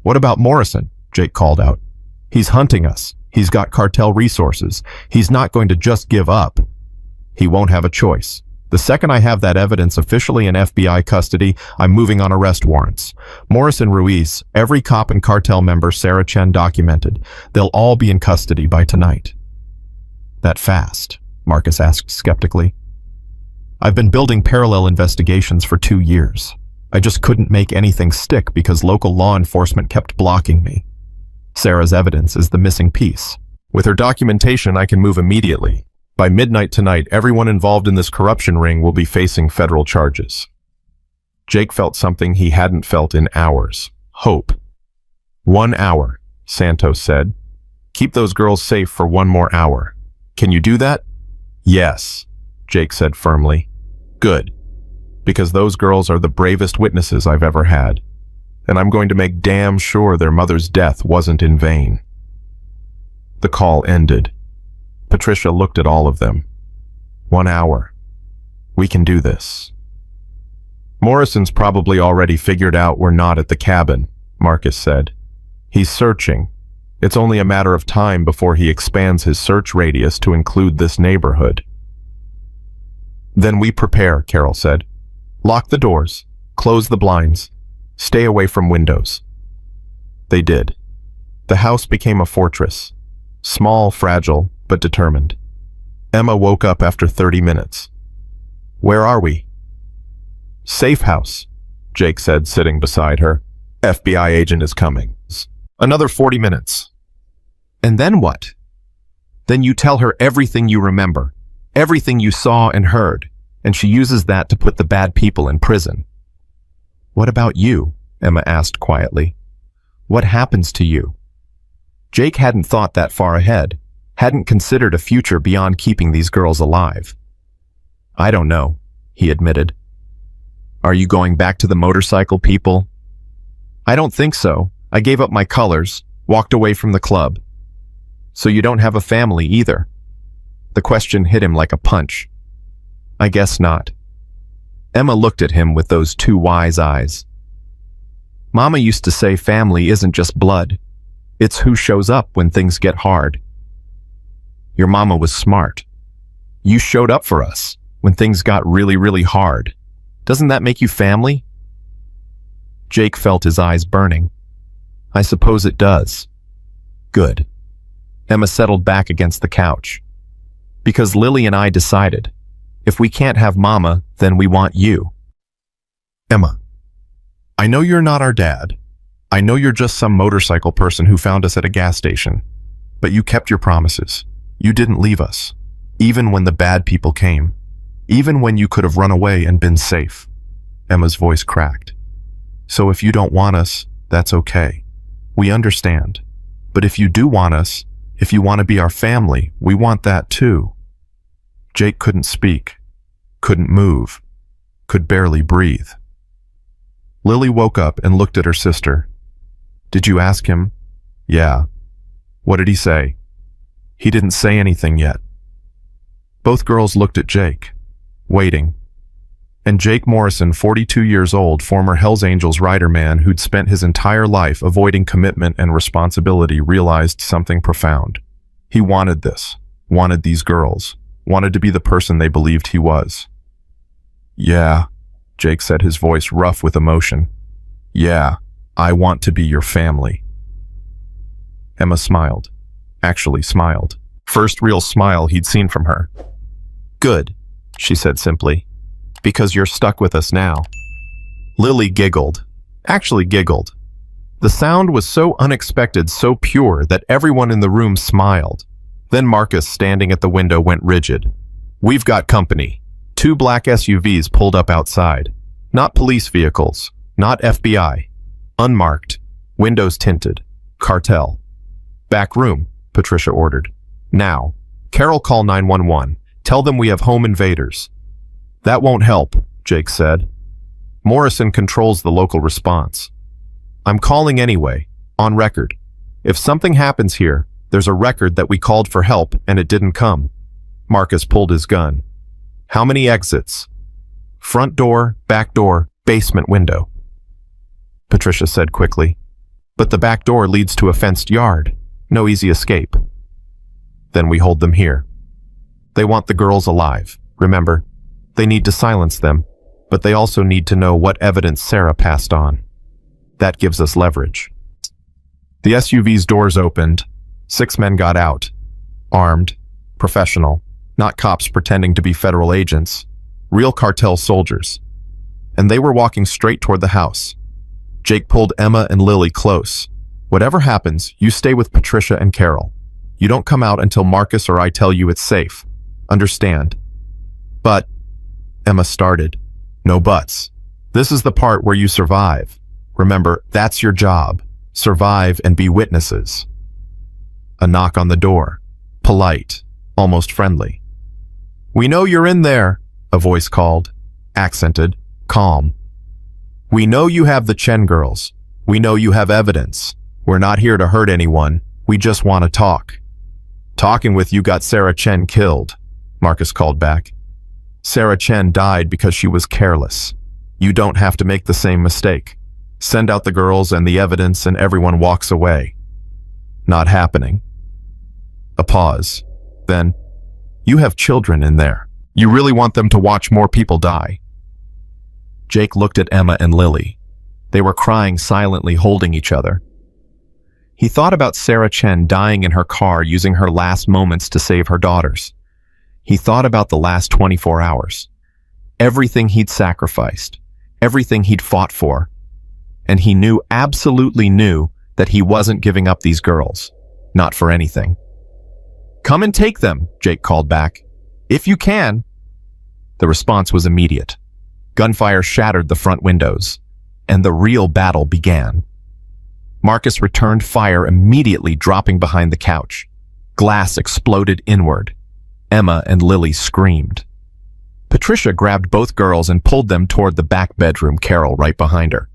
What about Morrison? Jake called out. He's hunting us. He's got cartel resources. He's not going to just give up. He won't have a choice. The second I have that evidence officially in FBI custody, I'm moving on arrest warrants. Morrison Ruiz, every cop and cartel member Sarah Chen documented. They'll all be in custody by tonight. That fast? Marcus asked skeptically. I've been building parallel investigations for 2 years. I just couldn't make anything stick because local law enforcement kept blocking me. Sarah's evidence is the missing piece. With her documentation, I can move immediately. By midnight tonight, everyone involved in this corruption ring will be facing federal charges. Jake felt something he hadn't felt in hours. Hope. 1 hour, Santos said. Keep those girls safe for 1 more hour. Can you do that? Yes, Jake said firmly. Good. Because those girls are the bravest witnesses I've ever had. And I'm going to make damn sure their mother's death wasn't in vain. The call ended. Patricia looked at all of them. 1 hour. We can do this. Morrison's probably already figured out we're not at the cabin, Marcus said. He's searching. It's only a matter of time before he expands his search radius to include this neighborhood. Then we prepare, Carol said. Lock the doors. Close the blinds. Stay away from windows. They did. The house became a fortress. Small, fragile, but determined. Emma woke up after 30 minutes. Where are we? Safe house, Jake said, sitting beside her. FBI agent is coming. Another 40 minutes. And then what? Then you tell her everything you remember, everything you saw and heard, and she uses that to put the bad people in prison. What about you? Emma asked quietly. What happens to you? Jake hadn't thought that far ahead, hadn't considered a future beyond keeping these girls alive. I don't know, he admitted. Are you going back to the motorcycle people? I don't think so. I gave up my colors, walked away from the club. So you don't have a family either? The question hit him like a punch. I guess not. Emma looked at him with those 2 wise eyes. Mama used to say family isn't just blood. It's who shows up when things get hard. Your mama was smart. You showed up for us when things got really, really hard. Doesn't that make you family? Jake felt his eyes burning. I suppose it does. Good. Emma settled back against the couch. Because Lily and I decided, if we can't have Mama, then we want you. Emma, I know you're not our dad. I know you're just some motorcycle person who found us at a gas station. But you kept your promises. You didn't leave us. Even when the bad people came. Even when you could have run away and been safe. Emma's voice cracked. So if you don't want us, that's okay. We understand. But if you do want us, if you want to be our family, we want that too. Jake couldn't speak, couldn't move, could barely breathe. Lily woke up and looked at her sister. Did you ask him? Yeah. What did he say? He didn't say anything yet. Both girls looked at Jake, waiting. And Jake Morrison, 42 years old, former Hells Angels rider man who'd spent his entire life avoiding commitment and responsibility, realized something profound. He wanted this, wanted these girls, wanted to be the person they believed he was. Yeah, Jake said, his voice rough with emotion. Yeah, I want to be your family. Emma smiled, actually smiled. First real smile he'd seen from her. Good, she said simply, because you're stuck with us now. Lily giggled, actually giggled. The sound was so unexpected, so pure, that everyone in the room smiled. Then Marcus, standing at the window, went rigid. We've got company. 2 black SUVs pulled up outside. Not police vehicles, not FBI. Unmarked, windows tinted. Cartel. Back room, Patricia ordered. Now. Carol, call 911. Tell them we have home invaders. That won't help, Jake said. Morrison controls the local response. I'm calling anyway, on record. If something happens here, there's a record that we called for help and it didn't come. Marcus pulled his gun. How many exits? Front door, back door, basement window. Patricia said quickly. But the back door leads to a fenced yard. No easy escape. Then we hold them here. They want the girls alive, remember? They need to silence them, but they also need to know what evidence Sarah passed on. That gives us leverage. The SUV's doors opened. 6 men got out. Armed, professional, not cops pretending to be federal agents, real cartel soldiers. And they were walking straight toward the house. Jake pulled Emma and Lily close. Whatever happens, you stay with Patricia and Carol. You don't come out until Marcus or I tell you it's safe. Understand? But, Emma started. No buts. This is the part where you survive. Remember, that's your job. Survive and be witnesses. A knock on the door. Polite, almost friendly. We know you're in there, a voice called. Accented, calm. We know you have the Chen girls. We know you have evidence. We're not here to hurt anyone. We just want to talk. Talking with you got Sarah Chen killed, Marcus called back. Sarah Chen died because she was careless. You don't have to make the same mistake. Send out the girls and the evidence and everyone walks away. Not happening. A pause. Then, you have children in there. You really want them to watch more people die. Jake looked at Emma and Lily. They were crying silently, holding each other. He thought about Sarah Chen dying in her car, using her last moments to save her daughters. He thought about the last 24 hours. Everything he'd sacrificed. Everything he'd fought for. And he knew, absolutely knew, that he wasn't giving up these girls. Not for anything. Come and take them, Jake called back. If you can. The response was immediate. Gunfire shattered the front windows. And the real battle began. Marcus returned fire immediately, dropping behind the couch. Glass exploded inward. Emma and Lily screamed. Patricia grabbed both girls and pulled them toward the back bedroom, Carol right behind her.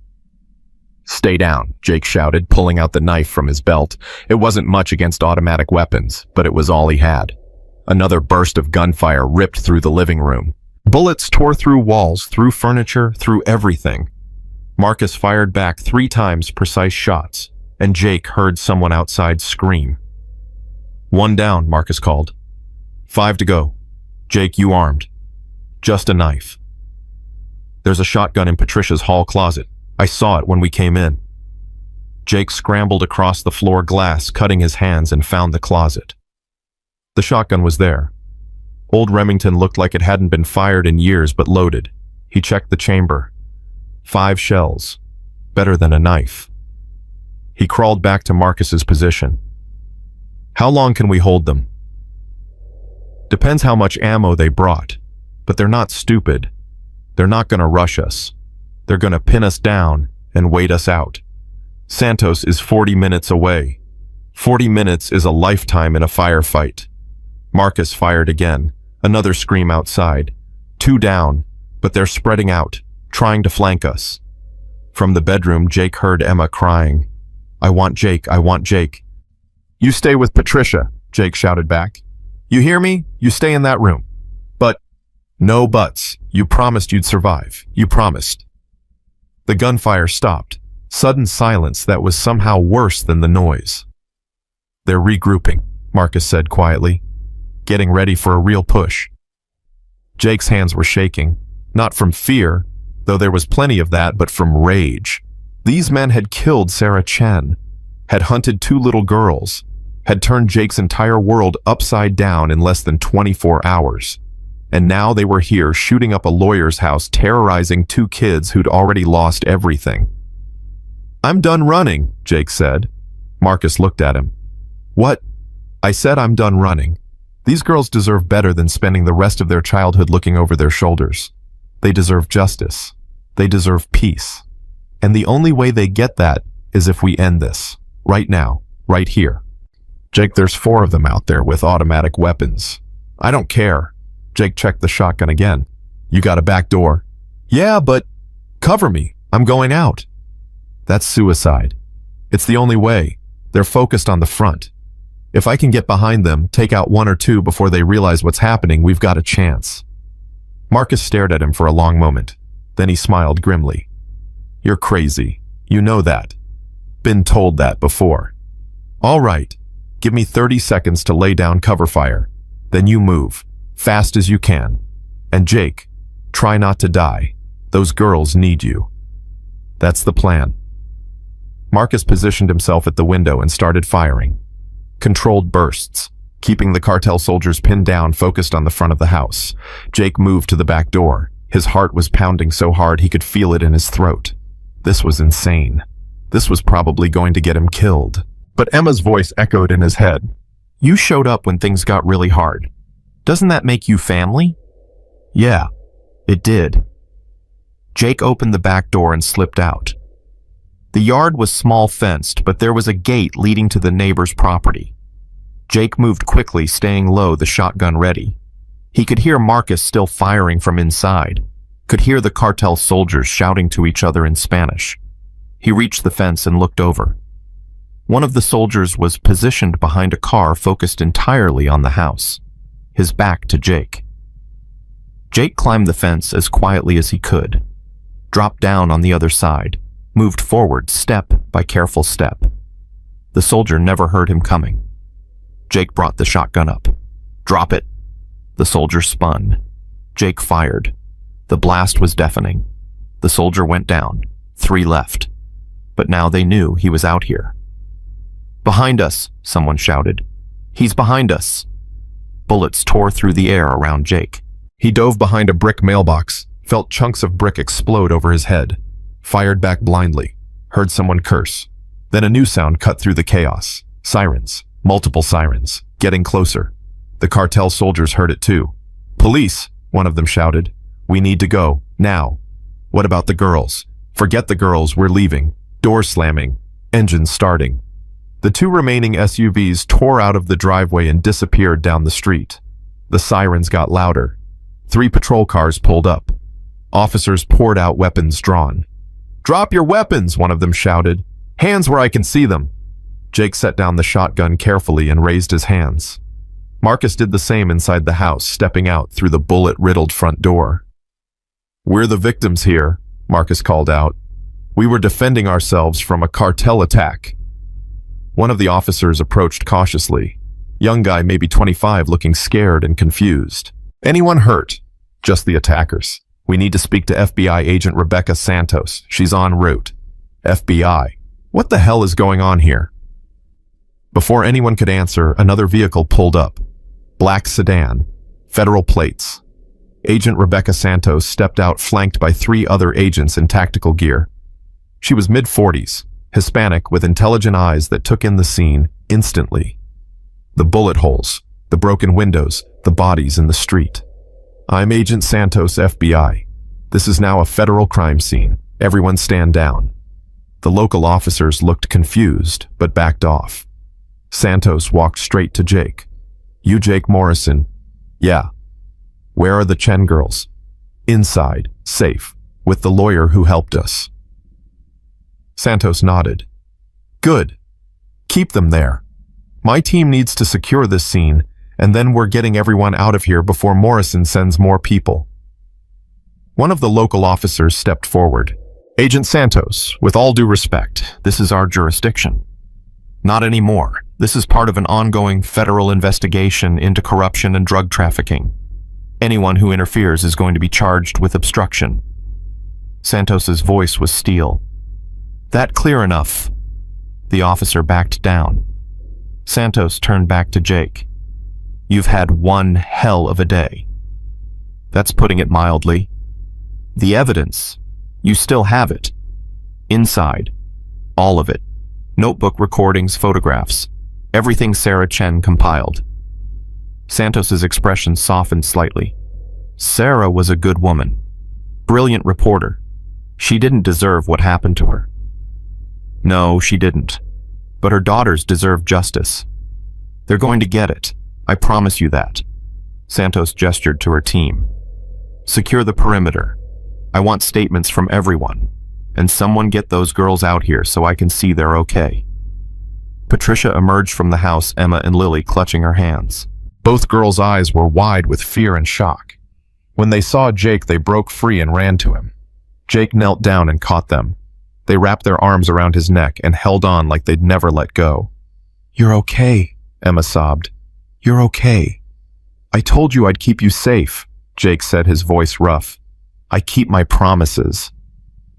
Stay down, Jake shouted, pulling out the knife from his belt. It wasn't much against automatic weapons, but it was all he had. Another burst of gunfire ripped through the living room. Bullets tore through walls, through furniture, through everything. Marcus fired back 3 times precise shots, and Jake heard someone outside scream. 1 down, Marcus called. 5 to go. Jake, you armed? Just a knife. There's a shotgun in Patricia's hall closet. I saw it when we came in. Jake scrambled across the floor glass, cutting his hands, and found the closet. The shotgun was there. Old Remington looked like it hadn't been fired in years, but loaded. He checked the chamber. 5 shells. Better than a knife. He crawled back to Marcus's position. How long can we hold them? Depends how much ammo they brought. But they're not stupid. They're not going to rush us. They're going to pin us down and wait us out. Santos is 40 minutes away. 40 minutes is a lifetime in a firefight. Marcus fired again. Another scream outside. 2 down, but they're spreading out, trying to flank us. From the bedroom, Jake heard Emma crying. I want Jake, I want Jake. You stay with Patricia, Jake shouted back. You hear me? You stay in that room. But, no buts. You promised you'd survive. You promised. The gunfire stopped. Sudden silence that was somehow worse than the noise. They're regrouping, Marcus said quietly. Getting ready for a real push. Jake's hands were shaking. Not from fear, though there was plenty of that, but from rage. These men had killed Sarah Chen, had hunted 2 little girls, had turned Jake's entire world upside down in less than 24 hours. And now they were here shooting up a lawyer's house, terrorizing two kids who'd already lost everything. "I'm done running," Jake said. Marcus looked at him. "What?" "I said I'm done running. These girls deserve better than spending the rest of their childhood looking over their shoulders. They deserve justice. They deserve peace. And the only way they get that is if we end this. Right now. Right here." "Jake, there's 4 of them out there with automatic weapons." "I don't care." Jake checked the shotgun again. "You got a back door?" "Yeah, but..." "Cover me. I'm going out." "That's suicide. It's the only way. They're focused on the front. If I can get behind them, take out 1 or 2 before they realize what's happening, we've got a chance." Marcus stared at him for a long moment. Then he smiled grimly. "You're crazy. You know that. Been told that before. All right. Give me 30 seconds to lay down cover fire. Then you move. Fast as you can. And Jake, try not to die. Those girls need you." "That's the plan." Marcus positioned himself at the window and started firing. Controlled bursts, keeping the cartel soldiers pinned down, focused on the front of the house. Jake moved to the back door. His heart was pounding so hard he could feel it in his throat. This was insane. This was probably going to get him killed. But Emma's voice echoed in his head. "You showed up when things got really hard. Doesn't that make you family?" "Yeah, it did." Jake opened the back door and slipped out. The yard was small fenced, but there was a gate leading to the neighbor's property. Jake moved quickly, staying low, the shotgun ready. He could hear Marcus still firing from inside, could hear the cartel soldiers shouting to each other in Spanish. He reached the fence and looked over. One of the soldiers was positioned behind a car focused entirely on the house, his back to Jake. Jake climbed the fence as quietly as he could, dropped down on the other side, moved forward step by careful step. The soldier never heard him coming. Jake brought the shotgun up. "Drop it." The soldier spun. Jake fired. The blast was deafening. The soldier went down. 3 left. But now they knew he was out here. "Behind us," someone shouted. "He's behind us." Bullets tore through the air around Jake. He dove behind a brick mailbox, felt chunks of brick explode over his head, fired back blindly, heard someone curse. Then a new sound cut through the chaos. Sirens. Multiple sirens. Getting closer. The cartel soldiers heard it too. "Police," one of them shouted. "We need to go. Now." "What about the girls?" "Forget the girls. We're leaving." Door slamming. Engines starting. The 2 remaining SUVs tore out of the driveway and disappeared down the street. The sirens got louder. 3 patrol cars pulled up. Officers poured out, weapons drawn. "Drop your weapons," one of them shouted. "Hands where I can see them." Jake set down the shotgun carefully and raised his hands. Marcus did the same inside the house, stepping out through the bullet-riddled front door. "We're the victims here," Marcus called out. "We were defending ourselves from a cartel attack." One of the officers approached cautiously. Young guy, maybe 25, looking scared and confused. "Anyone hurt?" "Just the attackers. We need to speak to FBI agent Rebecca Santos. She's en route." "FBI? What the hell is going on here?" Before anyone could answer, another vehicle pulled up. Black sedan. Federal plates. Agent Rebecca Santos stepped out, flanked by 3 other agents in tactical gear. She was mid-40s, Hispanic with intelligent eyes that took in the scene instantly. The bullet holes, the broken windows, the bodies in the street. "I'm Agent Santos, FBI. This is now a federal crime scene. Everyone stand down." The local officers looked confused, but backed off. Santos walked straight to Jake. "You Jake Morrison?" "Yeah." "Where are the Chen girls?" "Inside, safe, with the lawyer who helped us." Santos nodded. "Good. Keep them there. My team needs to secure this scene, and then we're getting everyone out of here before Morrison sends more people." One of the local officers stepped forward. "Agent Santos, with all due respect, this is our jurisdiction." "Not anymore. This is part of an ongoing federal investigation into corruption and drug trafficking. Anyone who interferes is going to be charged with obstruction." Santos's voice was steel. "That clear enough?" The officer backed down. Santos turned back to Jake. "You've had one hell of a day." That's putting it mildly. The evidence. You still have it. Inside. All of it. Notebook recordings, photographs. Everything Sarah Chen compiled. Santos's expression softened slightly. Sarah was a good woman. Brilliant reporter. She didn't deserve what happened to her. No, she didn't. But her daughters deserve justice. They're going to get it. I promise you that. Santos gestured to her team. Secure the perimeter. I want statements from everyone. And someone get those girls out here so I can see they're okay. Patricia emerged from the house, Emma and Lily clutching her hands. Both girls' eyes were wide with fear and shock. When they saw Jake, they broke free and ran to him. Jake knelt down and caught them. They wrapped their arms around his neck and held on like they'd never let go. You're okay, Emma sobbed. You're okay. I told you I'd keep you safe, Jake said, his voice rough. I keep my promises.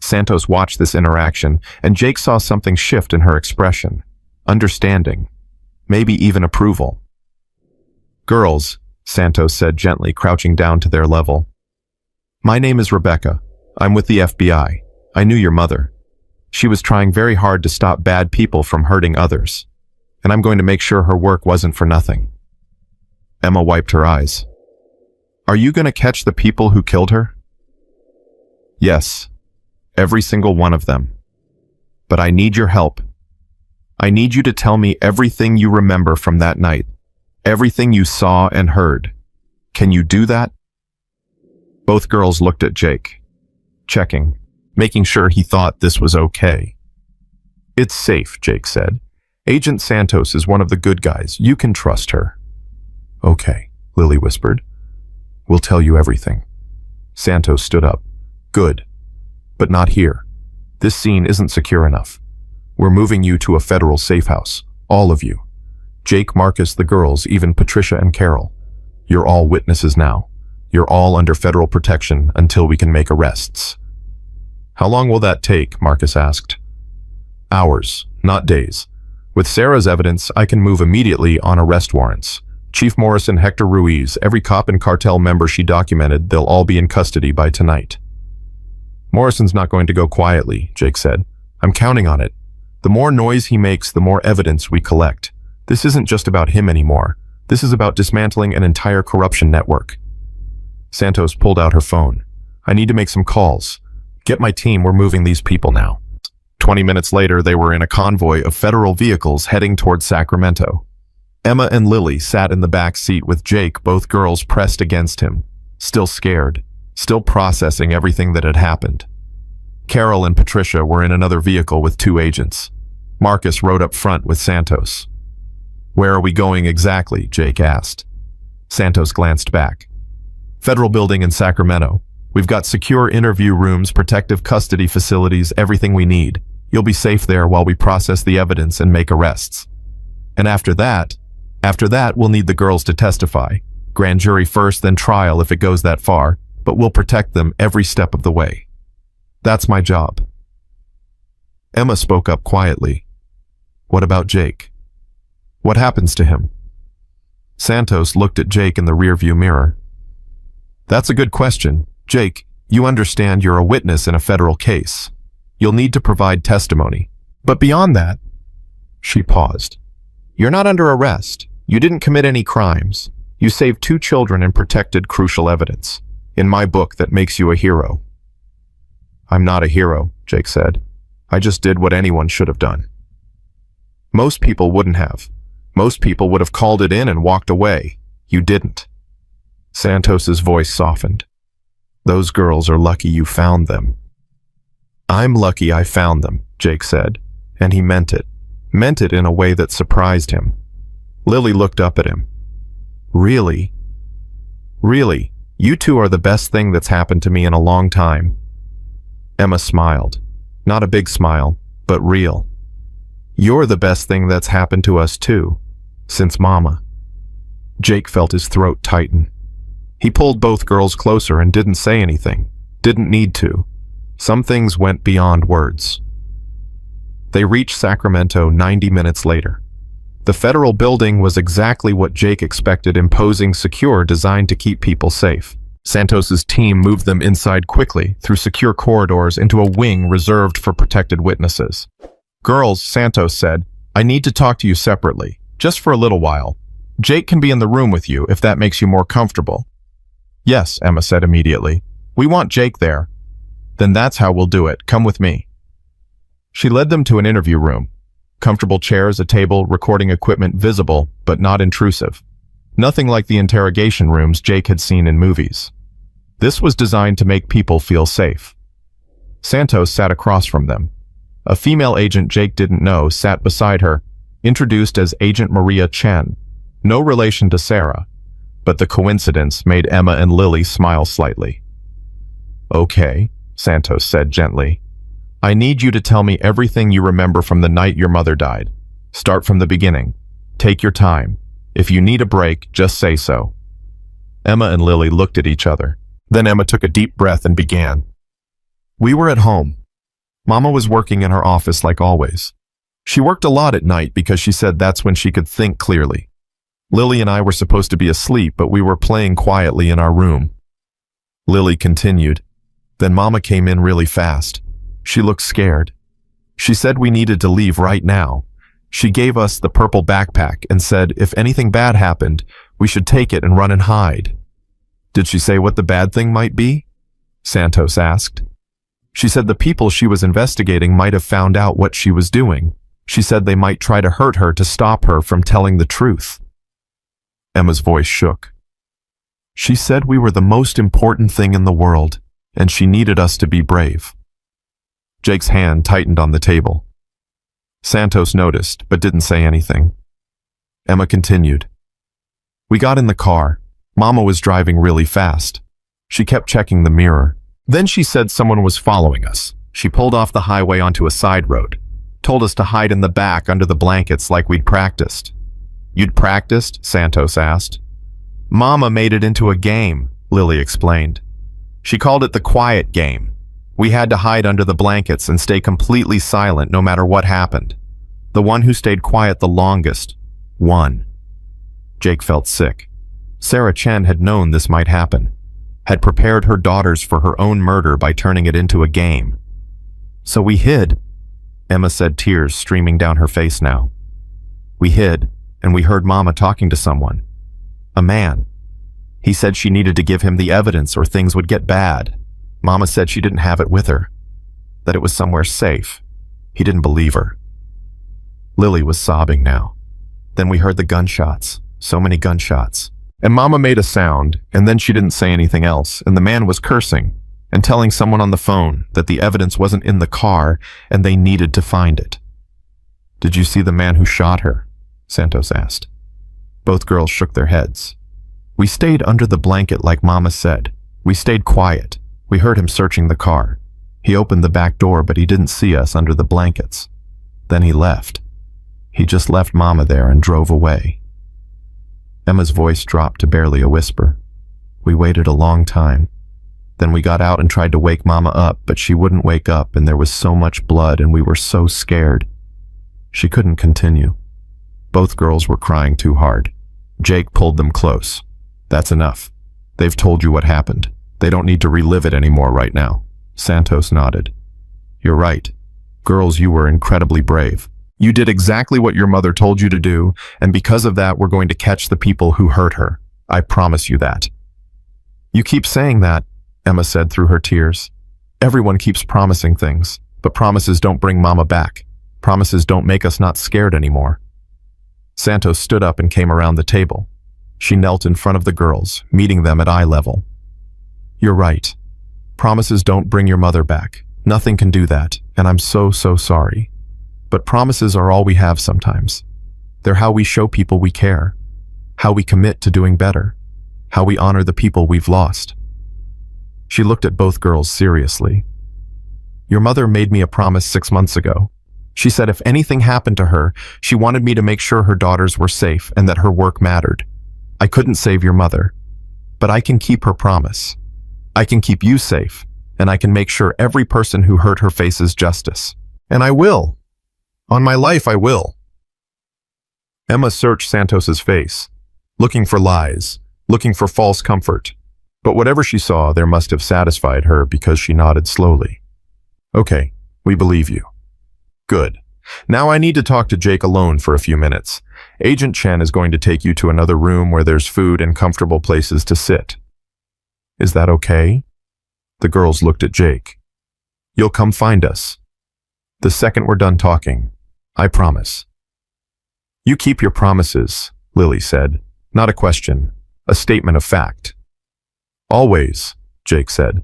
Santos watched this interaction, and Jake saw something shift in her expression. Understanding. Maybe even approval. Girls, Santos said gently, crouching down to their level. My name is Rebecca. I'm with the FBI. I knew your mother. She was trying very hard to stop bad people from hurting others. And I'm going to make sure her work wasn't for nothing. Emma wiped her eyes. Are you going to catch the people who killed her? Yes. Every single one of them. But I need your help. I need you to tell me everything you remember from that night. Everything you saw and heard. Can you do that? Both girls looked at Jake, checking, making sure he thought this was okay. It's safe, Jake said. Agent Santos is one of the good guys. You can trust her. Okay, Lily whispered. We'll tell you everything. Santos stood up. Good. But not here. This scene isn't secure enough. We're moving you to a federal safe house. All of you. Jake, Marcus, the girls, even Patricia and Carol. You're all witnesses now. You're all under federal protection until we can make arrests. How long will that take? Marcus asked. Hours, not days. With Sarah's evidence, I can move immediately on arrest warrants. Chief Morrison, Hector Ruiz, every cop and cartel member she documented, they'll all be in custody by tonight. Morrison's not going to go quietly, Jake said. I'm counting on it. The more noise he makes, the more evidence we collect. This isn't just about him anymore. This is about dismantling an entire corruption network. Santos pulled out her phone. I need to make some calls. Get my team, we're moving these people now. 20 minutes later, they were in a convoy of federal vehicles heading toward Sacramento. Emma and Lily sat in the back seat with Jake, both girls pressed against him, still scared, still processing everything that had happened. Carol and Patricia were in another vehicle with 2 agents. Marcus rode up front with Santos. Where are we going exactly? Jake asked. Santos glanced back. Federal building in Sacramento. We've got secure interview rooms, protective custody facilities, everything we need. You'll be safe there while we process the evidence and make arrests. And after that, we'll need the girls to testify. Grand jury first, then trial if it goes that far, but we'll protect them every step of the way. That's my job. Emma spoke up quietly. What about Jake? What happens to him? Santos looked at Jake in the rearview mirror. That's a good question. Jake, you understand you're a witness in a federal case. You'll need to provide testimony. But beyond that, she paused. You're not under arrest. You didn't commit any crimes. You saved 2 children and protected crucial evidence. In my book, that makes you a hero. I'm not a hero, Jake said. I just did what anyone should have done. Most people wouldn't have. Most people would have called it in and walked away. You didn't. Santos's voice softened. Those girls are lucky you found them. I'm lucky I found them, Jake said, and he meant it. Meant it in a way that surprised him. Lily looked up at him. Really? Really? You 2 are the best thing that's happened to me in a long time. Emma smiled. Not a big smile, but real. You're the best thing that's happened to us too, since Mama. Jake felt his throat tighten. He pulled both girls closer and didn't say anything. Didn't need to. Some things went beyond words. They reached Sacramento 90 minutes later. The federal building was exactly what Jake expected, imposing, secure, designed to keep people safe. Santos's team moved them inside quickly, through secure corridors into a wing reserved for protected witnesses. "Girls," Santos said, "I need to talk to you separately, just for a little while. Jake can be in the room with you if that makes you more comfortable." "Yes," Emma said immediately. "We want Jake there." "Then that's how we'll do it. Come with me." She led them to an interview room. Comfortable chairs, a table, recording equipment visible, but not intrusive. Nothing like the interrogation rooms Jake had seen in movies. This was designed to make people feel safe. Santos sat across from them. A female agent Jake didn't know sat beside her, introduced as Agent Maria Chen, no relation to Sarah, but the coincidence made Emma and Lily smile slightly. "Okay," Santos said gently. "I need you to tell me everything you remember from the night your mother died. Start from the beginning. Take your time. If you need a break, just say so." Emma and Lily looked at each other. Then Emma took a deep breath and began. "We were at home. Mama was working in her office like always. She worked a lot at night because she said that's when she could think clearly. Lily and I were supposed to be asleep, but we were playing quietly in our room." Lily continued. "Then Mama came in really fast. She looked scared. She said we needed to leave right now. She gave us the purple backpack and said if anything bad happened, we should take it and run and hide." "Did she say what the bad thing might be?" Santos asked. "She said the people she was investigating might have found out what she was doing. She said they might try to hurt her to stop her from telling the truth." Emma's voice shook. "She said we were the most important thing in the world, and she needed us to be brave." Jake's hand tightened on the table. Santos noticed, but didn't say anything. Emma continued. "We got in the car. Mama was driving really fast. She kept checking the mirror. Then she said someone was following us. She pulled off the highway onto a side road, told us to hide in the back under the blankets like we'd practiced." "You'd practiced?" Santos asked. "Mama made it into a game," Lily explained. "She called it the quiet game. We had to hide under the blankets and stay completely silent no matter what happened. The one who stayed quiet the longest won." Jake felt sick. Sarah Chen had known this might happen, had prepared her daughters for her own murder by turning it into a game. "So we hid," Emma said, tears streaming down her face now. "We hid, and we heard Mama talking to someone. A man. He said she needed to give him the evidence or things would get bad. Mama said she didn't have it with her, that it was somewhere safe. He didn't believe her." Lily was sobbing now. "Then we heard the gunshots, so many gunshots. And Mama made a sound, and then she didn't say anything else, and the man was cursing and telling someone on the phone that the evidence wasn't in the car and they needed to find it." "Did you see the man who shot her?" Santos asked. Both girls shook their heads. "We stayed under the blanket like Mama said. We stayed quiet. We heard him searching the car. He opened the back door, but he didn't see us under the blankets. Then he left. He just left Mama there and drove away." Emma's voice dropped to barely a whisper. "We waited a long time. Then we got out and tried to wake Mama up, but she wouldn't wake up and there was so much blood and we were so scared." She couldn't continue. Both girls were crying too hard. Jake pulled them close. "That's enough. They've told you what happened. They don't need to relive it anymore right now." Santos nodded. "You're right. Girls, you were incredibly brave. You did exactly what your mother told you to do, and because of that, we're going to catch the people who hurt her. I promise you that." "You keep saying that," Emma said through her tears. "Everyone keeps promising things, but promises don't bring Mama back. Promises don't make us not scared anymore." Santos stood up and came around the table. She knelt in front of the girls, meeting them at eye level. "You're right. Promises don't bring your mother back. Nothing can do that, and I'm so sorry. But promises are all we have sometimes. They're how we show people we care, how we commit to doing better, how we honor the people we've lost." She looked at both girls seriously. "Your mother made me a promise 6 months ago. She said if anything happened to her, she wanted me to make sure her daughters were safe and that her work mattered. I couldn't save your mother, but I can keep her promise. I can keep you safe, and I can make sure every person who hurt her faces justice. And I will. On my life, I will." Emma searched Santos's face, looking for lies, looking for false comfort. But whatever she saw there must have satisfied her because she nodded slowly. Okay, we believe you. Good. Now I need to talk to Jake alone for a few minutes. Agent Chen is going to take you to another room where there's food and comfortable places to sit. Is that okay? The girls looked at Jake. You'll come find us. The second we're done talking, I promise. You keep your promises, Lily said. Not a question, a statement of fact. Always, Jake said.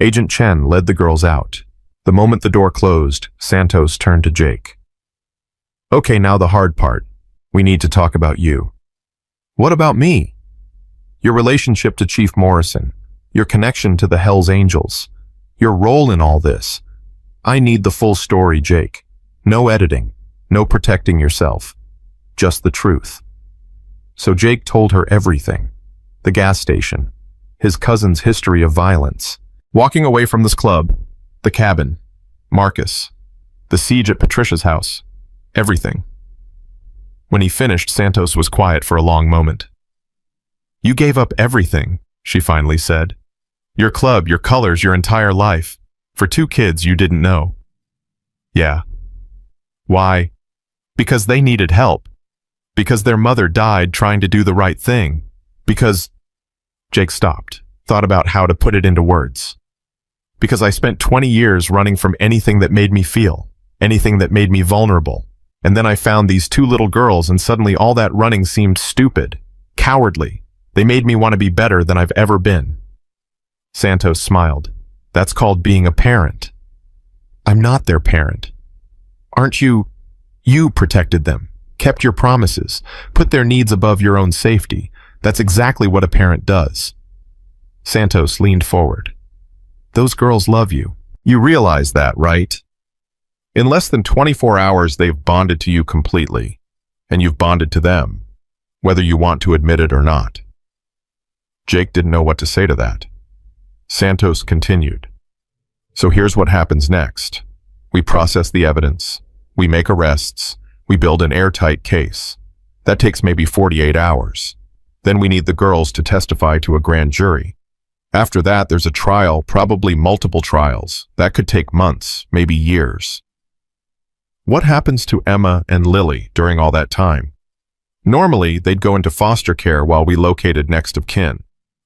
Agent Chen led the girls out. The moment the door closed, Santos turned to Jake. Okay, now the hard part. We need to talk about you. What about me? Your relationship to Chief Morrison, your connection to the Hells Angels, your role in all this. I need the full story, Jake. No editing, no protecting yourself. Just the truth. So Jake told her everything. The gas station, his cousin's history of violence, walking away from this club, the cabin, Marcus, the siege at Patricia's house, everything. When he finished, Santos was quiet for a long moment. You gave up everything, she finally said. Your club, your colors, your entire life, for 2 kids you didn't know. Yeah. Why? Because they needed help. Because their mother died trying to do the right thing. Because... Jake stopped, thought about how to put it into words. Because I spent 20 years running from anything that made me feel, anything that made me vulnerable. And then I found these 2 little girls and suddenly all that running seemed stupid, cowardly. They made me want to be better than I've ever been. Santos smiled. That's called being a parent. I'm not their parent. Aren't you? You protected them, kept your promises, put their needs above your own safety. That's exactly what a parent does. Santos leaned forward. Those girls love you. You realize that, right? In less than 24 hours, they've bonded to you completely, and you've bonded to them, whether you want to admit it or not. Jake didn't know what to say to that. Santos continued. So here's what happens next. We process the evidence. We make arrests. We build an airtight case. That takes maybe 48 hours. Then we need the girls to testify to a grand jury. After that, there's a trial, probably multiple trials. That could take months, maybe years. What happens to Emma and Lily during all that time? Normally, they'd go into foster care while we located next of kin.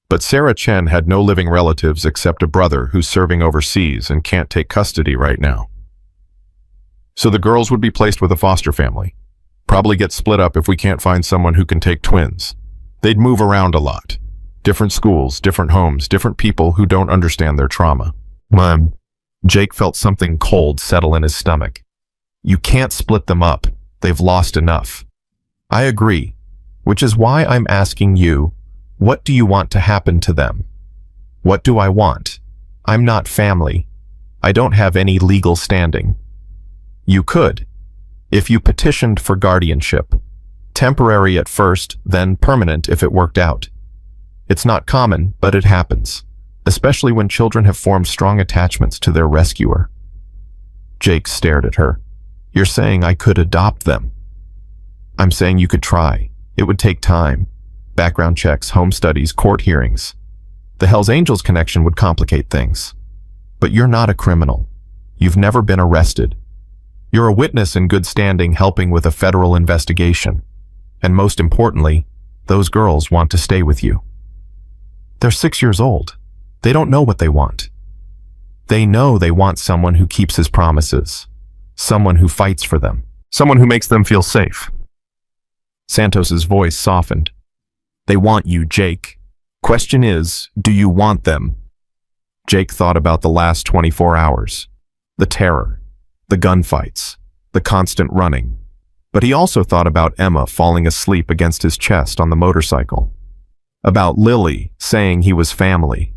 But Sarah Chen had no living relatives except a brother who's serving overseas and can't take custody right now. So the girls would be placed with a foster family. Probably get split up if we can't find someone who can take twins. They'd move around a lot. Different schools, different homes, different people who don't understand their trauma. Jake felt something cold settle in his stomach. You can't split them up. They've lost enough. I agree, which is why I'm asking you, what do you want to happen to them? What do I want? I'm not family. I don't have any legal standing. You could, if you petitioned for guardianship. Temporary at first, then permanent if it worked out. It's not common, but it happens, especially when children have formed strong attachments to their rescuer. Jake stared at her. You're saying I could adopt them? I'm saying you could try. It would take time. Background checks, home studies, court hearings. The Hells Angels connection would complicate things. But you're not a criminal. You've never been arrested. You're a witness in good standing helping with a federal investigation. And most importantly, those girls want to stay with you. They're 6 years old. They don't know what they want. They know they want someone who keeps his promises. Someone who fights for them. Someone who makes them feel safe. Santos's voice softened. They want you, Jake. Question is, do you want them? Jake thought about the last 24 hours. The terror. The gunfights. The constant running. But he also thought about Emma falling asleep against his chest on the motorcycle. About Lily saying he was family.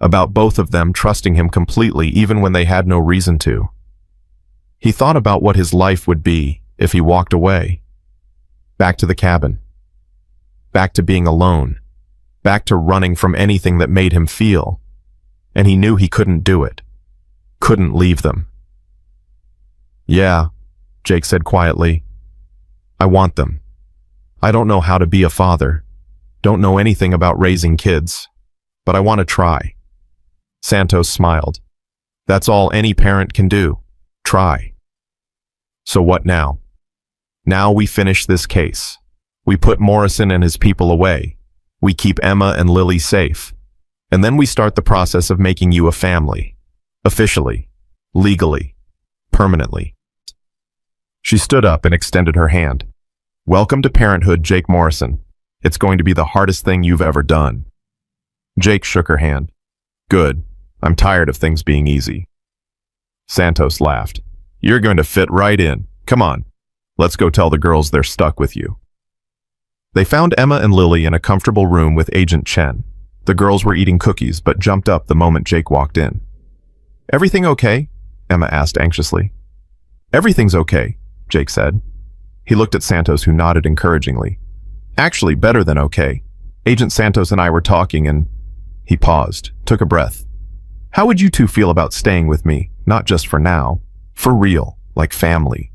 About both of them trusting him completely even when they had no reason to. He thought about what his life would be if he walked away. Back to the cabin. Back to being alone. Back to running from anything that made him feel. And he knew he couldn't do it. Couldn't leave them. Yeah, Jake said quietly. I want them. I don't know how to be a father. Don't know anything about raising kids. but I want to try. Santos smiled. That's all any parent can do. Try. So what now? Now we finish this case. We put Morrison and his people away. We keep Emma and Lily safe. And then we start the process of making you a family. Officially. Legally. Permanently. She stood up and extended her hand. Welcome to parenthood, Jake Morrison. It's going to be the hardest thing you've ever done. Jake shook her hand. Good. I'm tired of things being easy. Santos laughed. You're going to fit right in. Come on. Let's go tell the girls they're stuck with you. They found Emma and Lily in a comfortable room with Agent Chen. The girls were eating cookies, but jumped up the moment Jake walked in. Everything okay? Emma asked anxiously. Everything's okay, Jake said. He looked at Santos, who nodded encouragingly. Actually, better than okay. Agent Santos and I were talking and... He paused, took a breath. How would you two feel about staying with me, not just for now, for real, like family?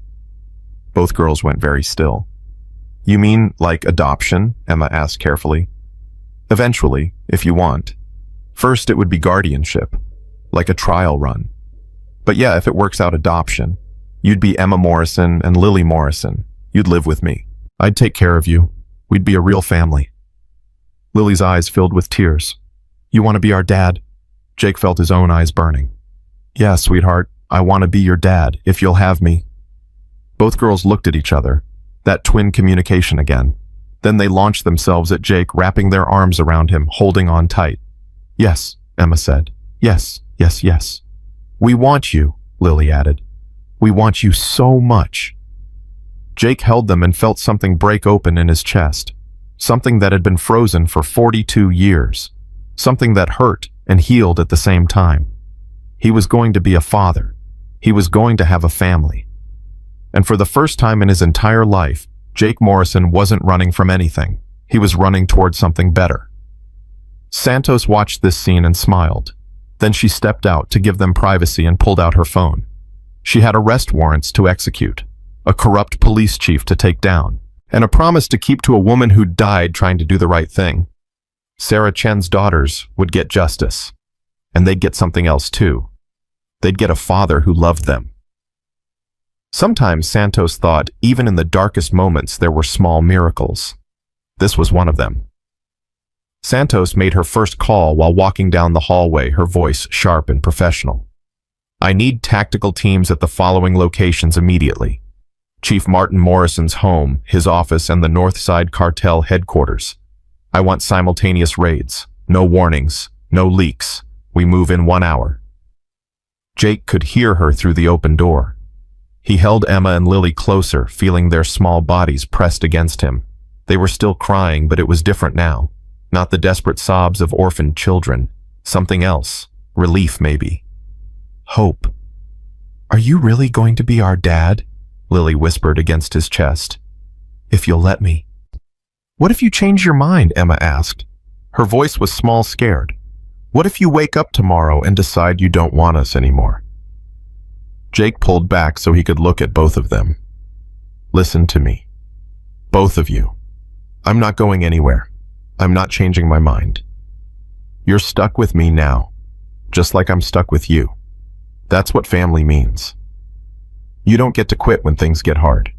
Both girls went very still. You mean like adoption? Emma asked carefully. Eventually, if you want. First, it would be guardianship, like a trial run. But yeah, if it works out, adoption. You'd be Emma Morrison and Lily Morrison. You'd live with me. I'd take care of you. We'd be a real family. Lily's eyes filled with tears. You want to be our dad? Jake felt his own eyes burning. Yeah, sweetheart, I want to be your dad, if you'll have me. Both girls looked at each other, that twin communication again. Then they launched themselves at Jake, wrapping their arms around him, holding on tight. Yes, Emma said. Yes, yes, yes. We want you, Lily added. We want you so much. Jake held them and felt something break open in his chest. Something that had been frozen for 42 years. Something that hurt and healed at the same time. He was going to be a father. He was going to have a family. And for the first time in his entire life, Jake Morrison wasn't running from anything. He was running towards something better. Santos watched this scene and smiled. Then she stepped out to give them privacy and pulled out her phone. She had arrest warrants to execute, a corrupt police chief to take down, and a promise to keep to a woman who died trying to do the right thing. Sarah Chen's daughters would get justice, and they'd get something else too. They'd get a father who loved them. Sometimes Santos thought even in the darkest moments there were small miracles. This was one of them. Santos made her first call while walking down the hallway, her voice sharp and professional. I need tactical teams at the following locations immediately. Chief Martin Morrison's home, his office, and the North Side Cartel headquarters. I want simultaneous raids. No warnings, no leaks. We move in 1 hour. Jake could hear her through the open door. He held Emma and Lily closer, feeling their small bodies pressed against him. They were still crying, but it was different now. Not the desperate sobs of orphaned children. Something else. Relief, maybe. Hope. Are you really going to be our dad? Lily whispered against his chest. If you'll let me. What if you change your mind? Emma asked. Her voice was small, scared. What if you wake up tomorrow and decide you don't want us anymore? Jake pulled back so he could look at both of them. Listen to me. Both of you. I'm not going anywhere. I'm not changing my mind. You're stuck with me now, just like I'm stuck with you. That's what family means. You don't get to quit when things get hard.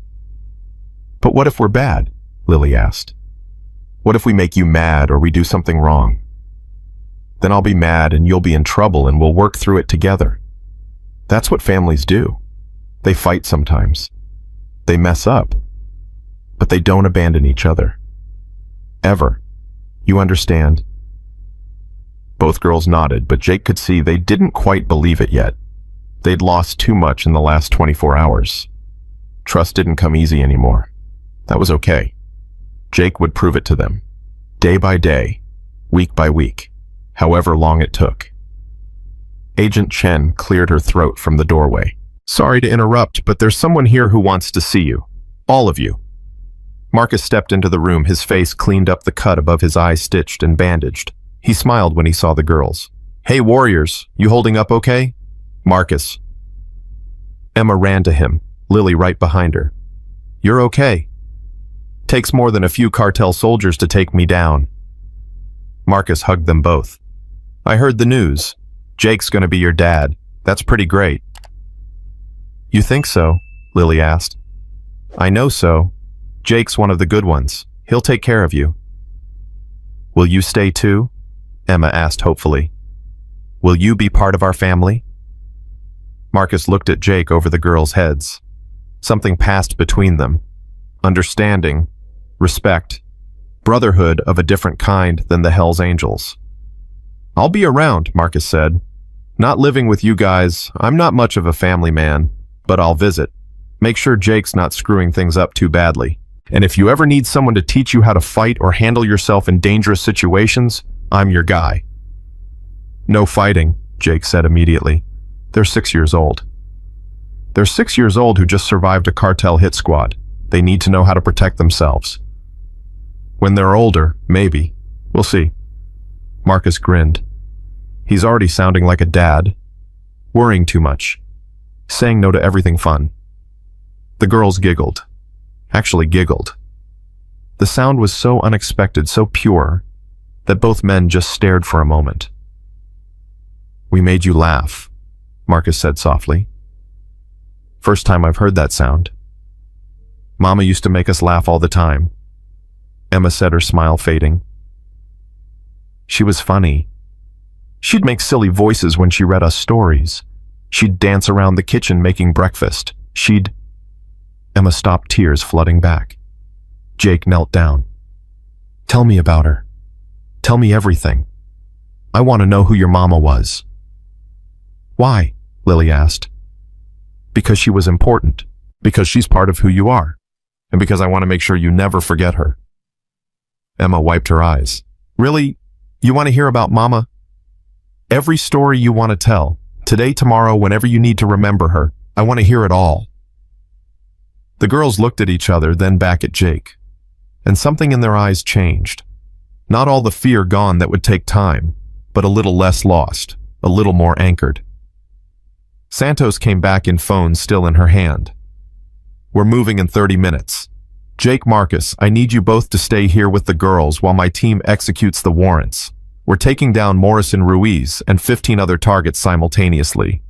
But what if we're bad? Lily asked. What if we make you mad or we do something wrong? Then I'll be mad and you'll be in trouble and we'll work through it together. That's what families do. They fight sometimes. They mess up. But they don't abandon each other. Ever. You understand? Both girls nodded, but Jake could see they didn't quite believe it yet. They'd lost too much in the last 24 hours. Trust didn't come easy anymore. That was okay. Jake would prove it to them. Day by day, week by week, however long it took. Agent Chen cleared her throat from the doorway. Sorry to interrupt, but there's someone here who wants to see you. All of you. Marcus stepped into the room, his face cleaned up, the cut above his eye stitched and bandaged. He smiled when he saw the girls. Hey, warriors, you holding up okay? Marcus. Emma ran to him, Lily right behind her. You're okay. Takes more than a few cartel soldiers to take me down. Marcus hugged them both. I heard the news. Jake's gonna be your dad. That's pretty great. You think so? Lily asked. I know so. Jake's one of the good ones. He'll take care of you. Will you stay too? Emma asked hopefully. Will you be part of our family? Marcus looked at Jake over the girls' heads. Something passed between them. Understanding, respect, brotherhood of a different kind than the Hells Angels. I'll be around, Marcus said. Not living with you guys, I'm not much of a family man, but I'll visit. Make sure Jake's not screwing things up too badly. And if you ever need someone to teach you how to fight or handle yourself in dangerous situations, I'm your guy. No fighting, Jake said immediately. They're 6 years old. They're 6 years old who just survived a cartel hit squad. They need to know how to protect themselves. When they're older, maybe. We'll see. Marcus grinned. He's already sounding like a dad. Worrying too much. Saying no to everything fun. The girls giggled. Actually giggled. The sound was so unexpected, so pure, that both men just stared for a moment. We made you laugh, Marcus said softly. First time I've heard that sound. Mama used to make us laugh all the time, Emma said, her smile fading. She was funny. She'd make silly voices when she read us stories. She'd dance around the kitchen making breakfast. Emma stopped, tears flooding back. Jake knelt down. Tell me about her. Tell me everything. I want to know who your mama was. Why? Lily asked. Because she was important. Because she's part of who you are. And because I want to make sure you never forget her. Emma wiped her eyes. Really? You want to hear about Mama? Every story you want to tell. Today, tomorrow, whenever you need to remember her. I want to hear it all. The girls looked at each other, then back at Jake. And something in their eyes changed. Not all the fear gone that would take time, but a little less lost, a little more anchored. Santos came back in phone still in her hand. We're moving in 30 minutes. Jake, Marcus, I need you both to stay here with the girls while my team executes the warrants. We're taking down Morrison Ruiz and 15 other targets simultaneously.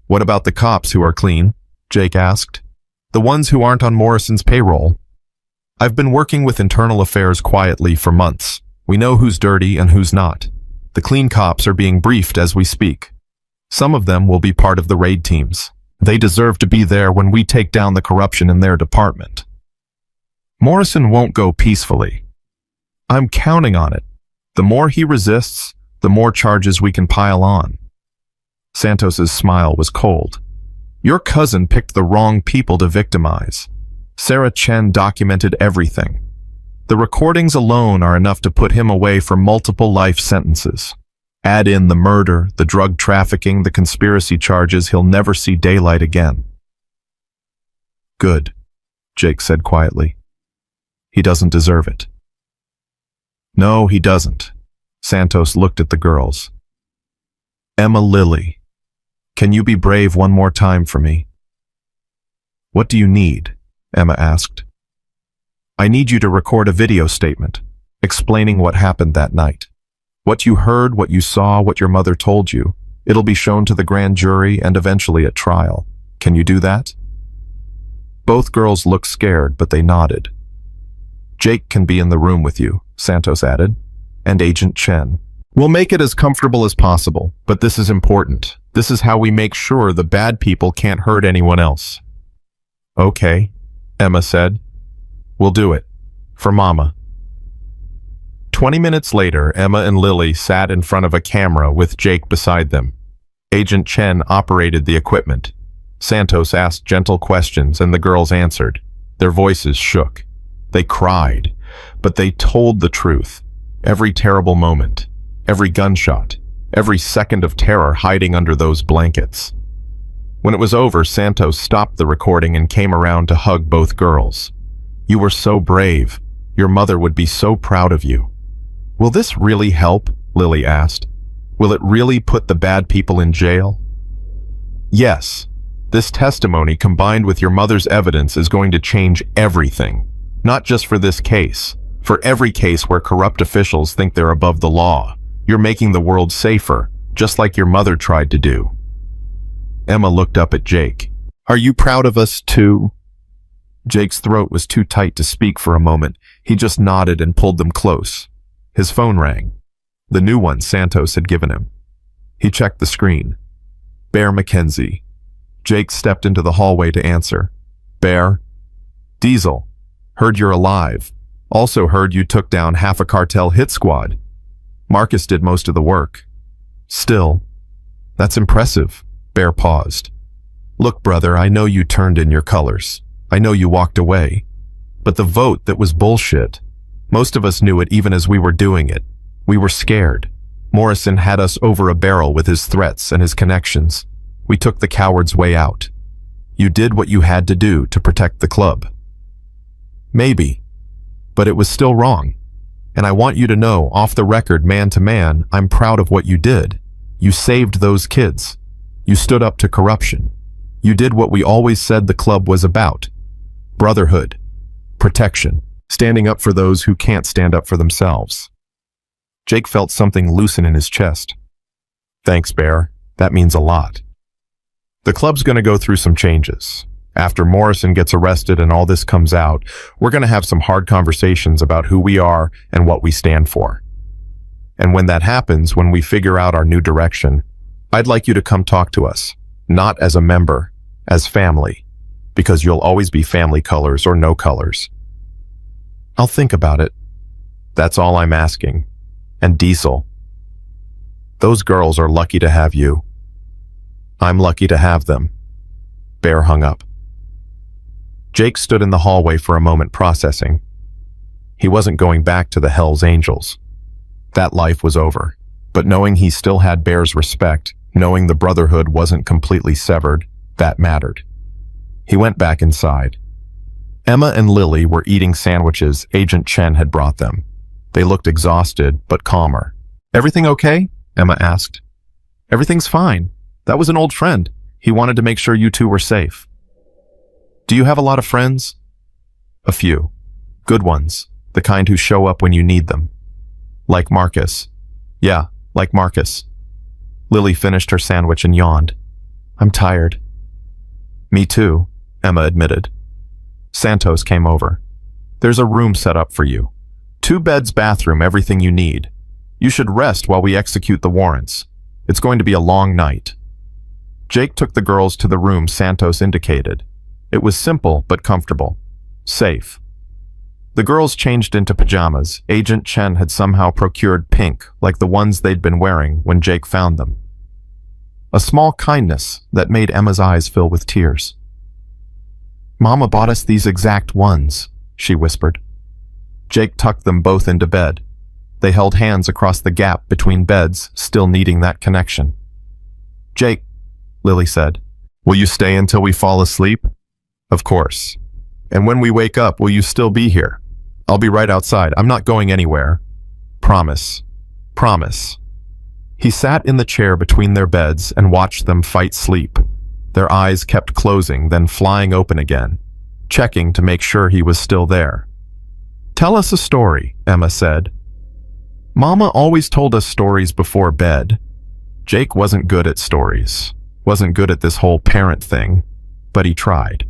What about the cops who are clean? Jake asked. The ones who aren't on Morrison's payroll. I've been working with internal affairs quietly for months. We know who's dirty and who's not. The clean cops are being briefed as we speak. Some of them will be part of the raid teams. They deserve to be there when we take down the corruption in their department. Morrison won't go peacefully. I'm counting on it. The more he resists, the more charges we can pile on. Santos's smile was cold. Your cousin picked the wrong people to victimize. Sarah Chen documented everything. The recordings alone are enough to put him away for multiple life sentences. Add in the murder, the drug trafficking, the conspiracy charges, he'll never see daylight again. Good, Jake said quietly. He doesn't deserve it. No, he doesn't. Santos looked at the girls. Emma, Lily, can you be brave one more time for me? What do you need? Emma asked. I need you to record a video statement, explaining what happened that night. What you heard, what you saw, what your mother told you. It'll be shown to the grand jury and eventually at trial. Can you do that? Both girls looked scared, but they nodded. Jake can be in the room with you, Santos added, and Agent Chen. We'll make it as comfortable as possible, but this is important. This is how we make sure the bad people can't hurt anyone else. Okay, Emma said. We'll do it. For Mama. 20 minutes later, Emma and Lily sat in front of a camera with Jake beside them. Agent Chen operated the equipment. Santos asked gentle questions and the girls answered. Their voices shook. They cried, but they told the truth. Every terrible moment, every gunshot, every second of terror hiding under those blankets. When it was over, Santos stopped the recording and came around to hug both girls. You were so brave. Your mother would be so proud of you. Will this really help? Lily asked. Will it really put the bad people in jail? Yes. This testimony combined with your mother's evidence is going to change everything. Not just for this case. For every case where corrupt officials think they're above the law. You're making the world safer, just like your mother tried to do. Emma looked up at Jake. Are you proud of us too? Jake's throat was too tight to speak for a moment. He just nodded and pulled them close. His phone rang. The new one Santos had given him. He checked the screen. Bear McKenzie. Jake stepped into the hallway to answer. Bear? Diesel. Heard you're alive. Also heard you took down half a cartel hit squad. Marcus did most of the work. Still, that's impressive. Bear paused. Look, brother, I know you turned in your colors. I know you walked away. But the vote, that was bullshit. Most of us knew it even as we were doing it. We were scared. Morrison had us over a barrel with his threats and his connections. We took the coward's way out. You did what you had to do to protect the club. Maybe. But it was still wrong. And I want you to know, off the record, man to man, I'm proud of what you did. You saved those kids. You stood up to corruption. You did what we always said the club was about. Brotherhood. Protection. Standing up for those who can't stand up for themselves. Jake felt something loosen in his chest. Thanks, Bear. That means a lot. The club's going to go through some changes. After Morrison gets arrested and all this comes out, we're going to have some hard conversations about who we are and what we stand for. And when that happens, when we figure out our new direction, I'd like you to come talk to us, not as a member, as family, because you'll always be family colors or no colors. I'll think about it. That's all I'm asking. And Diesel, those girls are lucky to have you. I'm lucky to have them. Bear hung up. Jake stood in the hallway for a moment processing. He wasn't going back to the Hells Angels. That life was over. But knowing he still had Bear's respect, knowing the Brotherhood wasn't completely severed, that mattered. He went back inside. Emma and Lily were eating sandwiches Agent Chen had brought them. They looked exhausted, but calmer. Everything okay? Emma asked. Everything's fine. That was an old friend. He wanted to make sure you two were safe. Do you have a lot of friends? A few. Good ones. The kind who show up when you need them. Like Marcus. Yeah, like Marcus. Lily finished her sandwich and yawned. I'm tired. Me too, Emma admitted. Santos came over. There's a room set up for you. 2 beds, bathroom, everything you need. You should rest while we execute the warrants. It's going to be a long night. Jake took the girls to the room Santos indicated. It was simple but comfortable. Safe. The girls changed into pajamas. Agent Chen had somehow procured pink, like the ones they'd been wearing when Jake found them. A small kindness that made Emma's eyes fill with tears. Mama bought us these exact ones, she whispered. Jake tucked them both into bed. They held hands across the gap between beds, still needing that connection. Jake, Lily said, will you stay until we fall asleep? Of course. And when we wake up, will you still be here? I'll be right outside. I'm not going anywhere. Promise. Promise. He sat in the chair between their beds and watched them fight sleep. Their eyes kept closing, then flying open again, checking to make sure he was still there. Tell us a story, Emma said. Mama always told us stories before bed. Jake wasn't good at stories, wasn't good at this whole parent thing, but he tried.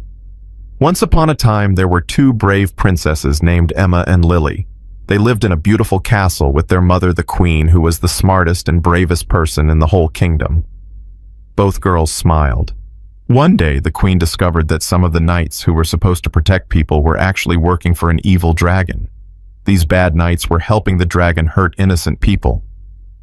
Once upon a time, there were 2 brave princesses named Emma and Lily. They lived in a beautiful castle with their mother, the queen, who was the smartest and bravest person in the whole kingdom. Both girls smiled. One day, the queen discovered that some of the knights who were supposed to protect people were actually working for an evil dragon. These bad knights were helping the dragon hurt innocent people.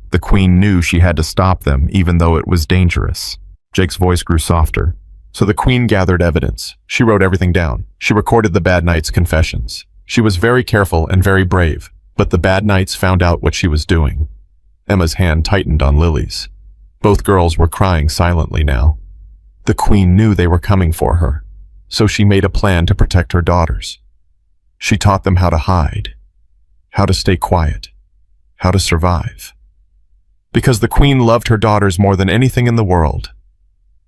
The queen knew she had to stop them, even though it was dangerous. Jake's voice grew softer. So the queen gathered evidence. She wrote everything down. She recorded the bad knights' confessions. She was very careful and very brave, but the bad knights found out what she was doing. Emma's hand tightened on Lily's. Both girls were crying silently now. The queen knew they were coming for her, so she made a plan to protect her daughters. She taught them how to hide, how to stay quiet, how to survive. Because the queen loved her daughters more than anything in the world,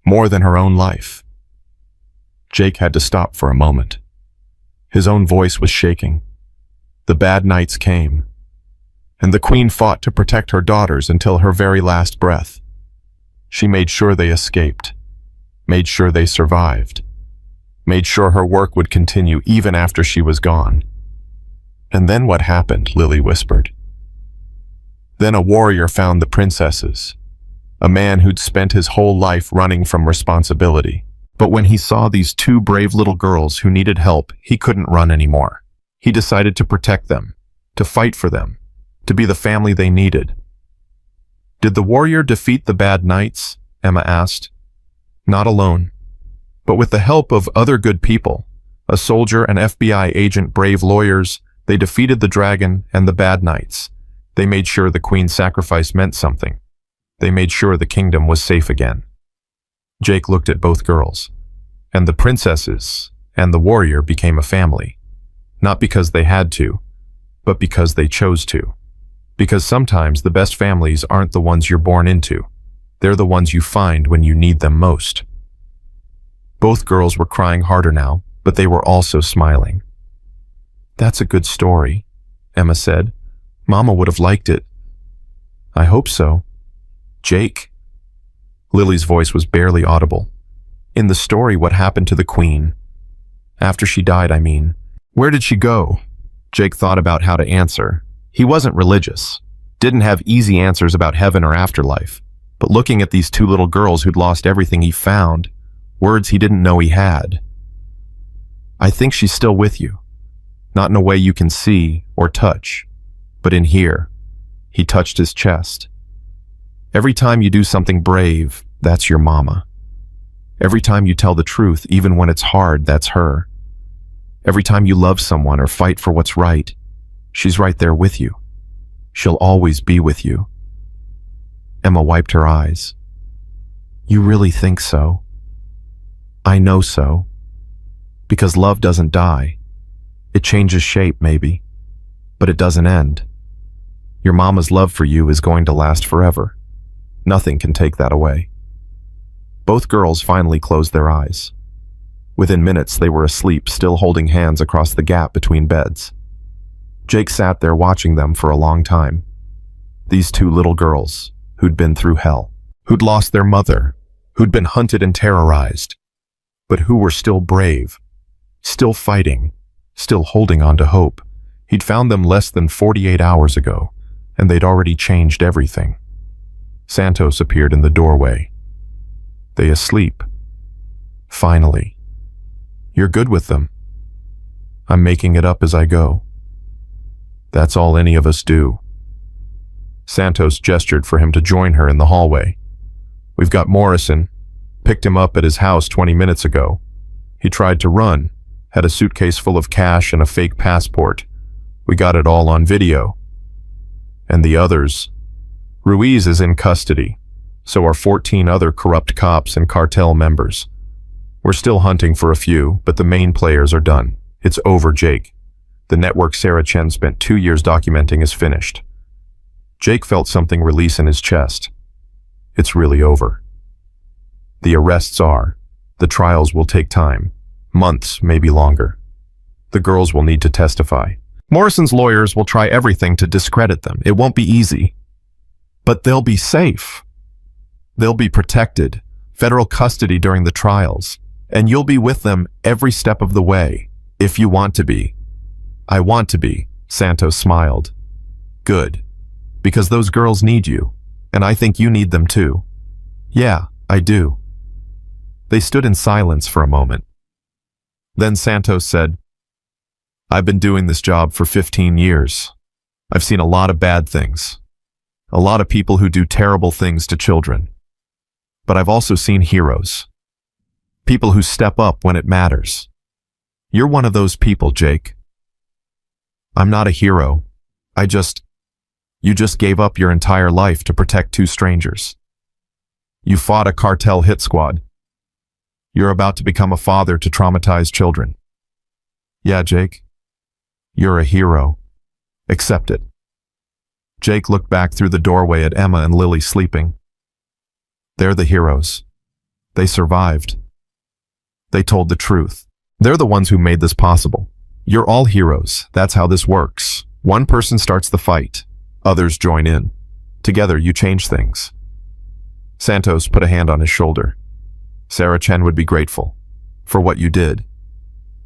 more than her own life. Jake had to stop for a moment. His own voice was shaking. The bad nights came, And the queen fought to protect her daughters until her very last breath. She made sure they escaped, made sure they survived, made sure her work would continue even after she was gone. And then what happened, Lily whispered. Then a warrior found the princesses, a man who'd spent his whole life running from responsibility. But when he saw these two brave little girls who needed help, he couldn't run anymore. He decided to protect them, to fight for them, to be the family they needed. Did the warrior defeat the bad knights? Emma asked. Not alone, but with the help of other good people, a soldier, an FBI agent, brave lawyers. They defeated the dragon and the bad knights. They made sure the queen's sacrifice meant something. They made sure the kingdom was safe again. Jake looked at both girls, and the princesses and the warrior became a family. Not because they had to, but because they chose to. Because sometimes the best families aren't the ones you're born into. They're the ones you find when you need them most. Both girls were crying harder now, but they were also smiling. That's a good story, Emma said. Mama would have liked it. I hope so. Jake. Lily's voice was barely audible. In the story, what happened to the queen? After she died, I mean. Where did she go? Jake thought about how to answer. He wasn't religious, didn't have easy answers about heaven or afterlife. But looking at these two little girls who'd lost everything he found, words he didn't know he had. I think she's still with you. Not in a way you can see or touch, but in here. He touched his chest. Every time you do something brave, that's your mama. Every time you tell the truth, even when it's hard, that's her. Every time you love someone or fight for what's right, she's right there with you. She'll always be with you. Emma wiped her eyes. You really think so? I know so. Because love doesn't die. It changes shape, maybe, but it doesn't end. Your mama's love for you is going to last forever. Nothing can take that away. Both girls finally closed their eyes. Within minutes, they were asleep, still holding hands across the gap between beds. Jake sat there watching them for a long time. These two little girls, who'd been through hell, who'd lost their mother, who'd been hunted and terrorized, but who were still brave, still fighting, still holding on to hope. He'd found them less than 48 hours ago, and they'd already changed everything. Santos appeared in the doorway. They asleep. Finally. You're good with them. I'm making it up as I go. That's all any of us do. Santos gestured for him to join her in the hallway. We've got Morrison. Picked him up at his house 20 minutes ago. He tried to run, had a suitcase full of cash and a fake passport. We got it all on video. And the others? Ruiz is in custody. So are 14 other corrupt cops and cartel members. We're still hunting for a few, but the main players are done. It's over, Jake. The network Sarah Chen spent 2 years documenting is finished. Jake felt something release in his chest. It's really over. The arrests are. The trials will take time. Months, maybe longer. The girls will need to testify. Morrison's lawyers will try everything to discredit them. It won't be easy. But they'll be safe. They'll be protected. Federal custody during the trials. And you'll be with them every step of the way, if you want to be. I want to be, Santos smiled. Good. Because those girls need you, and I think you need them too. Yeah, I do. They stood in silence for a moment. Then Santos said, I've been doing this job for 15 years. I've seen a lot of bad things. A lot of people who do terrible things to children. But I've also seen heroes. People who step up when it matters. You're one of those people, Jake. I'm not a hero. You just gave up your entire life to protect two strangers. You fought a cartel hit squad. You're about to become a father to traumatized children. Yeah, Jake. You're a hero. Accept it. Jake looked back through the doorway at Emma and Lily sleeping. They're the heroes. They survived. They told the truth. They're the ones who made this possible. You're all heroes. That's how this works. One person starts the fight. Others join in. Together, you change things. Santos put a hand on his shoulder. Sarah Chen would be grateful for what you did,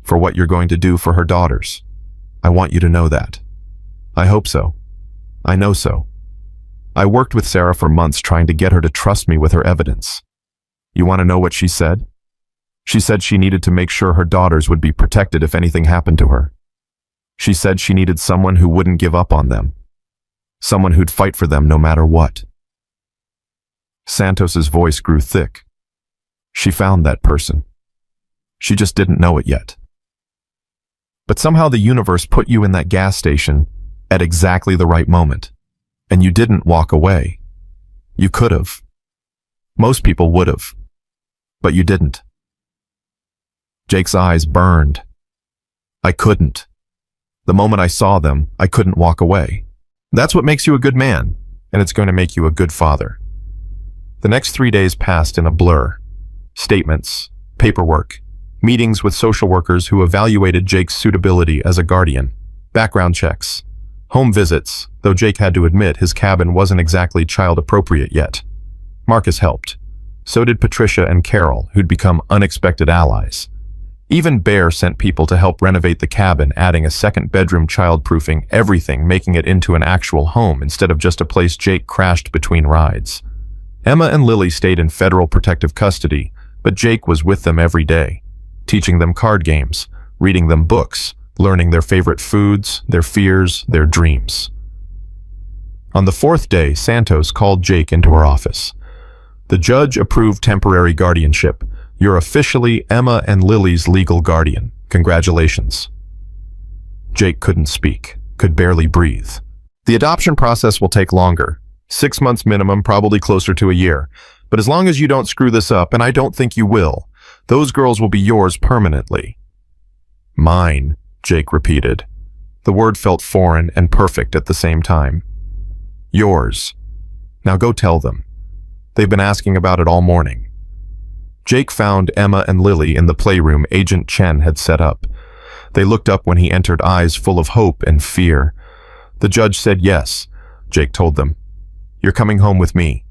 for what you're going to do for her daughters. I want you to know that. I hope so. I know so. I worked with Sarah for months trying to get her to trust me with her evidence. You want to know what she said? She said she needed to make sure her daughters would be protected if anything happened to her. She said she needed someone who wouldn't give up on them. Someone who'd fight for them no matter what. Santos's voice grew thick. She found that person. She just didn't know it yet. But somehow the universe put you in that gas station at exactly the right moment. And you didn't walk away. You could have. Most people would have. But you didn't. Jake's eyes burned. I couldn't. The moment I saw them, I couldn't walk away. That's what makes you a good man, and it's going to make you a good father. The next 3 days passed in a blur. Statements, paperwork, meetings with social workers who evaluated Jake's suitability as a guardian, background checks, home visits, though Jake had to admit his cabin wasn't exactly child-appropriate yet. Marcus helped. So did Patricia and Carol, who'd become unexpected allies. Even Bear sent people to help renovate the cabin, adding a second bedroom, child-proofing everything, making it into an actual home instead of just a place Jake crashed between rides. Emma and Lily stayed in federal protective custody, but Jake was with them every day, teaching them card games, reading them books, learning their favorite foods, their fears, their dreams. On the 4th day, Santos called Jake into her office. The judge approved temporary guardianship. You're officially Emma and Lily's legal guardian. Congratulations. Jake couldn't speak, could barely breathe. The adoption process will take longer. 6 months minimum, probably closer to a year. But as long as you don't screw this up, and I don't think you will, those girls will be yours permanently. Mine, Jake repeated. The word felt foreign and perfect at the same time. Yours. Now go tell them. They've been asking about it all morning. Jake found Emma and Lily in the playroom Agent Chen had set up. They looked up when he entered, eyes full of hope and fear. The judge said yes, Jake told them. You're coming home with me.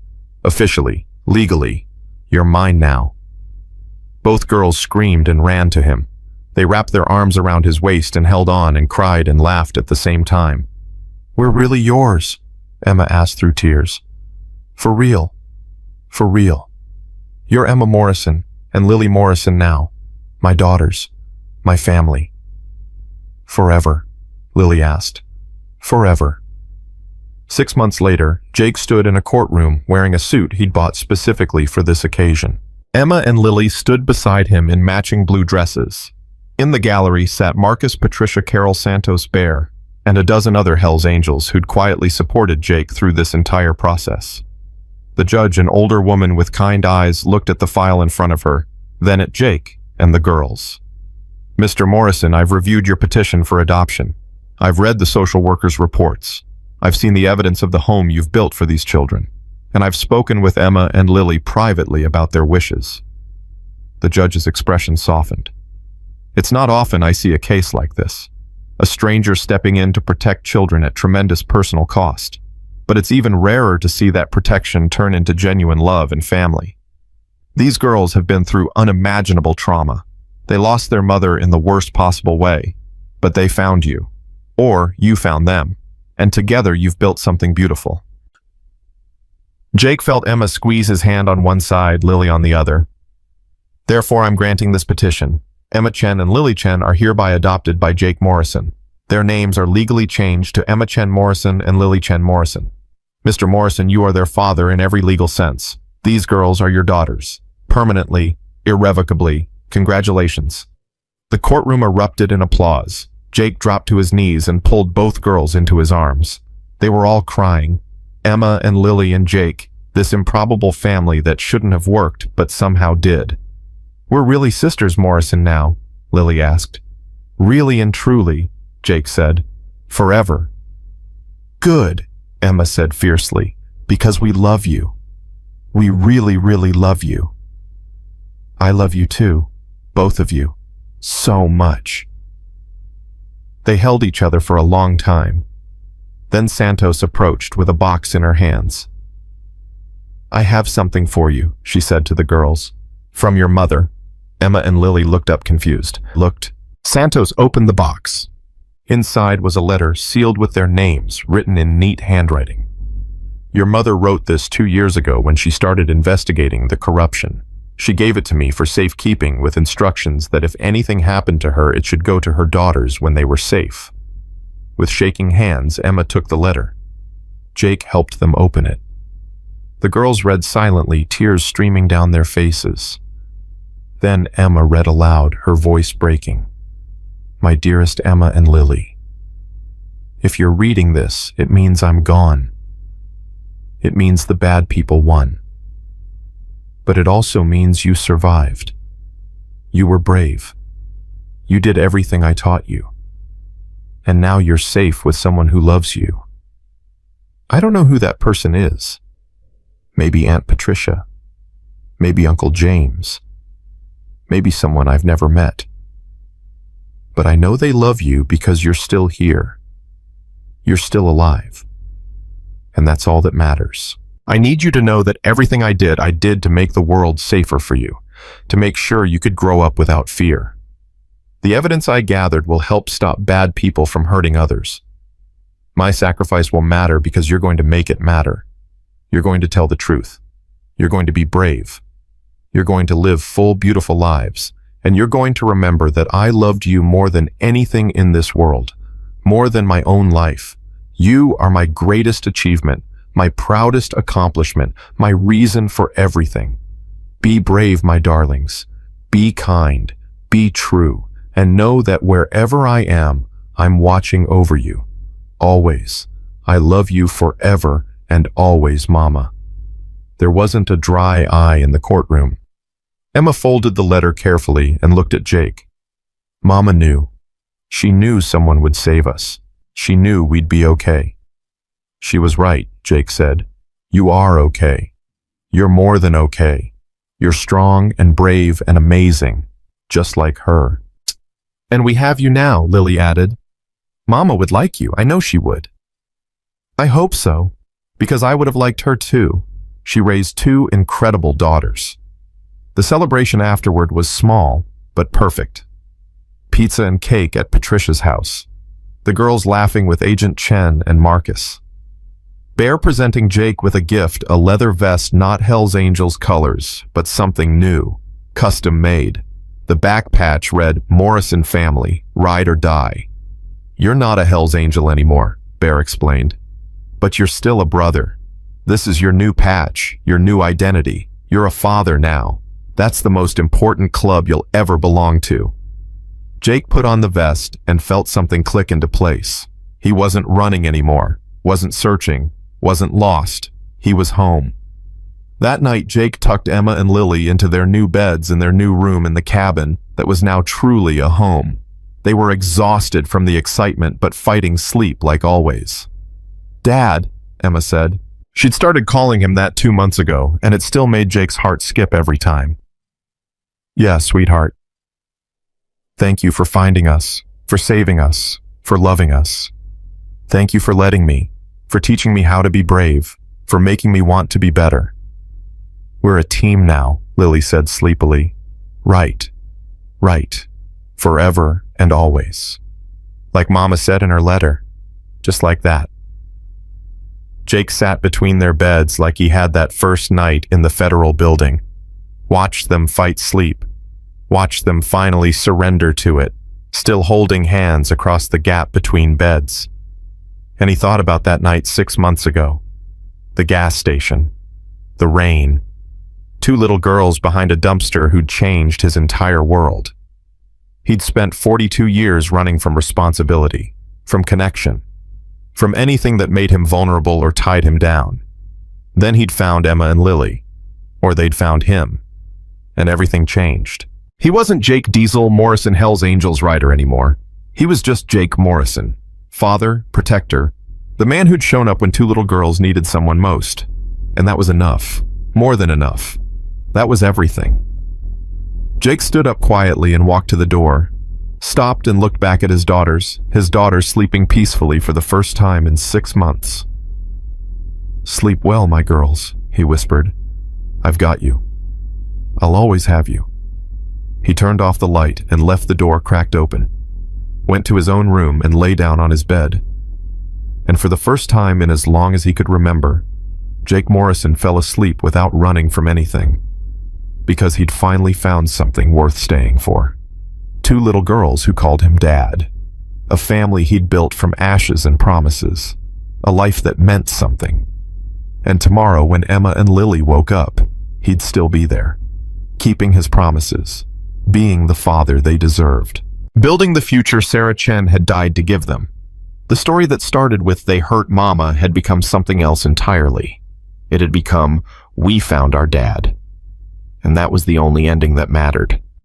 Officially, legally. You're mine now. Both girls screamed and ran to him. They wrapped their arms around his waist and held on and cried and laughed at the same time. We're really yours, Emma asked through tears. For real. For real. You're Emma Morrison and Lily Morrison now. My daughters. My family. Forever, Lily asked. Forever. 6 months later, Jake stood in a courtroom wearing a suit he'd bought specifically for this occasion. Emma and Lily stood beside him in matching blue dresses. In the gallery sat Marcus, Patricia, Carol, Santos, Bear, and a dozen other Hell's Angels who'd quietly supported Jake through this entire process. The judge, an older woman with kind eyes, looked at the file in front of her, then at Jake and the girls. Mr. Morrison, I've reviewed your petition for adoption. I've read the social worker's reports. I've seen the evidence of the home you've built for these children, and I've spoken with Emma and Lily privately about their wishes. The judge's expression softened. It's not often I see a case like this, a stranger stepping in to protect children at tremendous personal cost. But it's even rarer to see that protection turn into genuine love and family. These girls have been through unimaginable trauma. They lost their mother in the worst possible way, but they found you, or you found them, and together you've built something beautiful. Jake felt Emma squeeze his hand on one side, Lily on the other. Therefore, I'm granting this petition. Emma Chen and Lily Chen are hereby adopted by Jake Morrison. Their names are legally changed to Emma Chen Morrison and Lily Chen Morrison. Mr. Morrison, you are their father in every legal sense. These girls are your daughters. Permanently, irrevocably. Congratulations. The courtroom erupted in applause. Jake dropped to his knees and pulled both girls into his arms. They were all crying. Emma and Lily and Jake, this improbable family that shouldn't have worked but somehow did. We're really sisters, Morrison, now, Lily asked. Really and truly, Jake said. Forever. Good, Emma said fiercely, because we love you. We really, really love you. I love you too, both of you, so much. They held each other for a long time. Then Santos approached with a box in her hands. "I have something for you," she said to the girls. "From your mother." Emma and Lily looked up confused. Santos opened the box. Inside was a letter sealed with their names, written in neat handwriting. "Your mother wrote this 2 years ago when she started investigating the corruption. She gave it to me for safekeeping with instructions that if anything happened to her, it should go to her daughters when they were safe." With shaking hands, Emma took the letter. Jake helped them open it. The girls read silently, tears streaming down their faces. Then Emma read aloud, her voice breaking. "My dearest Emma and Lily, if you're reading this, it means I'm gone. It means the bad people won. But it also means you survived. You were brave. You did everything I taught you. And now you're safe with someone who loves you. I don't know who that person is. Maybe Aunt Patricia. Maybe Uncle James. Maybe someone I've never met. But I know they love you because you're still here. You're still alive. And that's all that matters. I need you to know that everything I did to make the world safer for you, to make sure you could grow up without fear. The evidence I gathered will help stop bad people from hurting others. My sacrifice will matter because you're going to make it matter. You're going to tell the truth. You're going to be brave. You're going to live full, beautiful lives. And you're going to remember that I loved you more than anything in this world, more than my own life. You are my greatest achievement, my proudest accomplishment, my reason for everything. Be brave, my darlings. Be kind. Be true. And know that wherever I am, I'm watching over you. Always. I love you forever and always, Mama." There wasn't a dry eye in the courtroom. Emma folded the letter carefully and looked at Jake. Mama knew. She knew someone would save us. She knew we'd be okay. "She was right," Jake said. "You are okay. You're more than okay. You're strong and brave and amazing, just like her." "And we have you now," Lily added. "Mama would like you. I know she would." "I hope so, because I would have liked her too. She raised 2 incredible daughters." The celebration afterward was small, but perfect. Pizza and cake at Patricia's house. The girls laughing with Agent Chen and Marcus. Bear presenting Jake with a gift, a leather vest not Hell's Angels colors, but something new, custom made. The back patch read, "Morrison Family, Ride or Die." "You're not a Hell's Angel anymore," Bear explained. "But you're still a brother. This is your new patch, your new identity. You're a father now. That's the most important club you'll ever belong to." Jake put on the vest and felt something click into place. He wasn't running anymore, wasn't searching, wasn't lost. He was home. That night, Jake tucked Emma and Lily into their new beds in their new room in the cabin that was now truly a home. They were exhausted from the excitement, but fighting sleep like always. "Dad," Emma said. She'd started calling him that 2 months ago, and it still made Jake's heart skip every time. "Yeah, sweetheart. Thank you for finding us, for saving us, for loving us. Thank you for letting me, for teaching me how to be brave, for making me want to be better. We're a team now," Lily said sleepily. Right. Forever and always. Like Mama said in her letter. Just like that." Jake sat between their beds like he had that first night in the federal building. Watched them fight sleep. Watched them finally surrender to it, still holding hands across the gap between beds. And he thought about that night 6 months ago. The gas station. The rain. 2 little girls behind a dumpster who'd changed his entire world. He'd spent 42 years running from responsibility, from connection, from anything that made him vulnerable or tied him down. Then he'd found Emma and Lily, or they'd found him, and everything changed. He wasn't Jake Diesel, Morrison Hell's Angels rider anymore. He was just Jake Morrison, father, protector, the man who'd shown up when 2 little girls needed someone most. And that was enough, more than enough. That was everything. Jake stood up quietly and walked to the door. stopped and looked back at his daughters sleeping peacefully for the first time in 6 months. "Sleep well, my girls," he whispered. "I've got you. I'll always have you." He turned off the light and left the door cracked open, went to his own room and lay down on his bed. And for the first time in as long as he could remember, Jake Morrison fell asleep without running from anything, because he'd finally found something worth staying for. 2 little girls who called him Dad, a family he'd built from ashes and promises, a life that meant something. And tomorrow, when Emma and Lily woke up, he'd still be there, keeping his promises, being the father they deserved, building the future Sarah Chen had died to give them. The story that started with "they hurt Mama" had become something else entirely. It had become "we found our dad." And that was the only ending that mattered.